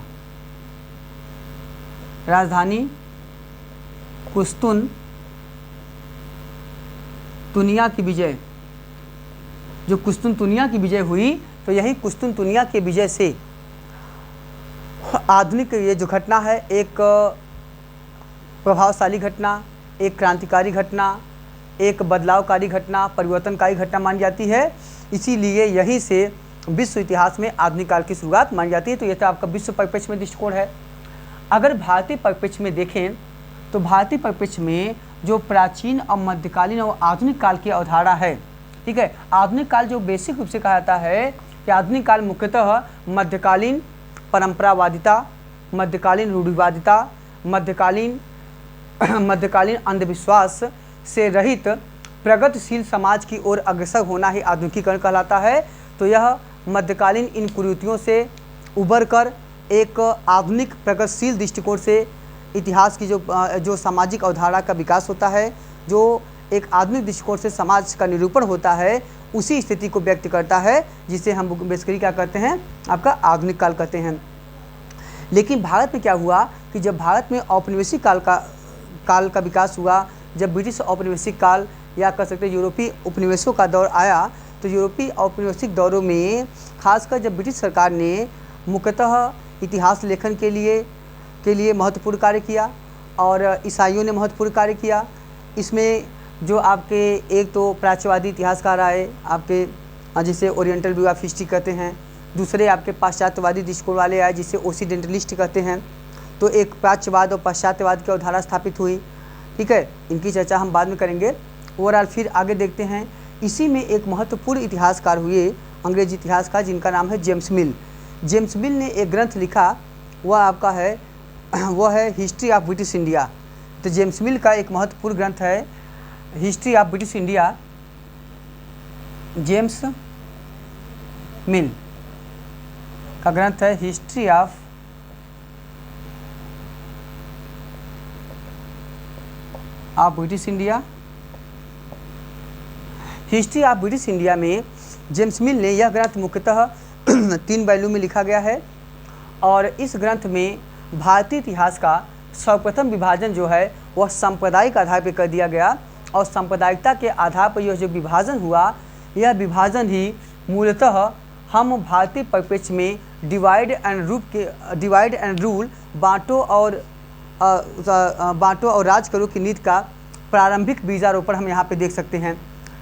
कुस्तुनतुनिया की विजय हुई। तो यही कुस्तुनतुनिया के विजय से आधुनिक ये जो घटना है एक प्रभावशाली घटना, एक क्रांतिकारी घटना, एक बदलावकारी घटना, परिवर्तनकारी घटना मानी जाती है। इसीलिए यहीं से विश्व इतिहास में आधुनिक काल की शुरुआत मानी जाती है। तो यह तो आपका विश्व परिप्रेक्ष्य में दृष्टिकोण है। अगर भारतीय परिप्रेक्ष्य में देखें तो भारतीय परिप्रेक्ष्य में जो प्राचीन और मध्यकालीन और आधुनिक काल की अवधारणा है, ठीक है, आधुनिक काल जो बेसिक रूप से कहा जाता है कि आधुनिक काल मुख्यतः मध्यकालीन परंपरावादिता, मध्यकालीन रूढ़िवादिता, मध्यकालीन अंधविश्वास से रहित प्रगतिशील समाज की ओर अग्रसर होना ही आधुनिकीकरण कहलाता है। तो यह मध्यकालीन इन कुरीतियों से उबर कर एक आधुनिक प्रगतिशील दृष्टिकोण से इतिहास की जो सामाजिक अवधारणा का विकास होता है, जो एक आधुनिक दृष्टिकोण से समाज का निरूपण होता है, उसी स्थिति को व्यक्त करता है जिसे हम बेसिकली क्या कहते हैं, आपका आधुनिक काल कहते हैं। लेकिन भारत में क्या हुआ कि जब भारत में औपनिवेशिक काल का विकास हुआ, जब ब्रिटिश औपनिवेशिक काल या कह सकते यूरोपीय उपनिवेशों का दौर आया, तो यूरोपीय औपनिवेशिक दौरों में खासकर जब ब्रिटिश सरकार ने मुख्यतः इतिहास लेखन के लिए महत्वपूर्ण कार्य किया और ईसाइयों ने महत्वपूर्ण कार्य किया। इसमें जो आपके एक तो प्राच्यवादी इतिहासकार आए, आपके जिसे ओरिएंटल व्यू ऑफ हिस्ट्री कहते हैं, दूसरे आपके पाश्चात्यवादी दृष्टिकोण वाले आए जिसे ओसिडेंटलिस्ट कहते हैं। तो एक प्राच्यवाद और पाश्चात्यवाद की अवधारणा स्थापित हुई, ठीक है, इनकी चर्चा हम बाद में करेंगे। ओवरऑल फिर आगे देखते हैं, इसी में एक महत्वपूर्ण इतिहासकार हुए अंग्रेजी इतिहासकार जिनका नाम है जेम्स मिल। जेम्स मिल ने एक ग्रंथ लिखा, वह है हिस्ट्री ऑफ ब्रिटिश इंडिया। तो जेम्स मिल का एक महत्वपूर्ण ग्रंथ है history of British India. James मिल का ग्रंथ है history of British India. History of British India में जेम्स मिल ने यह ग्रंथ मुख्यतः 3 वैल्यू में लिखा गया है और इस ग्रंथ में भारतीय इतिहास का सर्वप्रथम विभाजन जो है वह सांप्रदायिक आधार पर कर दिया गया और सांप्रदायिकता के आधार पर यह जो विभाजन हुआ, यह विभाजन ही मूलतः हम भारतीय परिप्रेक्ष्य में डिवाइड एंड रूल बांटो और राज करो की नीति का प्रारंभिक बीजारोपण हम यहाँ पे देख सकते हैं।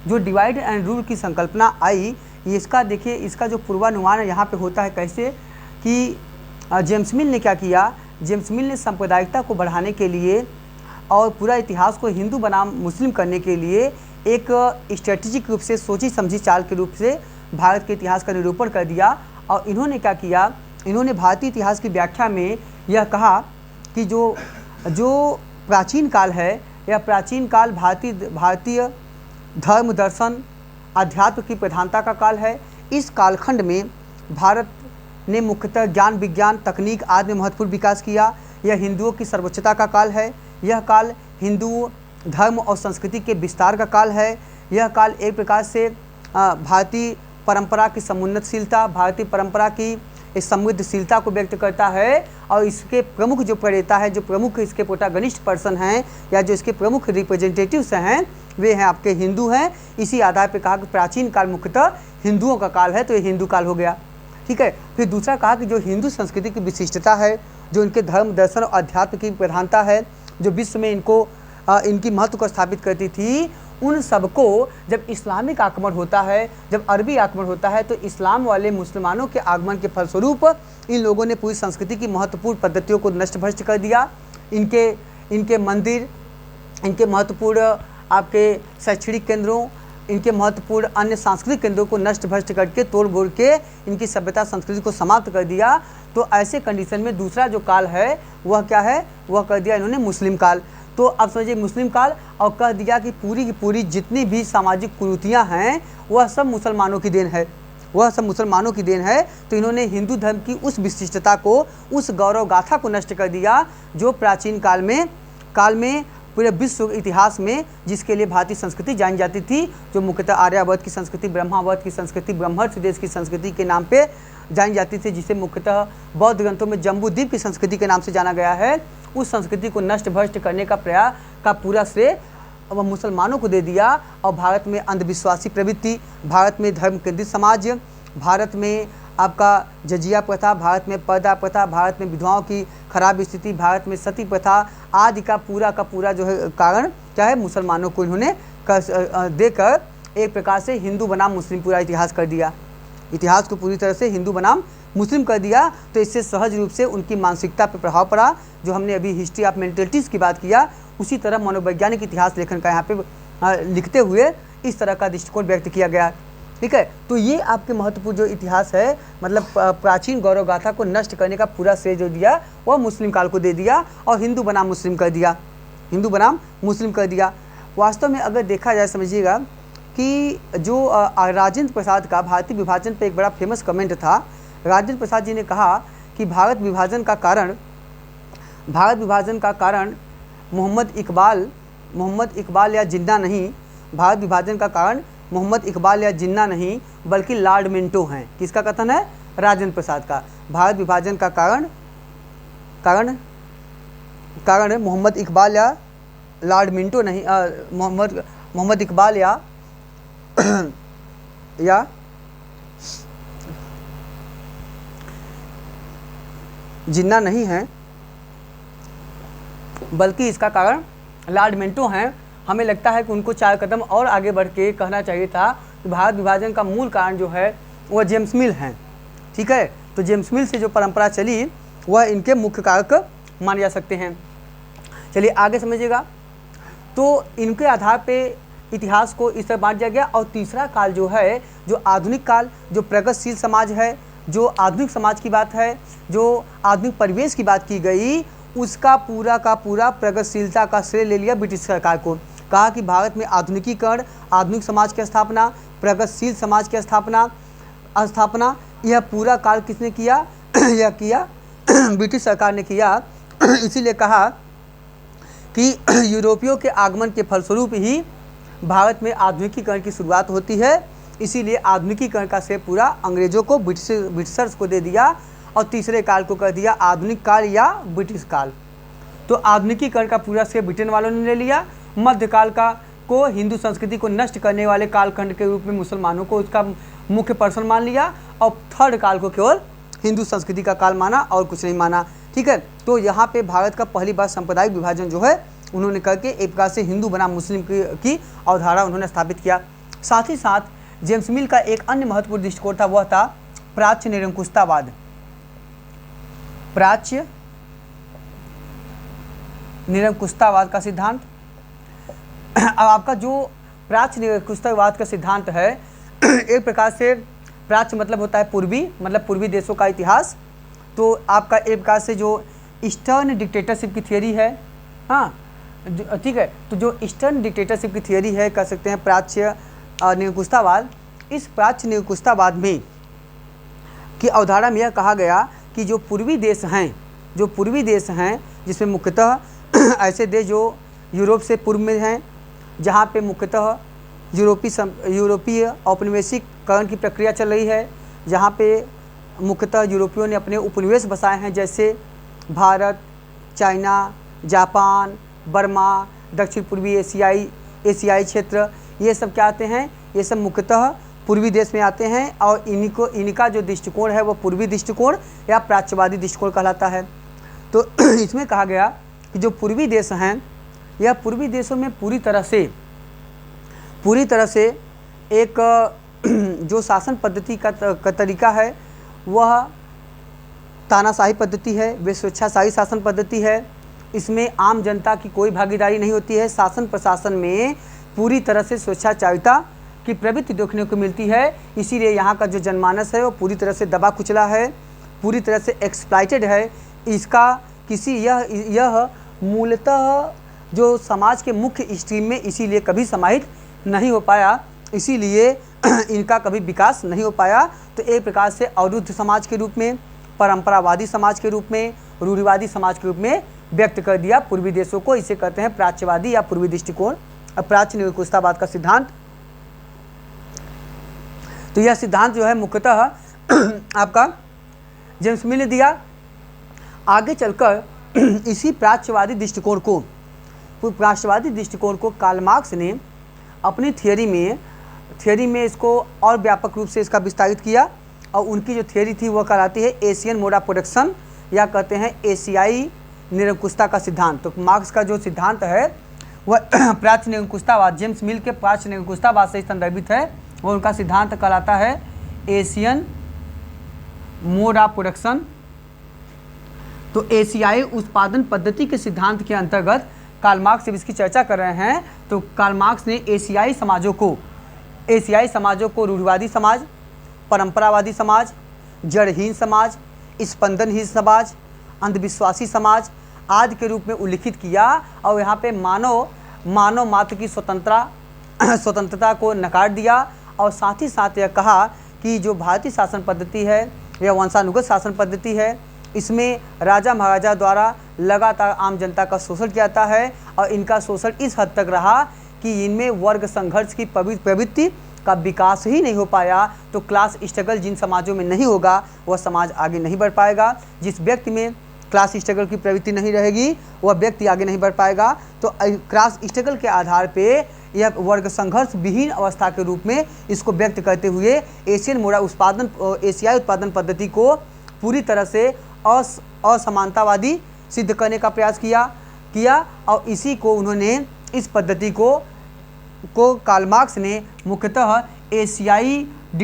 जो डिवाइड एंड रूल की संकल्पना आई, इसका देखिए, इसका जो पूर्वानुमान यहाँ पे होता है कैसे कि जेम्स मिल ने क्या किया, जेम्स मिल ने सांप्रदायिकता को बढ़ाने के लिए और पूरा इतिहास को हिंदू बनाम मुस्लिम करने के लिए एक स्ट्रेटेजिक रूप से सोची समझी चाल के रूप से भारत के इतिहास का निरूपण कर दिया। और इन्होंने क्या किया, इन्होंने भारतीय इतिहास की व्याख्या में यह कहा कि जो प्राचीन काल है, यह प्राचीन काल भारतीय धर्म दर्शन अध्यात्म की प्रधानता का काल है। इस कालखंड में भारत ने मुख्यतः ज्ञान विज्ञान तकनीक आदि में महत्वपूर्ण विकास किया। यह हिंदुओं की सर्वोच्चता का काल है। यह काल हिंदू धर्म और संस्कृति के विस्तार का काल है। यह काल एक प्रकार से भारतीय परंपरा की समुन्नतशीलता, भारतीय परंपरा की इस समृद्धशीलता को व्यक्त करता है। और इसके प्रमुख जो प्रणेता है, जो प्रमुख इसके प्रोटैगनिस्ट पर्सन हैं या जो इसके प्रमुख रिप्रेजेंटेटिव्स हैं, वे हैं आपके हिंदू हैं। इसी आधार पर कहा कि प्राचीन काल मुख्यतः हिंदुओं का काल है, तो ये हिंदू काल हो गया। ठीक है। फिर दूसरा कहा कि जो हिंदू संस्कृति की विशिष्टता है, जो इनके धर्म दर्शन और अध्यात्म की प्रधानता है, जो विश्व में इनकी महत्व को स्थापित करती थी, उन सबको जब इस्लामिक आक्रमण होता है, जब अरबी आक्रमण होता है, तो इस्लाम वाले मुसलमानों के आगमन के फलस्वरूप इन लोगों ने पूरी संस्कृति की महत्वपूर्ण पद्धतियों को नष्ट भ्रष्ट कर दिया। इनके मंदिर, इनके महत्वपूर्ण आपके शैक्षणिक केंद्रों, इनके महत्वपूर्ण अन्य सांस्कृतिक केंद्रों को नष्ट भ्रष्ट करके तोड़ फोड़ के इनकी सभ्यता संस्कृति को समाप्त कर दिया। तो ऐसे कंडीशन में दूसरा जो काल है वह क्या है, वह कर दिया इन्होंने मुस्लिम काल। तो अब समझिए मुस्लिम काल, और कह दिया कि पूरी की पूरी जितनी भी सामाजिक कुरीतियाँ हैं वह सब मुसलमानों की देन है, वह सब मुसलमानों की देन है। तो इन्होंने हिंदू धर्म की उस विशिष्टता को, उस गौरव गाथा को नष्ट कर दिया जो प्राचीन काल में पूरे विश्व इतिहास में जिसके लिए भारतीय संस्कृति जानी जाती थी, जो मुख्यतः आर्यावर्त की संस्कृति, ब्रह्मावर्त की संस्कृति, ब्रह्मर्ष देश की संस्कृति के नाम पे जानी जाती थी, जिसे मुख्यतः बौद्ध ग्रंथों में जम्बूद्वीप की संस्कृति के नाम से जाना गया है। उस संस्कृति को नष्ट भ्रष्ट करने का प्रयास का पूरा श्रेय वह मुसलमानों को दे दिया। और भारत में अंधविश्वासी प्रवृत्ति, भारत में धर्म केंद्रित समाज, भारत में आपका जजिया प्रथा, भारत में पर्दा प्रथा, भारत में विधवाओं की खराब स्थिति, भारत में सती प्रथा आदि का पूरा जो है कारण क्या है, मुसलमानों को इन्होंने देकर एक प्रकार से हिंदू बनाम मुस्लिम पूरा इतिहास कर दिया। इतिहास को पूरी तरह से हिंदू बनाम मुस्लिम कर दिया। तो इससे सहज रूप से उनकी मानसिकता पर प्रभाव पड़ा। जो हमने अभी हिस्ट्री ऑफ मेंटलिटीज़ की बात किया, उसी तरह मनोवैज्ञानिक इतिहास लेखन का यहाँ पे लिखते हुए इस तरह का दृष्टिकोण व्यक्त किया गया। ठीक है। तो ये आपके महत्वपूर्ण जो इतिहास है, मतलब प्राचीन गौरव गाथा को नष्ट करने का पूरा श्रेय जो दिया वह मुस्लिम काल को दे दिया और हिंदू बनाम मुस्लिम कर दिया, हिंदू बनाम मुस्लिम कर दिया। वास्तव में अगर देखा जाए, समझिएगा कि जो राजेंद्र प्रसाद का भारतीय विभाजन पर एक बड़ा फेमस कमेंट था। राजेंद्र प्रसाद जी ने कहा कि भारत विभाजन का कारण मोहम्मद इकबाल या जिन्ना नहीं, भारत विभाजन का कारण मोहम्मद इकबाल या जिन्ना नहीं बल्कि लॉर्ड मिंटो हैं। किसका कथन है? राजेंद्र प्रसाद का। भारत विभाजन का कारण मोहम्मद इकबाल या लॉर्ड मिंटो नहीं, मोहम्मद इकबाल या जिन्ना नहीं है बल्कि इसका कारण लॉर्ड मिंटो हैं। हमें लगता है कि उनको 4 कदम और आगे बढ़ के कहना चाहिए था कि भारत विभाजन का मूल कारण जो है वह जेम्स मिल हैं। ठीक है। तो जेम्स मिल से जो परंपरा चली वह इनके मुख्य कारक माने जा सकते हैं। चलिए आगे समझिएगा। तो इनके आधार पे इतिहास को इस तरह बांट दिया गया। और तीसरा काल जो है, जो आधुनिक काल, जो प्रगतिशील समाज है, जो आधुनिक समाज की बात है, जो आधुनिक परिवेश की बात की गई, उसका पूरा का पूरा प्रगतिशीलता का श्रेय ले लिया ब्रिटिश सरकार को। कहा कि भारत में आधुनिकीकरण, आधुनिक समाज की स्थापना, प्रगतिशील समाज की स्थापना यह पूरा काल किसने किया? यह किया ब्रिटिश सरकार ने किया। इसीलिए कहा कि यूरोपियों के आगमन के फलस्वरूप ही भारत में आधुनिकीकरण की शुरुआत होती है। इसीलिए आधुनिकीकरण का श्रेय पूरा अंग्रेजों को, ब्रिटिशर्स को दे दिया। और तीसरे काल को कर दिया आधुनिक काल या ब्रिटिश काल। तो आधुनिकीकरण का पूरा श्रेय ब्रिटेन वालों ने ले लिया। मध्यकाल का को हिंदू संस्कृति को नष्ट करने वाले कालखंड के रूप में मुसलमानों को उसका मुख्य पर्सन मान लिया और थर्ड काल को केवल हिंदू संस्कृति का काल माना और कुछ नहीं माना। ठीक है, तो यहाँ पे भारत का पहली बार सांप्रदायिक विभाजन जो है उन्होंने करके एक प्रकार से हिंदू बनाम मुस्लिम की अवधारणा उन्होंने स्थापित किया। साथ ही साथ जेम्स मिल का एक अन्य महत्वपूर्ण दृष्टिकोण था, वह था प्राच्य निरंकुशतावाद। प्राच्य निरंकुशतावाद का सिद्धांत। अब आपका जो प्राच्य निरंकुशतावाद का सिद्धांत है एक प्रकार से प्राच्य मतलब होता है पूर्वी, मतलब पूर्वी देशों का इतिहास। तो आपका एक प्रकार से जो ईस्टर्न डिक्टेटरशिप की थियरी है, हाँ ठीक है, तो जो ईस्टर्न डिक्टेटरशिप की थियरी है कह सकते हैं प्राच्य निरंकुशतावाद। इस प्राच्य निरंकुशतावाद में की अवधारणा में यह कहा गया कि जो पूर्वी देश हैं जिसमें मुख्यतः ऐसे देश जो यूरोप से पूर्व में हैं, जहाँ पे मुख्यतः यूरोपीय औपनिवेशिकरण की प्रक्रिया चल रही है, जहाँ पे मुख्यतः यूरोपियों ने अपने उपनिवेश बसाए हैं, जैसे भारत, चाइना, जापान, बर्मा, दक्षिण पूर्वी एशियाई क्षेत्र, ये सब क्या आते हैं, ये सब मुख्यतः पूर्वी देश में आते हैं और इनका जो दृष्टिकोण है वो पूर्वी दृष्टिकोण या प्राच्यवादी दृष्टिकोण कहलाता है। तो इसमें कहा गया कि जो पूर्वी देश हैं यह पूर्वी देशों में पूरी तरह से एक जो शासन पद्धति का तरीका है वह तानाशाही पद्धति है, वे स्वेच्छाशाही शासन पद्धति है। इसमें आम जनता की कोई भागीदारी नहीं होती है। शासन प्रशासन में पूरी तरह से स्वेच्छाचारिता की प्रवृत्ति देखने को मिलती है। इसीलिए यहाँ का जो जनमानस है वो पूरी तरह से दबा कुचला है, पूरी तरह से एक्सप्लॉइटेड है। इसका यह मूलतः जो समाज के मुख्य स्ट्रीम में इसीलिए कभी समाहित नहीं हो पाया, इसीलिए इनका कभी विकास नहीं हो पाया। तो एक प्रकार से अवरुद्ध समाज के रूप में, परंपरावादी समाज के रूप में, रूढ़िवादी समाज के रूप में व्यक्त कर दिया पूर्वी देशों को। इसे कहते हैं प्राच्यवादी या पूर्वी दृष्टिकोण, प्राच्य निरंकुशतावाद का सिद्धांत। तो यह सिद्धांत जो है मुख्यतः आपका जेम्स मिल ने दिया। आगे चलकर इसी प्राच्यवादी दृष्टिकोण को कार्ल मार्क्स ने अपनी थियरी में इसको और व्यापक रूप से इसका विस्तारित किया और उनकी जो थियरी थी वह कहलाती है एशियन मोड ऑफ प्रोडक्शन या कहते हैं एशियाई निरंकुशता का सिद्धांत। तो मार्क्स का जो सिद्धांत है वह प्राच्य निरंकुशतावाद, जेम्स मिल के प्राच्य निरंकुशतावाद से संदर्भित है। वो उनका सिद्धांत कहलाता है एशियन मोड ऑफ प्रोडक्शन। तो एशियाई उत्पादन पद्धति के सिद्धांत के अंतर्गत कार्ल मार्क्स जब इसकी चर्चा कर रहे हैं तो कार्ल मार्क्स ने एशियाई समाजों को रूढ़िवादी समाज, परंपरावादी समाज, जड़हीन समाज, स्पंदनहीन समाज, अंधविश्वासी समाज आदि के रूप में उल्लिखित किया और यहाँ पे मानव मात्र की स्वतंत्रता को नकार दिया और साथ ही साथ यह कहा कि जो भारतीय शासन पद्धति है यह वंशानुगत शासन पद्धति है, इसमें राजा महाराजा द्वारा लगातार आम जनता का शोषण किया जाता है और इनका शोषण इस हद तक रहा कि इनमें वर्ग संघर्ष की प्रवृत्ति का विकास ही नहीं हो पाया। तो क्लास स्ट्रगल जिन समाजों में नहीं होगा वह समाज आगे नहीं बढ़ पाएगा। जिस व्यक्ति में क्लास स्ट्रगल की प्रवृत्ति नहीं रहेगी वह व्यक्ति आगे नहीं बढ़ पाएगा। तो क्लास स्ट्रगल के आधार पे यह वर्ग संघर्ष विहीन अवस्था के रूप में इसको व्यक्त करते हुए एशियाई उत्पादन पद्धति को पूरी तरह से असमानतावादी सिद्ध करने का प्रयास किया और इसी को उन्होंने इस पद्धति को कार्ल मार्क्स ने मुख्यतः एशियन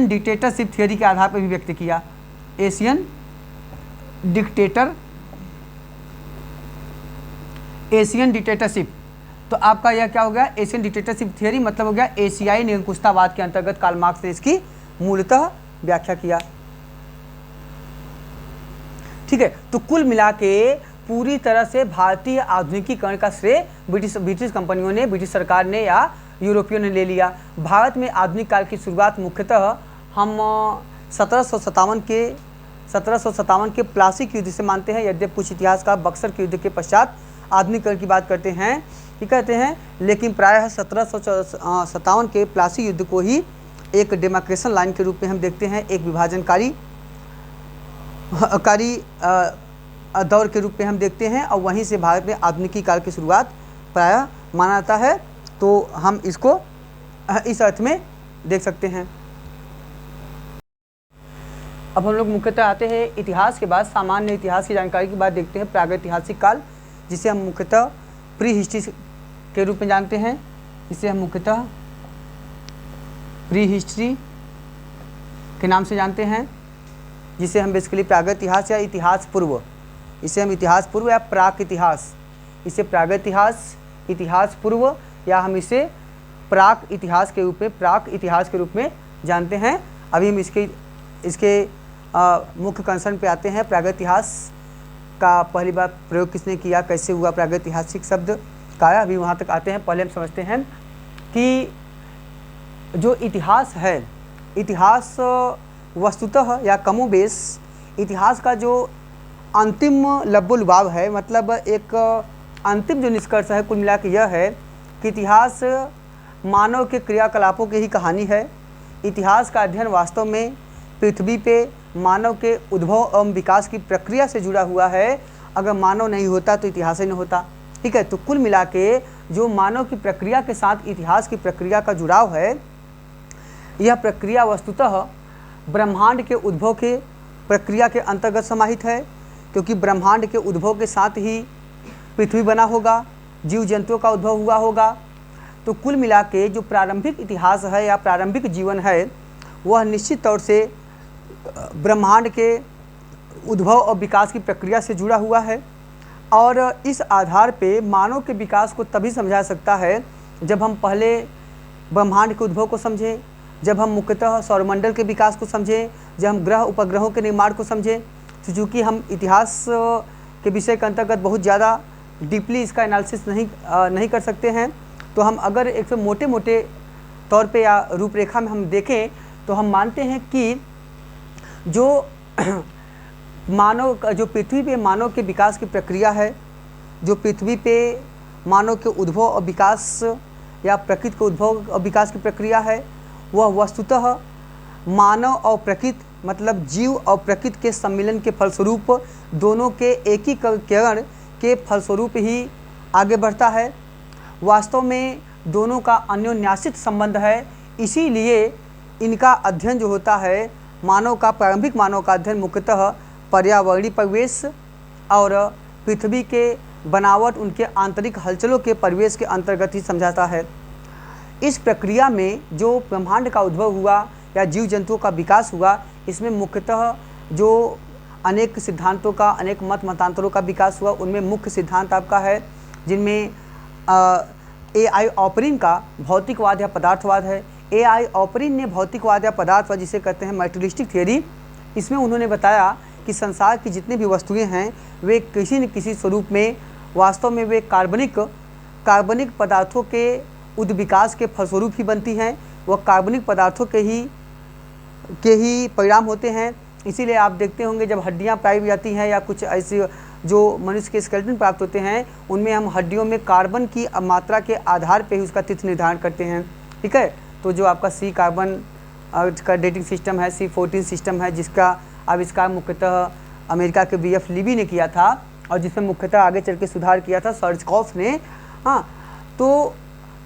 डिक्टेटरशिप थियरी के आधार पर भी व्यक्त किया। Asian dictatorship. तो आपका यह क्या हो गया, एशियन डिक्टेटरशिप थियरी मतलब हो गया एशियाई निरंकुशतावाद के अंतर्गत कार्ल मार्क्स ने इसकी मूलतः व्याख्या किया। ठीक है, तो कुल मिला के पूरी तरह से भारतीय आधुनिकीकरण का श्रेय ब्रिटिश कंपनियों ने, ब्रिटिश सरकार ने या यूरोपियों ने ले लिया। भारत में आधुनिक काल की शुरुआत मुख्यतः हम 1757 के प्लासी युद्ध से मानते हैं, यद्यपि कुछ इतिहासकार बक्सर के युद्ध के पश्चात आधुनिकीकरण की बात करते हैं, ठीक कहते हैं, लेकिन प्रायः 1757 के प्लासी युद्ध को ही एक डेमार्केशन लाइन के रूप में हम देखते हैं, एक विभाजनकारी दौर के रूप में हम देखते हैं और वहीं से भारत में आधुनिकी काल की शुरुआत प्रायः माना जाता है, तो हम इसको इस अर्थ में देख सकते हैं। अब हम लोग मुख्यतः आते हैं इतिहास के बाद सामान्य इतिहास की जानकारी के बाद देखते हैं प्रागैतिहासिक काल, जिसे हम मुख्यतः प्री हिस्ट्री के रूप में जानते हैं। इसे हम मुख्यतः प्री हिस्ट्री के नाम से जानते हैं, जिसे हम बेसिकली प्रागैतिहास या इतिहास पूर्व, इसे हम इतिहास पूर्व या प्राक इतिहास, इसे प्रागैतिहास, इतिहास पूर्व, या हम इसे प्राक इतिहास के रूप में जानते हैं। अभी हम इसके मुख्य कंसर्न पे आते हैं। प्रागैतिहास का पहली बार प्रयोग किसने किया, कैसे हुआ प्रागैतिहासिक शब्द का, अभी वहाँ तक आते हैं। पहले हम समझते हैं कि जो इतिहास है, इतिहास वस्तुतः या कमोबेश इतिहास का जो अंतिम लब्बो-लुबाब है, मतलब एक अंतिम जो निष्कर्ष है कुल मिला के यह है कि इतिहास मानव के क्रियाकलापों की ही कहानी है। इतिहास का अध्ययन वास्तव में पृथ्वी पे मानव के उद्भव एवं विकास की प्रक्रिया से जुड़ा हुआ है। अगर मानव नहीं होता तो इतिहास ही नहीं होता। ठीक है, तो कुल मिला के जो मानव की प्रक्रिया के साथ इतिहास की प्रक्रिया का जुड़ाव है, यह प्रक्रिया वस्तुतः ब्रह्मांड के उद्भव के प्रक्रिया के अंतर्गत समाहित है, क्योंकि ब्रह्मांड के उद्भव के साथ ही पृथ्वी बना होगा, जीव जंतुओं का उद्भव हुआ होगा। तो कुल मिला के जो प्रारंभिक इतिहास है या प्रारंभिक जीवन है, वह निश्चित तौर से ब्रह्मांड के उद्भव और विकास की प्रक्रिया से जुड़ा हुआ है। और इस आधार पे मानव के विकास को तभी समझा सकता है जब हम पहले ब्रह्मांड के उद्भव को समझें, जब हम मुख्यतः सौरमंडल के विकास को समझें, जब हम ग्रह उपग्रहों के निर्माण को समझें। तो चूँकि हम इतिहास के विषय के अंतर्गत बहुत ज़्यादा डीपली इसका एनालिसिस नहीं कर सकते हैं, तो हम अगर एक मोटे मोटे तौर पे या रूपरेखा में हम देखें तो हम मानते हैं कि जो जो पृथ्वी पे मानव के विकास की प्रक्रिया है, जो पृथ्वी पे मानव के उद्भव और विकास या प्रकृति के उद्भव और विकास की प्रक्रिया है, वह वस्तुतः मानव और प्रकृति मतलब जीव और प्रकृति के सम्मिलन के फलस्वरूप, दोनों के एकीकरण के फलस्वरूप ही आगे बढ़ता है। वास्तव में दोनों का अन्योन्याश्रित संबंध है, इसीलिए इनका अध्ययन जो होता है, प्रारंभिक मानव का अध्ययन मुख्यतः पर्यावरणीय परिवेश और पृथ्वी के बनावट, उनके आंतरिक हलचलों के परिवेश के अंतर्गत ही समझाता है। इस प्रक्रिया में जो ब्रह्मांड का उद्भव हुआ या जीव जंतुओं का विकास हुआ, इसमें मुख्यतः जो अनेक सिद्धांतों का, अनेक मतांतरों का विकास हुआ। उनमें मुख्य सिद्धांत आपका है जिनमें A.I. ऑपरिन का भौतिकवाद या पदार्थवाद है। A.I. ऑपरिन ने भौतिकवाद या पदार्थवाद, जिसे कहते हैं मटेरियलिस्टिक थियरी, इसमें उन्होंने बताया कि संसार की जितनी भी वस्तुएं हैं वे किसी न किसी स्वरूप में वास्तव में वे कार्बनिक पदार्थों के उद्विकास के फलस्वरूप ही बनती हैं। वह कार्बनिक पदार्थों के ही परिणाम होते हैं। इसीलिए आप देखते होंगे जब हड्डियां पाई जाती हैं या कुछ ऐसे जो मनुष्य के स्केलेटन प्राप्त होते हैं, उनमें हम हड्डियों में कार्बन की मात्रा के आधार पर ही उसका तिथि निर्धारण करते हैं। ठीक है, तो जो आपका C कार्बन का डेटिंग सिस्टम है, C14 सिस्टम है, जिसका आविष्कार मुख्यतः अमेरिका के B.F. लीबी ने किया था और जिसमें मुख्यतः आगे चल के सुधार किया था सर्जकॉफ ने। हाँ, तो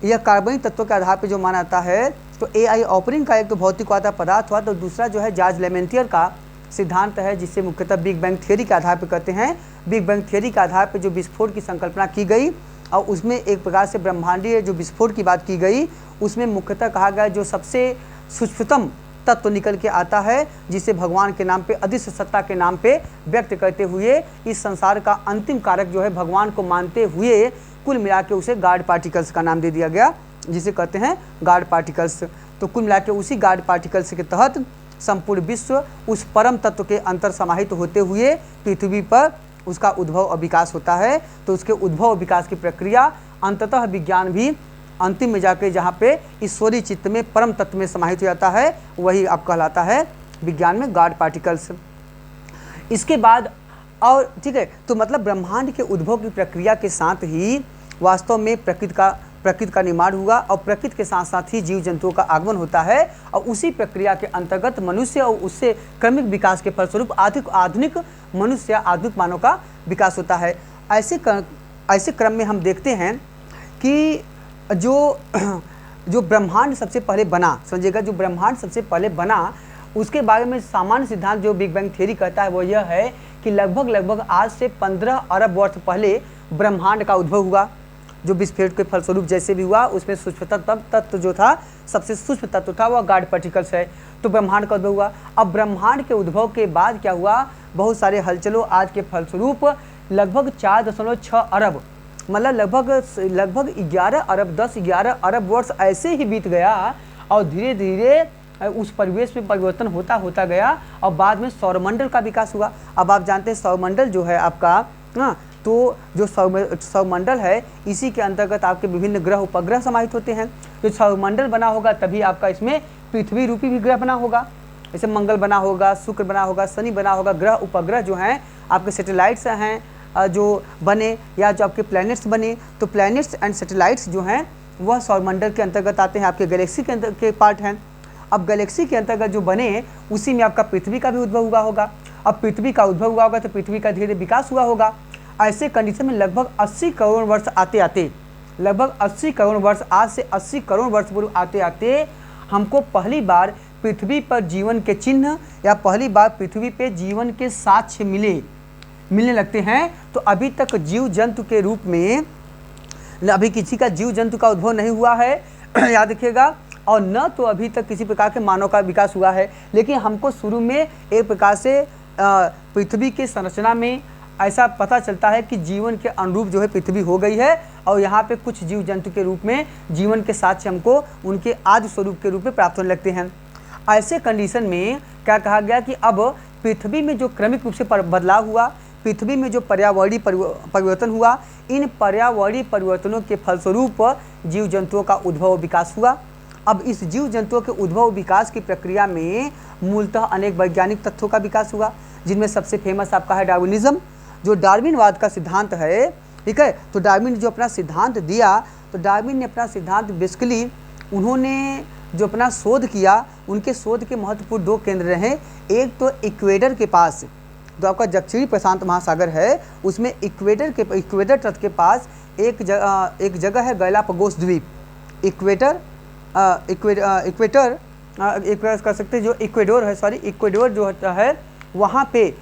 यह कार्बनिक तत्वों के आधार पर जो माना जाता है, तो A.I. ऑपरिन का एक तो भौतिकवाद या पदार्थवाद और दूसरा जो है जॉर्ज लेमेंटियर का सिद्धांत है, जिससे मुख्यतः बिग बैंग थियरी के आधार पर कहते हैं। बिग बैंग थियरी के आधार पर जो विस्फोट की संकल्पना की गई और उसमें एक प्रकार से ब्रह्मांडीय जो विस्फोट की बात की गई, उसमें मुख्यतः कहा गया जो सबसे सूक्ष्मतम तत्व निकल के आता है, जिसे भगवान के नाम पे, अदृश्य सत्ता के नाम पे व्यक्त करते हुए इस संसार का अंतिम कारक जो है भगवान को मानते हुए कुल मिला के उसे गॉड पार्टिकल्स का नाम दे दिया गया, जिसे कहते हैं गॉड पार्टिकल्स। तो कुल मिला के उसी गॉड पार्टिकल्स के तहत संपूर्ण विश्व उस परम तत्व के अंतर समाहित होते हुए पृथ्वी पर उसका उद्भव और विकास होता है। तो उसके उद्भव और विकास की प्रक्रिया अंततः विज्ञान भी अंतिम में जाके जहाँ पे ईश्वरीय चित्त में परम तत्व में समाहित हो जाता है, वही आप कहलाता है विज्ञान में गॉड पार्टिकल्स। इसके बाद और ठीक है, तो मतलब ब्रह्मांड के उद्भव की प्रक्रिया के साथ ही वास्तव में प्रकृति का निर्माण हुआ और प्रकृति के साथ साथ ही जीव जंतुओं का आगमन होता है और उसी प्रक्रिया के अंतर्गत मनुष्य और उससे क्रमिक विकास के फलस्वरूप आधुनिक मनुष्य, आधुनिक मानव का विकास होता है। ऐसे क्रम में हम देखते हैं कि जो जो ब्रह्मांड सबसे पहले बना, समझिएगा, जो ब्रह्मांड सबसे पहले बना उसके बारे में सामान्य सिद्धांत जो बिग बैंग थ्योरी कहता है वो यह है कि लगभग आज से 15 अरब वर्ष पहले ब्रह्मांड का उद्भव हुआ, जो विस्फोट के फलस्वरूप जैसे भी हुआ उसमें सूक्ष्म तत्व जो था, सबसे सूक्ष्म तत्व था वह गॉड पार्टिकल्स है, तो ब्रह्मांड का उद्भव हुआ। अब ब्रह्मांड के उद्भव के बाद क्या हुआ, बहुत सारे हलचलों आज के फलस्वरूप लगभग 4.6 अरब, मतलब लगभग 11 अरब 10-11 अरब वर्ष ऐसे ही बीत गया और धीरे धीरे उस परिवेश में परिवर्तन होता गया और बाद में सौरमंडल का विकास हुआ। अब आप जानते हैं सौरमंडल जो है आपका, तो जो सौरमंडल है इसी के अंतर्गत आपके विभिन्न ग्रह उपग्रह समाहित होते हैं। जो सौरमंडल बना होगा तभी आपका इसमें पृथ्वी रूपी भी ग्रह बना होगा, जैसे मंगल बना होगा, शुक्र बना होगा, शनि बना होगा। ग्रह उपग्रह जो हैं आपके सैटेलाइट्स हैं जो बने, या जो आपके प्लैनेट्स बने, तो प्लैनेट्स एंड सैटेलाइट्स जो हैं वह सौरमंडल के अंतर्गत आते हैं, आपके गैलेक्सी के पार्ट हैं। अब गैलेक्सी के अंतर्गत जो बने उसी में आपका पृथ्वी का भी उद्भव हुआ होगा। अब पृथ्वी का उद्भव हुआ होगा तो पृथ्वी का धीरे विकास हुआ होगा। ऐसे कंडीशन में लगभग 80 करोड़ वर्ष आते आते, लगभग 80 करोड़ वर्ष, आज से 80 करोड़ वर्ष पूर्व आते आते हमको पहली बार पृथ्वी पर जीवन के चिन्ह या पहली बार पृथ्वी पे जीवन के साक्ष्य मिलने लगते हैं। तो अभी तक जीव जंतु के रूप में अभी किसी का जीव जंतु का उद्भव नहीं हुआ है याद रखिएगा, और न तो अभी तक किसी प्रकार के मानव का विकास हुआ है। लेकिन हमको शुरू में एक प्रकार से पृथ्वी की संरचना में ऐसा पता चलता है कि जीवन के अनुरूप जो है पृथ्वी हो गई है और यहाँ पे कुछ जीव जंतु के रूप में जीवन के साक्ष्य हमको उनके आदि स्वरूप के रूप में प्राप्त होने लगते हैं। ऐसे कंडीशन में क्या कहा गया कि अब पृथ्वी में जो क्रमिक रूप से बदलाव हुआ, पृथ्वी में जो पर्यावरणीय परिवर्तन हुआ, इन पर्यावरणीय परिवर्तनों के फलस्वरूप जीव जंतुओं का उद्भव विकास हुआ। अब इस जीव जंतुओं के उद्भव विकास की प्रक्रिया में मूलतः अनेक वैज्ञानिक तथ्यों का विकास हुआ, जिनमें सबसे फेमस आपका है डार्विनिज्म, जो डार्विनवाद का सिद्धांत है। ठीक है, तो डार्विन ने जो अपना सिद्धांत दिया, तो डार्विन ने अपना सिद्धांत बेसिकली उन्होंने जो अपना शोध किया, उनके शोध के महत्वपूर्ण 2 केंद्र रहे। एक तो इक्वेटर के पास जो आपका दक्षिणी प्रशांत महासागर है, उसमें इक्वेटर तट के पास एक जगह है गैलापागोस द्वीप। इक्वेटर कर सकते हैं जो इक्वेडोर है, इक्वेडोर जो है वहाँ पे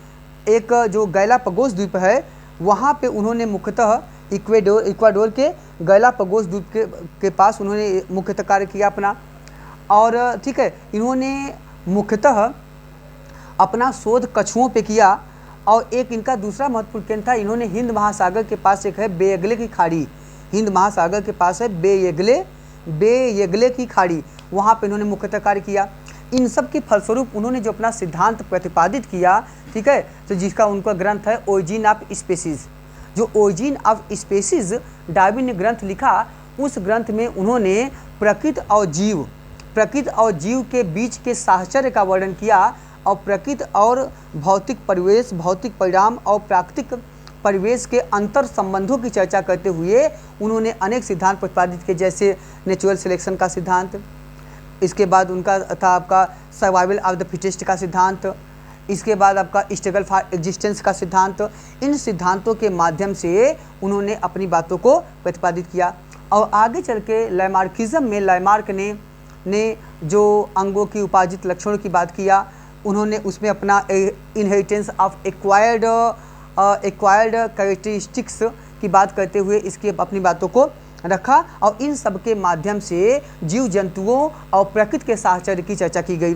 एक जो गैलापागोस द्वीप है, वहाँ पे उन्होंने मुख्यतः इक्वाडोर के गैलापागोस द्वीप के पास उन्होंने मुख्यतः कार्य किया अपना। और ठीक है, इन्होंने मुख्यतः अपना शोध कछुओं पे किया। और एक इनका दूसरा महत्वपूर्ण केंद्र था, इन्होंने हिंद महासागर के पास एक है बेयगले की खाड़ी, हिंद महासागर के पास है बेयगले की खाड़ी, वहाँ पे इन्होंने मुख्यतः कार्य किया। इन सब के फलस्वरूप उन्होंने जो अपना सिद्धांत प्रतिपादित किया, ठीक है, तो जिसका उनका ग्रंथ है ओरिजिन ऑफ स्पीसीज। जो ओरिजिन ऑफ स्पीसीज डार्विन ने ग्रंथ लिखा, उस ग्रंथ में उन्होंने प्रकृति और जीव के बीच के साहचर्य का वर्णन किया और प्रकृति और भौतिक परिवेश, भौतिक परिणाम और प्राकृतिक परिवेश के अंतर संबंधों की चर्चा करते हुए उन्होंने अनेक सिद्धांत प्रतिपादित किए, जैसे नेचुरल सिलेक्शन का सिद्धांत, इसके बाद उनका था आपका सर्वाइवल ऑफ द फिटेस्ट का सिद्धांत, इसके बाद आपका स्ट्रगल फॉर एग्जिस्टेंस का सिद्धांत। इन सिद्धांतों के माध्यम से उन्होंने अपनी बातों को प्रतिपादित किया। और आगे चल के लैमार्किज्म में लैमार्क ने जो अंगों की उपार्जित लक्षणों की बात किया, उन्होंने उसमें अपना इनहेरिटेंस ऑफ एक्वायर्ड कैरेक्टरिस्टिक्स की बात करते हुए इसकी अपनी बातों को रखा। और इन सब के माध्यम से जीव जंतुओं और प्रकृति के साहचर्य की चर्चा की गई।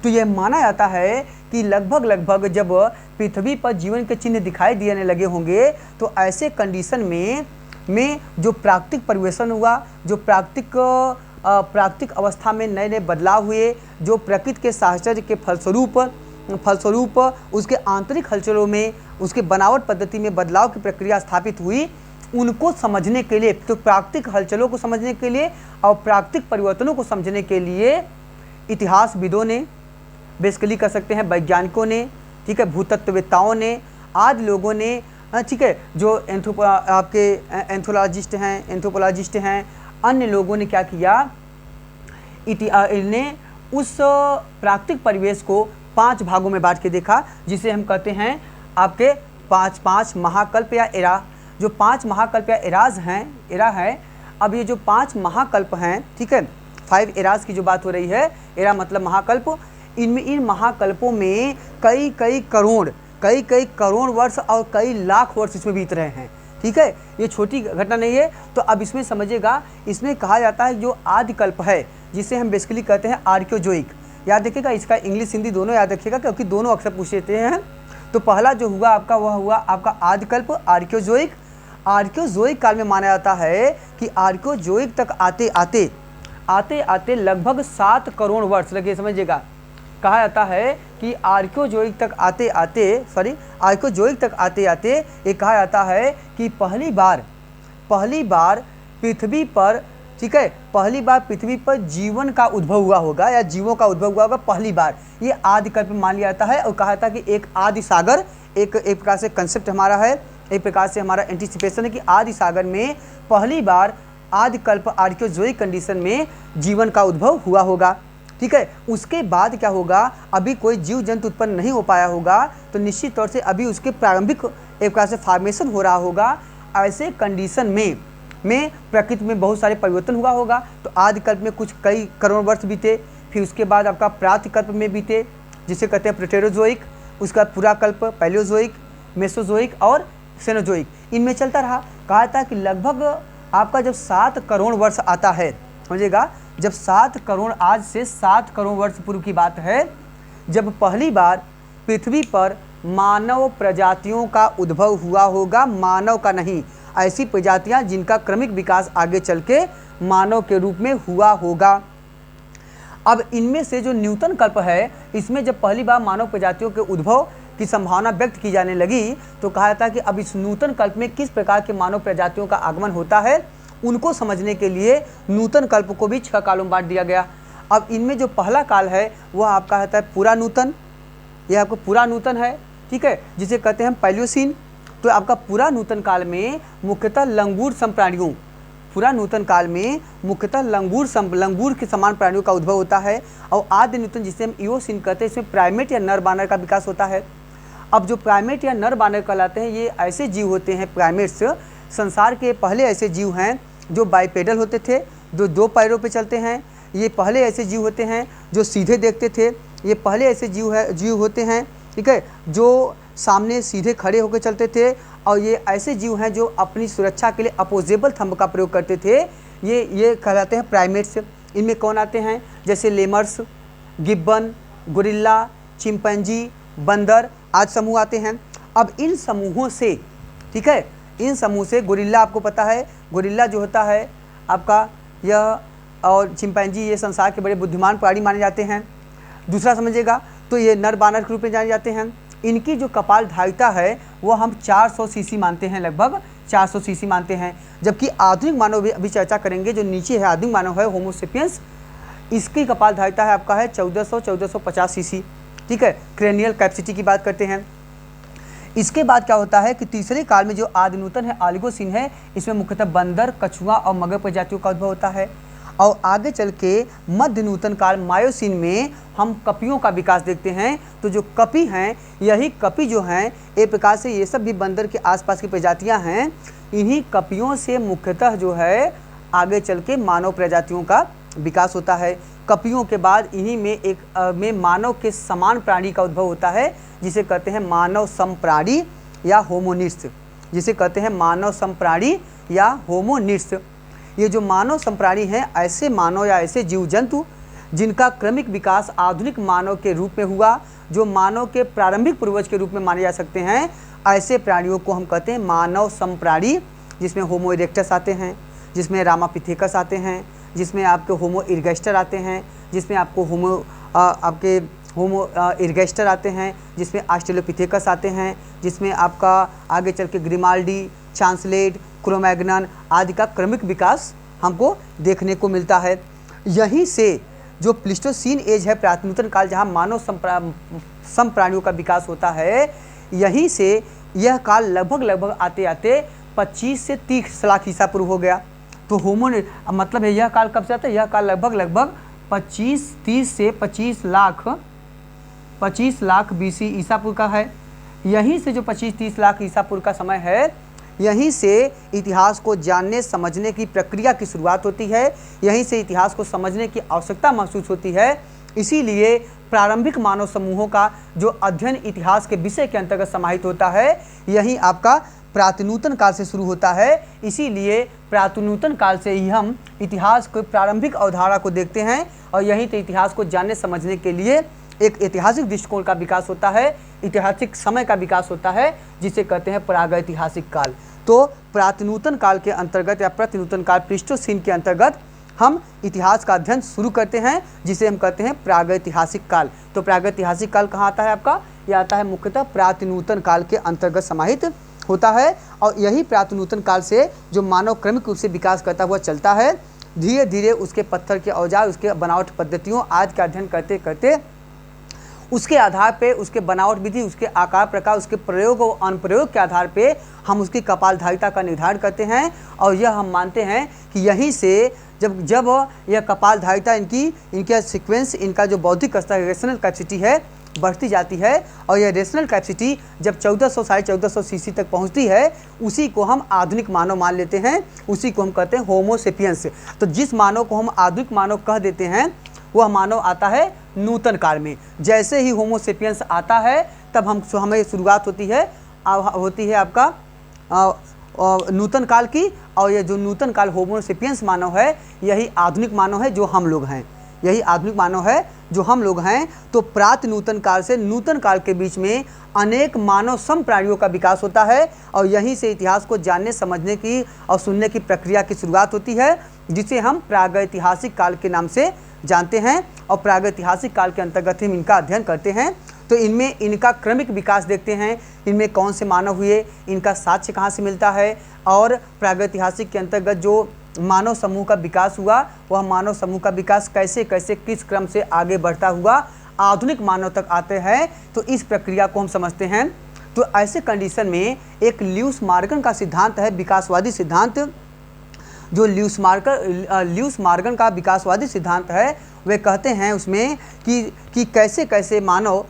तो यह माना जाता है कि लगभग जब पृथ्वी पर जीवन के चिन्ह दिखाई देने लगे होंगे, तो ऐसे कंडीशन में जो प्राकृतिक परिवेशन हुआ, जो प्राकृतिक अवस्था में नए नए बदलाव हुए, जो प्रकृति के साहचर्य के फलस्वरूप उसके आंतरिक हलचलों में, उसके बनावट पद्धति में बदलाव की प्रक्रिया स्थापित हुई, उनको समझने के लिए, तो प्राकृतिक हलचलों को समझने के लिए और प्राकृतिक परिवर्तनों को समझने के लिए इतिहासविदों ने, बेसिकली कर सकते हैं वैज्ञानिकों ने, ठीक है, भूतत्ववेत्ताओं ने, आदि लोगों ने, ठीक है, जो आपके एंथ्रोपोलॉजिस्ट हैं, अन्य लोगों ने क्या किया, इन्हें उस प्राकृतिक परिवेश को 5 भागों में बांट के देखा, जिसे हम कहते हैं आपके 5 महाकल्प या एरा। जो 5 महाकल्प या एरा है, अब ये जो 5 महाकल्प हैं, ठीक है, 5 एराज की जो बात हो रही है, एरा मतलब महाकल्प, इनमें इन महाकल्पों में कई कई करोड़ वर्ष और कई लाख वर्ष इसमें बीत रहे हैं, ठीक है। ये छोटी घटना नहीं है। तो अब इसमें समझिएगा, इसमें कहा जाता है जो आदि कल्प है, जिसे हम बेसिकली कहते हैं आर्कियोजोइक। याद रखिएगा, इसका इंग्लिश हिंदी दोनों याद रखिएगा, क्योंकि दोनों अक्सर पूछ लेते हैं। तो पहला जो हुआ आपका, वह हुआ आपका आदिकल्प आर्कियोजोइक। आर्कियोजोइक काल में माना जाता है कि आर्कियोजोइक तक आते आते लगभग 7 करोड़ वर्ष लगे, समझिएगा। कहा जाता है कि आर्कियोजोइक तक आते आते ये कहा जाता है कि पहली बार पृथ्वी पर, ठीक है, पहली बार पृथ्वी पर जीवन का उद्भव हुआ होगा या जीवों का उद्भव हुआ होगा पहली बार। ये आदि कल्प मान लिया जाता है और कहा था कि एक आदि सागर, एक प्रकार से कंसेप्ट हमारा है, एक प्रकार से हमारा एंटिसिपेशन है कि आदि सागर में पहली बार आदि कल्प आर्कियोजोइक कंडीशन में जीवन का उद्भव हुआ होगा, ठीक है। उसके बाद क्या होगा, अभी कोई जीव जंतु उत्पन्न नहीं हो पाया होगा, तो निश्चित तौर से अभी उसके प्रारंभिक एक प्रकार से फॉर्मेशन हो रहा होगा। ऐसे कंडीशन में प्रकृति में बहुत सारे परिवर्तन हुआ होगा। तो आदि कल्प में कुछ कई करोड़ वर्ष बीते, फिर उसके बाद आपका प्रातःकल्प में बीते, जिसे कहते हैं प्रोटेरोजोइक, उसका पूरा कल्प पैलियोजोइक, मेसोजोइक और सेनोजोइक, इनमें चलता रहा। कहा था कि लगभग आपका जब 7 करोड़ वर्ष आता है, समझिएगा, जब 7 करोड़, आज से 7 करोड़ वर्ष पूर्व की बात है, जब पहली बार पृथ्वी पर मानव प्रजातियों का उद्भव हुआ होगा, मानव का नहीं, ऐसी प्रजातियां जिनका क्रमिक विकास आगे चल के मानव के रूप में हुआ होगा। अब इनमें से जो न्यूटन कल्प है, इसमें जब पहली बार मानव प्रजातियों के उद्भव की संभावना व्यक्त की जाने लगी, तो कहा था कि अब इस नूतन कल्प में किस प्रकार के मानव प्रजातियों का आगमन होता है, उनको समझने के लिए नूतन कल्प को भी 6 कालों में बांट दिया गया। अब इनमें जो पहला काल है वह आपका होता है पूरा नूतन, यह आपको पूरा नूतन है, ठीक है, जिसे कहते हैं पैलियोसीन। तो आपका पूरा नूतन काल में मुख्यतः लंगूर सम प्राणियों, पूरा नूतन काल में मुख्यतः लंगूर के समान प्राणियों का उद्भव होता है। और आदि नूतन, जिसे हम इओसीन कहते हैं, इसमें प्राइमेट या नर बानर का विकास होता है। अब जो प्राइमेट या नर बानर कहलाते हैं, ये ऐसे जीव होते हैं, प्राइमेट्स संसार के पहले ऐसे जीव हैं जो बाइपेडल होते थे, जो 2 पैरों पे चलते हैं। ये पहले ऐसे जीव होते हैं जो सीधे देखते थे। ये पहले ऐसे जीव होते हैं, ठीक है, जो सामने सीधे खड़े होकर चलते थे। और ये ऐसे जीव हैं जो अपनी सुरक्षा के लिए अपोजेबल थंब का प्रयोग करते थे। ये कहलाते हैं प्राइमेट्स। इनमें कौन आते हैं, जैसे लेमर्स, गिब्बन, गोरिल्ला, चिंपैंजी, बंदर आदि समूह आते हैं। अब इन समूहों से, ठीक है, इन समूह से गोरिल्ला, आपको पता है गोरिल्ला जो होता है आपका, यह और चिंपैंजी, ये संसार के बड़े बुद्धिमान प्राणी माने जाते हैं। दूसरा समझिएगा, तो ये नर बानर के रूप में जाने जाते हैं। इनकी जो कपाल धारिता है वो हम 400 सीसी मानते हैं, लगभग 400 सीसी मानते हैं। जबकि आधुनिक मानव अभी चर्चा करेंगे, जो नीचे है आधुनिक मानव है होमो सेपियंस, इसकी कपाल धारिता है आपका है 1450 सीसी, ठीक है। क्रेनियल कैपेसिटी की बात करते हैं। इसके बाद क्या होता है कि तीसरे काल में जो आदि नूतन है, ऑलिगोसीन है, इसमें मुख्यतः बंदर, कछुआ और मगर प्रजातियों का उद्भव होता है। और आगे चल के मध्य नूतन काल मायोसीन में हम कपियों का विकास देखते हैं। तो जो कपि हैं, यही कपि जो हैं, एक प्रकार से ये सब भी बंदर के आसपास की प्रजातियां हैं। इन्हीं कपियों से मुख्यतः जो है आगे चल के मानव प्रजातियों का विकास होता है। कपियों के बाद इन्हीं में मानव के समान प्राणी का उद्भव होता है, जिसे कहते हैं मानव समप्राणी या होमोनिड्स, जिसे कहते हैं मानव समप्राणी या होमोनिड्स। ये जो मानव समप्राणी हैं, ऐसे मानव या ऐसे जीव जंतु जिनका क्रमिक विकास आधुनिक मानव के रूप में हुआ, जो मानव के प्रारंभिक पूर्वज के रूप में माने जा सकते हैं, ऐसे प्राणियों को हम कहते हैं मानव समप्राणी, जिसमें होमो इरेक्टस आते हैं, जिसमें रामापिथेकस आते हैं, जिसमें आपके होमो इरगेस्टर आते हैं, जिसमें आपको होमो इरगेस्टर आते हैं, जिसमें ऑस्ट्रेलोपिथेकस आते हैं, जिसमें आपका आगे चल के ग्रिमाल्डी, चांसलेट, क्रोमैग्नन आदि का क्रमिक विकास हमको देखने को मिलता है। यहीं से जो प्लीस्टोसीन एज है, प्रातःनूतन काल, जहाँ मानव समप्राणियों का विकास होता है, यहीं से यह काल लगभग आते आते 25 से 30 लाख ईसा पूर्व हो गया। तो मतलब है यह काल कब से आता है, यह काल लगभग 30 से 25 लाख BC ईसा पूर्व का है। यहीं से जो 25-30 लाख ईसा पूर्व का समय है, यहीं से इतिहास को जानने समझने की प्रक्रिया की शुरुआत होती है, यहीं से इतिहास को समझने की आवश्यकता महसूस होती है। इसीलिए प्रारंभिक मानव समूहों का जो अध्ययन इतिहास के विषय के अंतर्गत समाहित होता है, यही आपका प्रातःनूतन काल से शुरू होता है। इसीलिए प्रातःनूतन काल से ही हम इतिहास को प्रारंभिक अवधारणा को देखते हैं और यहीं से इतिहास को जानने समझने के लिए एक ऐतिहासिक दृष्टिकोण का विकास होता है, ऐतिहासिक समय का विकास होता है, जिसे कहते हैं प्रागैतिहासिक काल। तो प्रातःनूतन काल के अंतर्गत या प्रतिनूतन काल प्लीस्टोसीन के अंतर्गत हम इतिहास का अध्ययन शुरू करते हैं, जिसे हम कहते हैं प्रागैतिहासिक काल। तो प्रागैतिहासिक काल कहाँ आता है आपका? यह आता है मुख्यतः प्रातःनूतन काल के अंतर्गत समाहित होता है। और यही प्रातःनूतन काल से जो मानव क्रमिक रूप से विकास करता हुआ चलता है, धीरे धीरे उसके पत्थर के औजार, उसके बनावट पद्धतियों आज का अध्ययन करते करते उसके आधार पे, उसके बनावट विधि, उसके आकार प्रकार, उसके प्रयोग और अनुप्रयोग के आधार पे हम उसकी कपालधारिता का निर्धारण करते हैं। और यह हम मानते हैं कि यहीं से जब यह कपालधारिता, इनका सीक्वेंस, इनका जो बौद्धिक स्तर, रेशनल कैपेसिटी है, बढ़ती जाती है। और यह रेशनल कैपेसिटी जब 1400 साढ़े 1400 सीसी तक पहुंचती है, उसी को हम आधुनिक मानव मान लेते हैं, उसी को हम कहते हैं होमो सेपियंस। तो जिस मानव को हम आधुनिक मानव कह देते हैं, वह मानव आता है नूतन काल में। जैसे ही होमो सेपियंस आता है, तब हमें शुरुआत होती है आपका नूतन काल की। और ये जो नूतन काल होमो सेपियंस मानव है, यही आधुनिक मानव है जो हम लोग हैं, यही आधुनिक मानव है जो हम लोग हैं। तो प्रातःनूतन काल से नूतन काल के बीच में अनेक मानव सम प्राणियों का विकास होता है और यहीं से इतिहास को जानने समझने की और सुनने की प्रक्रिया की शुरुआत होती है, जिसे हम प्रागैतिहासिक काल के नाम से जानते हैं। और प्रागैतिहासिक काल के अंतर्गत हम इनका अध्ययन करते हैं। तो इनमें इनका क्रमिक विकास देखते हैं, इनमें कौन से मानव हुए, इनका साक्ष्य कहाँ से मिलता है, और प्रागैतिहासिक के अंतर्गत जो मानव समूह का विकास हुआ, वह मानव समूह का विकास कैसे कैसे किस क्रम से आगे बढ़ता हुआ आधुनिक मानव तक आते हैं। तो इस प्रक्रिया को हम समझते हैं। तो ऐसे कंडीशन में एक ल्यूस मॉर्गन का सिद्धांत है, विकासवादी सिद्धांत। जो ल्यूस मॉर्गन का विकासवादी सिद्धांत है, वे कहते हैं उसमें कि कैसे कैसे मानव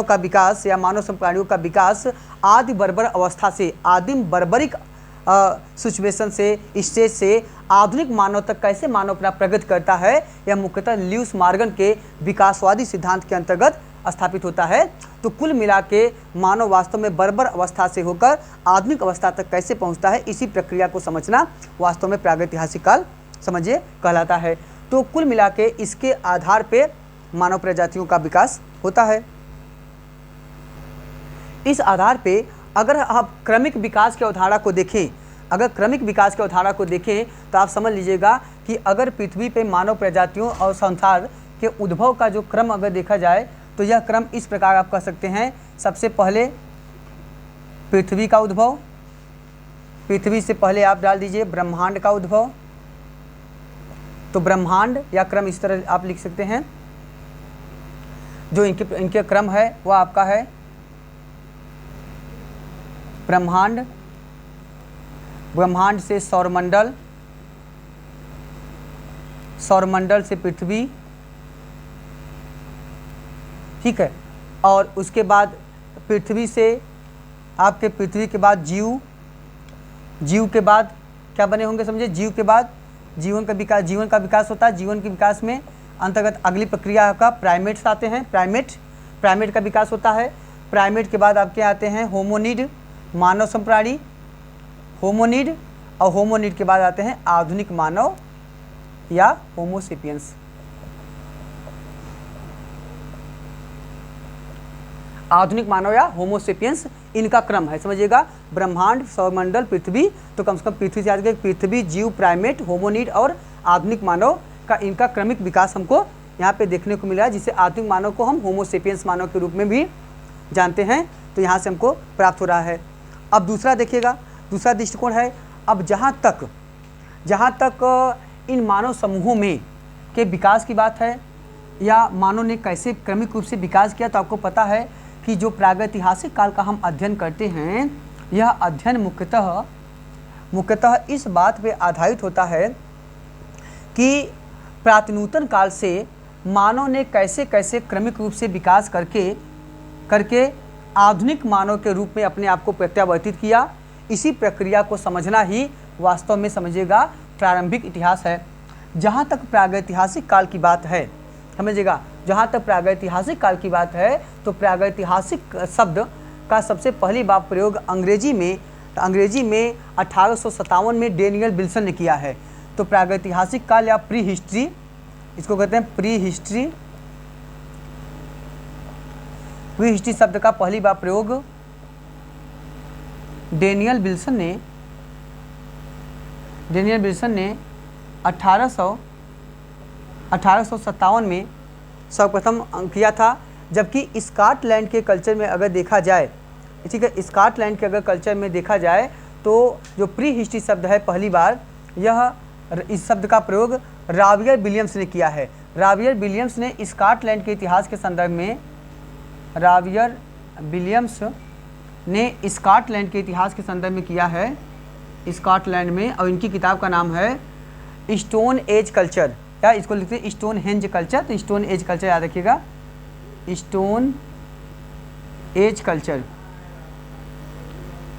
का विकास या मानव प्राणियों का विकास आदि बर्बर अवस्था से, आदिम बर्बरिक सिचुएशन से, स्टेज से आधुनिक मानव तक कैसे मानव अपना प्रगति करता है, यह मुख्यतः ल्यूस मॉर्गन के विकासवादी सिद्धांत के अंतर्गत स्थापित होता है। तो कुल मिला के मानव वास्तव में बर्बर अवस्था से होकर आधुनिक अवस्था तक कैसे पहुंचता है, इसी प्रक्रिया को समझना वास्तव में प्रागैतिहासिक काल समझिए कहलाता है। तो कुल मिला के इसके आधार पे मानव प्रजातियों का विकास होता है। इस आधार पे अगर आप क्रमिक विकास की अवधारणा को देखें, तो आप समझ लीजिएगा कि अगर पृथ्वी पे मानव प्रजातियों और संसार के उद्भव का जो क्रम अगर देखा जाए, तो यह क्रम इस प्रकार आप कह सकते हैं। सबसे पहले पृथ्वी का उद्भव, पृथ्वी से पहले आप डाल दीजिए ब्रह्मांड का उद्भव। तो ब्रह्मांड या क्रम इस तरह आप लिख सकते हैं। जो इनके क्रम है वह आपका है ब्रह्मांड, ब्रह्मांड से सौरमंडल, सौरमंडल से पृथ्वी, ठीक है। और उसके बाद पृथ्वी से आपके पृथ्वी के बाद जीव, जीव के बाद क्या बने होंगे समझे, जीव के बाद जीवन का विकास होता है। जीवन के विकास में अंतर्गत अगली प्रक्रिया का प्राइमेट्स आते हैं, प्राइमेट का विकास होता है। प्राइमेट के बाद आपके आते हैं होमोनिड, मानव संप्राणी, होमोनिड, और होमोनिड के बाद आते हैं आधुनिक मानव या होमो सेपियंस। आधुनिक मानव या होमो सेपियंस इनका क्रम है, समझिएगा। ब्रह्मांड, सौरमंडल, पृथ्वी, तो कम से कम पृथ्वी से आगे पृथ्वी, जीव, प्राइमेट, होमोनिड और आधुनिक मानव का इनका क्रमिक विकास हमको यहाँ पे देखने को मिला है, जिसे आधुनिक मानव को हम होमो सेपियंस मानव के रूप में भी जानते हैं। तो यहाँ से हमको प्राप्त हो रहा है। अब दूसरा देखिएगा, दूसरा दृष्टिकोण है। अब जहाँ तक इन मानव समूहों में के विकास की बात है या मानव ने कैसे क्रमिक रूप से विकास किया, तो आपको पता है कि जो प्रागैतिहासिक काल का हम अध्ययन करते हैं, यह अध्ययन मुख्यतः इस बात पे आधारित होता है कि प्रातःनूतन काल से मानव ने कैसे कैसे क्रमिक रूप से विकास करके आधुनिक मानव के रूप में अपने आप को प्रत्यावर्तित किया। इसी प्रक्रिया को समझना ही वास्तव में समझिएगा प्रारंभिक इतिहास है। जहाँ तक प्रागैतिहासिक काल की बात है, समझिएगा, जहाँ तक प्रागैतिहासिक काल की बात है तो प्रागैतिहासिक शब्द का सबसे पहली बार प्रयोग अंग्रेजी में 1857 में डेनियल विल्सन ने किया है। तो प्रागैतिहासिक काल या प्री हिस्ट्री, इसको कहते हैं प्री हिस्ट्री शब्द का पहली बार प्रयोग डेनियल विल्सन ने 1857 में सर्वप्रथम किया था। जबकि स्कॉटलैंड के कल्चर में अगर देखा जाए, ठीक है, स्कॉटलैंड के अगर कल्चर में देखा जाए तो जो प्री हिस्ट्री शब्द है पहली बार इस शब्द का प्रयोग राबियर विलियम्स ने किया है। राबियर विलियम्स ने स्कॉटलैंड के इतिहास के संदर्भ में किया है स्कॉटलैंड में, और इनकी किताब का नाम है स्टोन एज कल्चर, या इसको लिखते हैं स्टोन हेंज कल्चर। तो स्टोन एज कल्चर याद रखिएगा, स्टोन एज कल्चर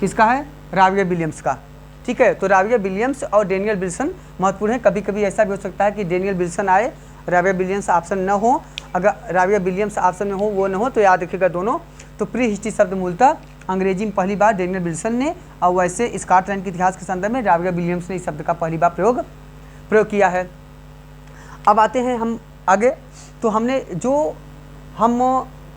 किसका है? राबियर विलियम्स का। ठीक है, तो राबियर विलियम्स और डेनियल विल्सन महत्वपूर्ण है। कभी कभी ऐसा भी हो सकता है कि डेनियल विल्सन आए, राबियर विलियम्स ऑप्शन न हो। अगर राबियर विलियम्स ऑप्शन में हो, वो न हो, तो याद रखिएगा दोनों। तो प्री हिस्ट्री शब्द मूलतः अंग्रेजी में पहली बार डेनियल विल्सन ने, और वैसे स्कॉटलैंड के इतिहास के संदर्भ में राबियर विलियम्स ने इस शब्द का पहली बार प्रयोग किया है। अब आते हैं हम आगे। तो हम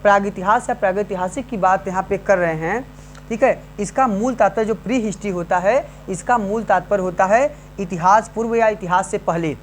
प्रागैतिहास या प्रागैतिहासिक की बात यहाँ पे कर रहे हैं, ठीक है। इसका मूल तात्पर्य जो प्री हिस्ट्री होता है, इसका मूल तात्पर्य होता है इतिहास पूर्व या इतिहास से पहले।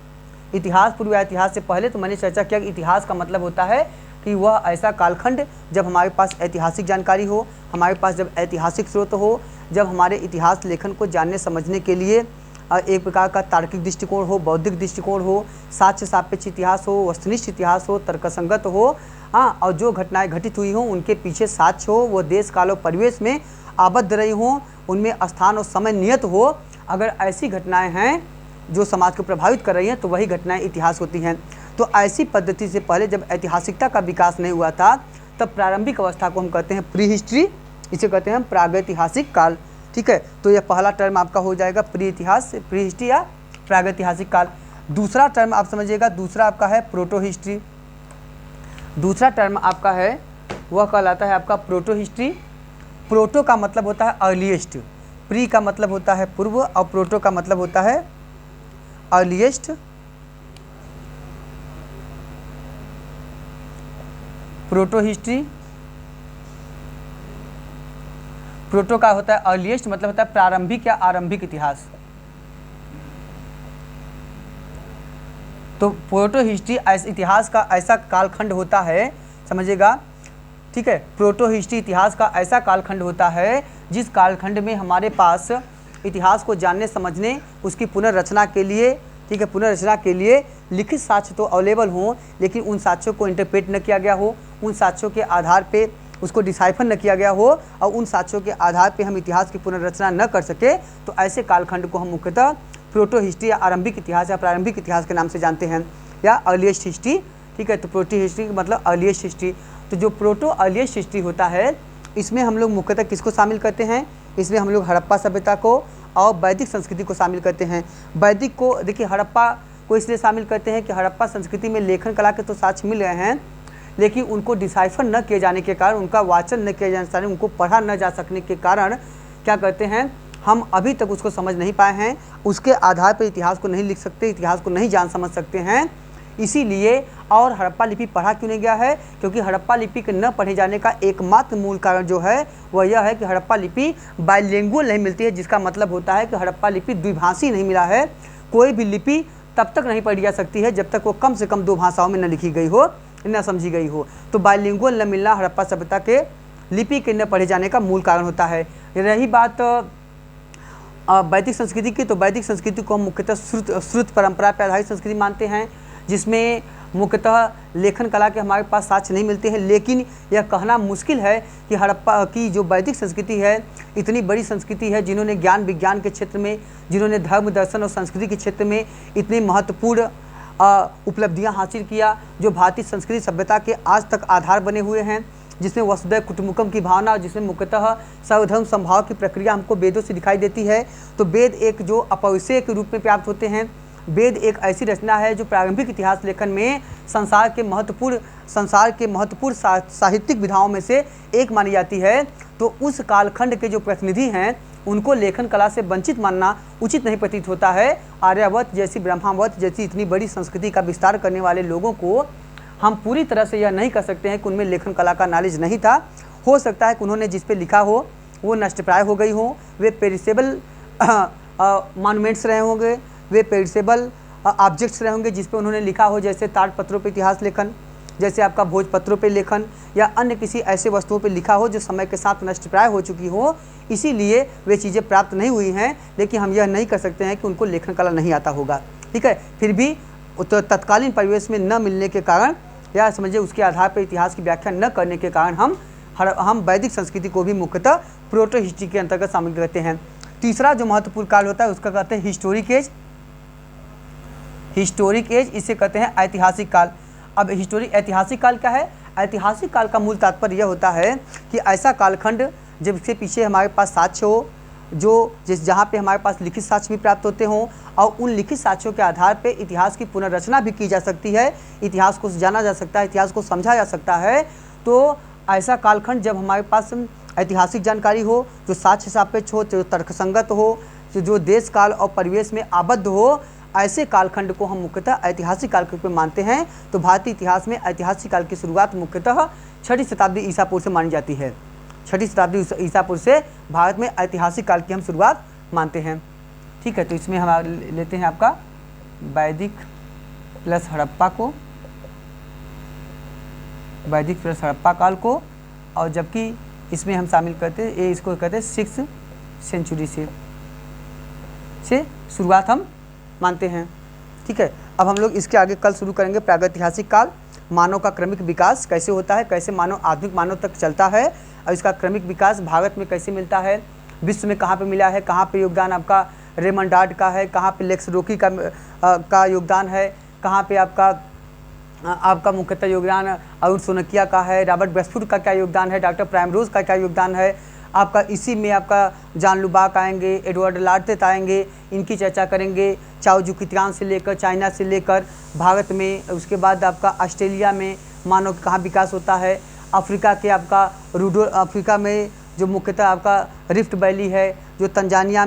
इतिहास पूर्व या इतिहास से पहले, तो मैंने चर्चा किया कि इतिहास का मतलब होता है कि वह ऐसा कालखंड जब हमारे पास ऐतिहासिक जानकारी हो, हमारे पास जब ऐतिहासिक स्रोत हो, जब हमारे इतिहास लेखन को जानने समझने के लिए एक प्रकार का तार्किक दृष्टिकोण हो, बौद्धिक दृष्टिकोण हो, साक्ष्य सापेक्ष इतिहास हो, वस्तुनिष्ठ इतिहास हो, तर्कसंगत हो, हाँ, और जो घटनाएं घटित हुई हों उनके पीछे साक्ष्य हो, वो देश काल और परिवेश में आबद्ध रही हों, उनमें स्थान और समय नियत हो। अगर ऐसी घटनाएं हैं जो समाज को प्रभावित कर रही हैं तो वही घटनाएं इतिहास होती हैं। तो ऐसी पद्धति से पहले जब ऐतिहासिकता का विकास नहीं हुआ था, तब प्रारंभिक अवस्था को हम कहते हैं प्री हिस्ट्री, इसे कहते हैं प्रागैतिहासिक काल। ठीक है, तो यह पहला टर्म आपका हो जाएगा प्री इतिहास, प्री हिस्ट्री या प्रागैतिहासिक काल। दूसरा टर्म आप समझिएगा, दूसरा आपका है प्रोटो हिस्ट्री। दूसरा टर्म आपका है वह कहलाता है आपका प्रोटो हिस्ट्री। प्रोटो का मतलब होता है अर्लीस्ट, प्री का मतलब होता है पूर्व, और प्रोटो का मतलब होता है अर्लीस्ट। प्रोटो हिस्ट्री, प्रोटो का होता है अर्लीस्ट, मतलब होता है प्रारंभिक या आरंभिक इतिहास। तो प्रोटो हिस्ट्री इतिहास का ऐसा कालखंड होता है, समझिएगा, ठीक है। प्रोटो हिस्ट्री इतिहास का ऐसा कालखंड होता है जिस कालखंड में हमारे पास इतिहास को जानने समझने, उसकी पुनर्रचना के लिए, ठीक है, पुनर्रचना के लिए लिखित साक्ष्य तो अवेलेबल हों, लेकिन उन साक्ष्यों को इंटरप्रेट न किया गया हो, उन साक्ष्यों के आधार पे उसको डिसाइफर न किया गया हो, और उन साक्ष्यों के आधार पे हम इतिहास की पुनर्रचना न कर सके, तो ऐसे कालखंड को हम मुख्यतः प्रोटो हिस्ट्री या आरंभिक इतिहास या प्रारंभिक इतिहास के नाम से जानते हैं, या अर्लीस्ट हिस्ट्री। ठीक है, तो प्रोटो हिस्ट्री का मतलब अर्लीस्ट हिस्ट्री। तो जो प्रोटो अर्लीस्ट हिस्ट्री होता है, इसमें हम लोग मुख्यतः किसको शामिल करते हैं? इसमें हम लोग हड़प्पा सभ्यता को और वैदिक संस्कृति को शामिल करते हैं। वैदिक को देखिए, हड़प्पा को इसलिए शामिल करते हैं कि हड़प्पा संस्कृति में लेखन कला के तो साक्ष्य मिल रहे हैं, लेकिन उनको डिसाइफर न किए जाने के कारण, उनका वाचन न किया जाने के कारण, उनको पढ़ा न जा सकने के कारण क्या करते हैं, हम अभी तक उसको समझ नहीं पाए हैं, उसके आधार पर इतिहास को नहीं लिख सकते, इतिहास को नहीं जान समझ सकते हैं। इसीलिए और हड़प्पा लिपि पढ़ा क्यों नहीं गया है? क्योंकि हड़प्पा लिपि के न पढ़े जाने का एकमात्र मूल कारण जो है वह यह है कि हड़प्पा लिपि बाइलिंगुअल नहीं मिलती है, जिसका मतलब होता है कि हड़प्पा लिपि द्विभाषी नहीं मिला है। कोई भी लिपि तब तक नहीं पढ़ी जा सकती है जब तक वो कम से कम 2 भाषाओं में न लिखी गई हो, न समझी गई हो। तो बाइलिंगुअल न मिलना हड़प्पा सभ्यता के लिपि के न पढ़े जाने का मूल कारण होता है। रही बात वैदिक संस्कृति की, तो वैदिक संस्कृति को हम मुख्यतः श्रुत परंपरा पर आधारित संस्कृति मानते हैं, जिसमें मुख्यतः लेखन कला के हमारे पास साक्ष्य नहीं मिलते हैं। लेकिन यह कहना मुश्किल है कि हड़प्पा की जो वैदिक संस्कृति है इतनी बड़ी संस्कृति है, जिन्होंने ज्ञान विज्ञान के क्षेत्र में, जिन्होंने धर्म दर्शन और संस्कृति के क्षेत्र में इतनी महत्वपूर्ण उपलब्धियां हासिल किया, जो भारतीय संस्कृति सभ्यता के आज तक आधार बने हुए हैं। जिसमें वसुधैव कुटुम्बकम की भावना, जिसमें मुख्यतः सर्वधर्म समभाव की प्रक्रिया हमको वेदों से दिखाई देती है। तो वेद एक जो अपव्यय के रूप में प्राप्त होते हैं। वेद एक ऐसी रचना है जो प्रारंभिक इतिहास लेखन में संसार के महत्वपूर्ण साहित्यिक विधाओं में से एक मानी जाती है। तो उस कालखंड के जो प्रतिनिधि हैं उनको लेखन कला से वंचित मानना उचित नहीं प्रतीत होता है। आर्यावर्त जैसी, ब्रह्मावर्त जैसी इतनी बड़ी संस्कृति का विस्तार करने वाले लोगों को हम पूरी तरह से यह नहीं कह सकते हैं कि उनमें लेखन कला का नॉलेज नहीं था। हो सकता है कि उन्होंने जिस पे लिखा हो वो नष्टप्राय हो गई हो, वे पेरिसेबल मॉन्यूमेंट्स रहे होंगे, वे पेरिसेबल ऑब्जेक्ट्स रहे होंगे जिस पे उन्होंने लिखा हो, जैसे ताड़पत्रों पे इतिहास लेखन, जैसे आपका भोजपत्रों पे लेखन, या अन्य किसी ऐसे वस्तुओं पे लिखा हो जो समय के साथ नष्टप्राय हो चुकी हो, इसीलिए वे चीज़ें प्राप्त नहीं हुई हैं। लेकिन हम यह नहीं कर सकते हैं कि उनको लेखन कला नहीं आता होगा। ठीक है, फिर भी तो तत्कालीन परिवेश में न मिलने के कारण या समझिए उसके आधार पर इतिहास की व्याख्या न करने के कारण हम वैदिक संस्कृति को भी मुख्यतः प्रोटो हिस्ट्री के अंतर्गत शामिल करते हैं। तीसरा जो महत्वपूर्ण काल होता है उसका कहते हैं हिस्टोरिक एज। हिस्टोरिक एज इसे कहते हैं ऐतिहासिक काल। अब ऐतिहासिक काल क्या है? ऐतिहासिक काल का मूल तात्पर्य यह होता है कि ऐसा कालखंड जिसके पीछे हमारे पास साक्ष्य हो, जहाँ पे हमारे पास लिखित साक्ष्य भी प्राप्त होते हों, और उन लिखित साक्ष्यों के आधार पे इतिहास की पुनर्रचना भी की जा सकती है, इतिहास को जाना जा सकता है, इतिहास को समझा जा सकता है। तो ऐसा कालखंड जब हमारे पास ऐतिहासिक जानकारी हो, जो साक्ष्य सापेक्ष हो, जो तर्कसंगत हो, जो देश काल और परिवेश में आबद्ध हो, ऐसे कालखंड को हम मुख्यतः ऐतिहासिक काल के रूप में मानते हैं। तो भारतीय इतिहास में ऐतिहासिक काल की शुरुआत मुख्यतः 6वीं शताब्दी ईसा पूर्व से मानी जाती है। 6वीं शताब्दी ईसा पूर्व से भारत में ऐतिहासिक काल की हम शुरुआत मानते हैं। ठीक है, तो इसमें हम लेते हैं आपका वैदिक प्लस हड़प्पा को, वैदिक प्लस हड़प्पा काल को, और जबकि इसमें हम शामिल करते हैं इसको कहते हैं 6th सेंचुरी से शुरुआत हम मानते हैं। ठीक है, अब हम लोग इसके आगे कल शुरू करेंगे प्रागैतिहासिक काल। मानव का क्रमिक विकास कैसे होता है, कैसे मानव आधुनिक मानव तक चलता है, और इसका क्रमिक विकास भारत में कैसे मिलता है, विश्व में कहाँ पे मिला है, कहाँ पे योगदान आपका रेमंड डार्ट का है, कहाँ पे लेक्स रोकी का योगदान है, कहाँ पे आपका मुख्यतः योगदान अरुण सोनकिया का है, रॉबर्ट बेस्फोर्ड का क्या योगदान है, डॉक्टर प्राइमरोज का क्या योगदान है, आपका इसी में आपका जॉन लुबाक आएंगे, एडवर्ड लार्टेट आएंगे, इनकी चर्चा करेंगे। चाओ जुकित्यान से लेकर चाइना से लेकर भारत में, उसके बाद आपका ऑस्ट्रेलिया में मानव कहाँ विकास होता है, अफ्रीका के आपका अफ्रीका में जो मुख्यतः आपका रिफ्ट वैली है, जो तंजानिया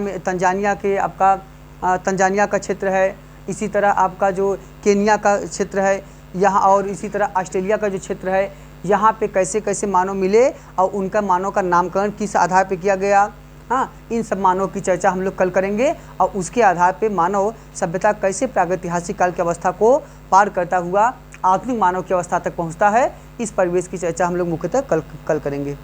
का क्षेत्र है, इसी तरह आपका जो केनिया का क्षेत्र है यहाँ, और इसी तरह ऑस्ट्रेलिया का जो क्षेत्र है, यहाँ पे कैसे कैसे मानव मिले और उनका मानव का नामकरण किस आधार पे किया गया। हाँ, इन सब मानव की चर्चा हम लोग कल करेंगे, और उसके आधार पे मानव सभ्यता कैसे प्रागैतिहासिक काल की अवस्था को पार करता हुआ आधुनिक मानव की अवस्था तक पहुँचता है, इस परिवेश की चर्चा हम लोग मुख्यतः कल करेंगे।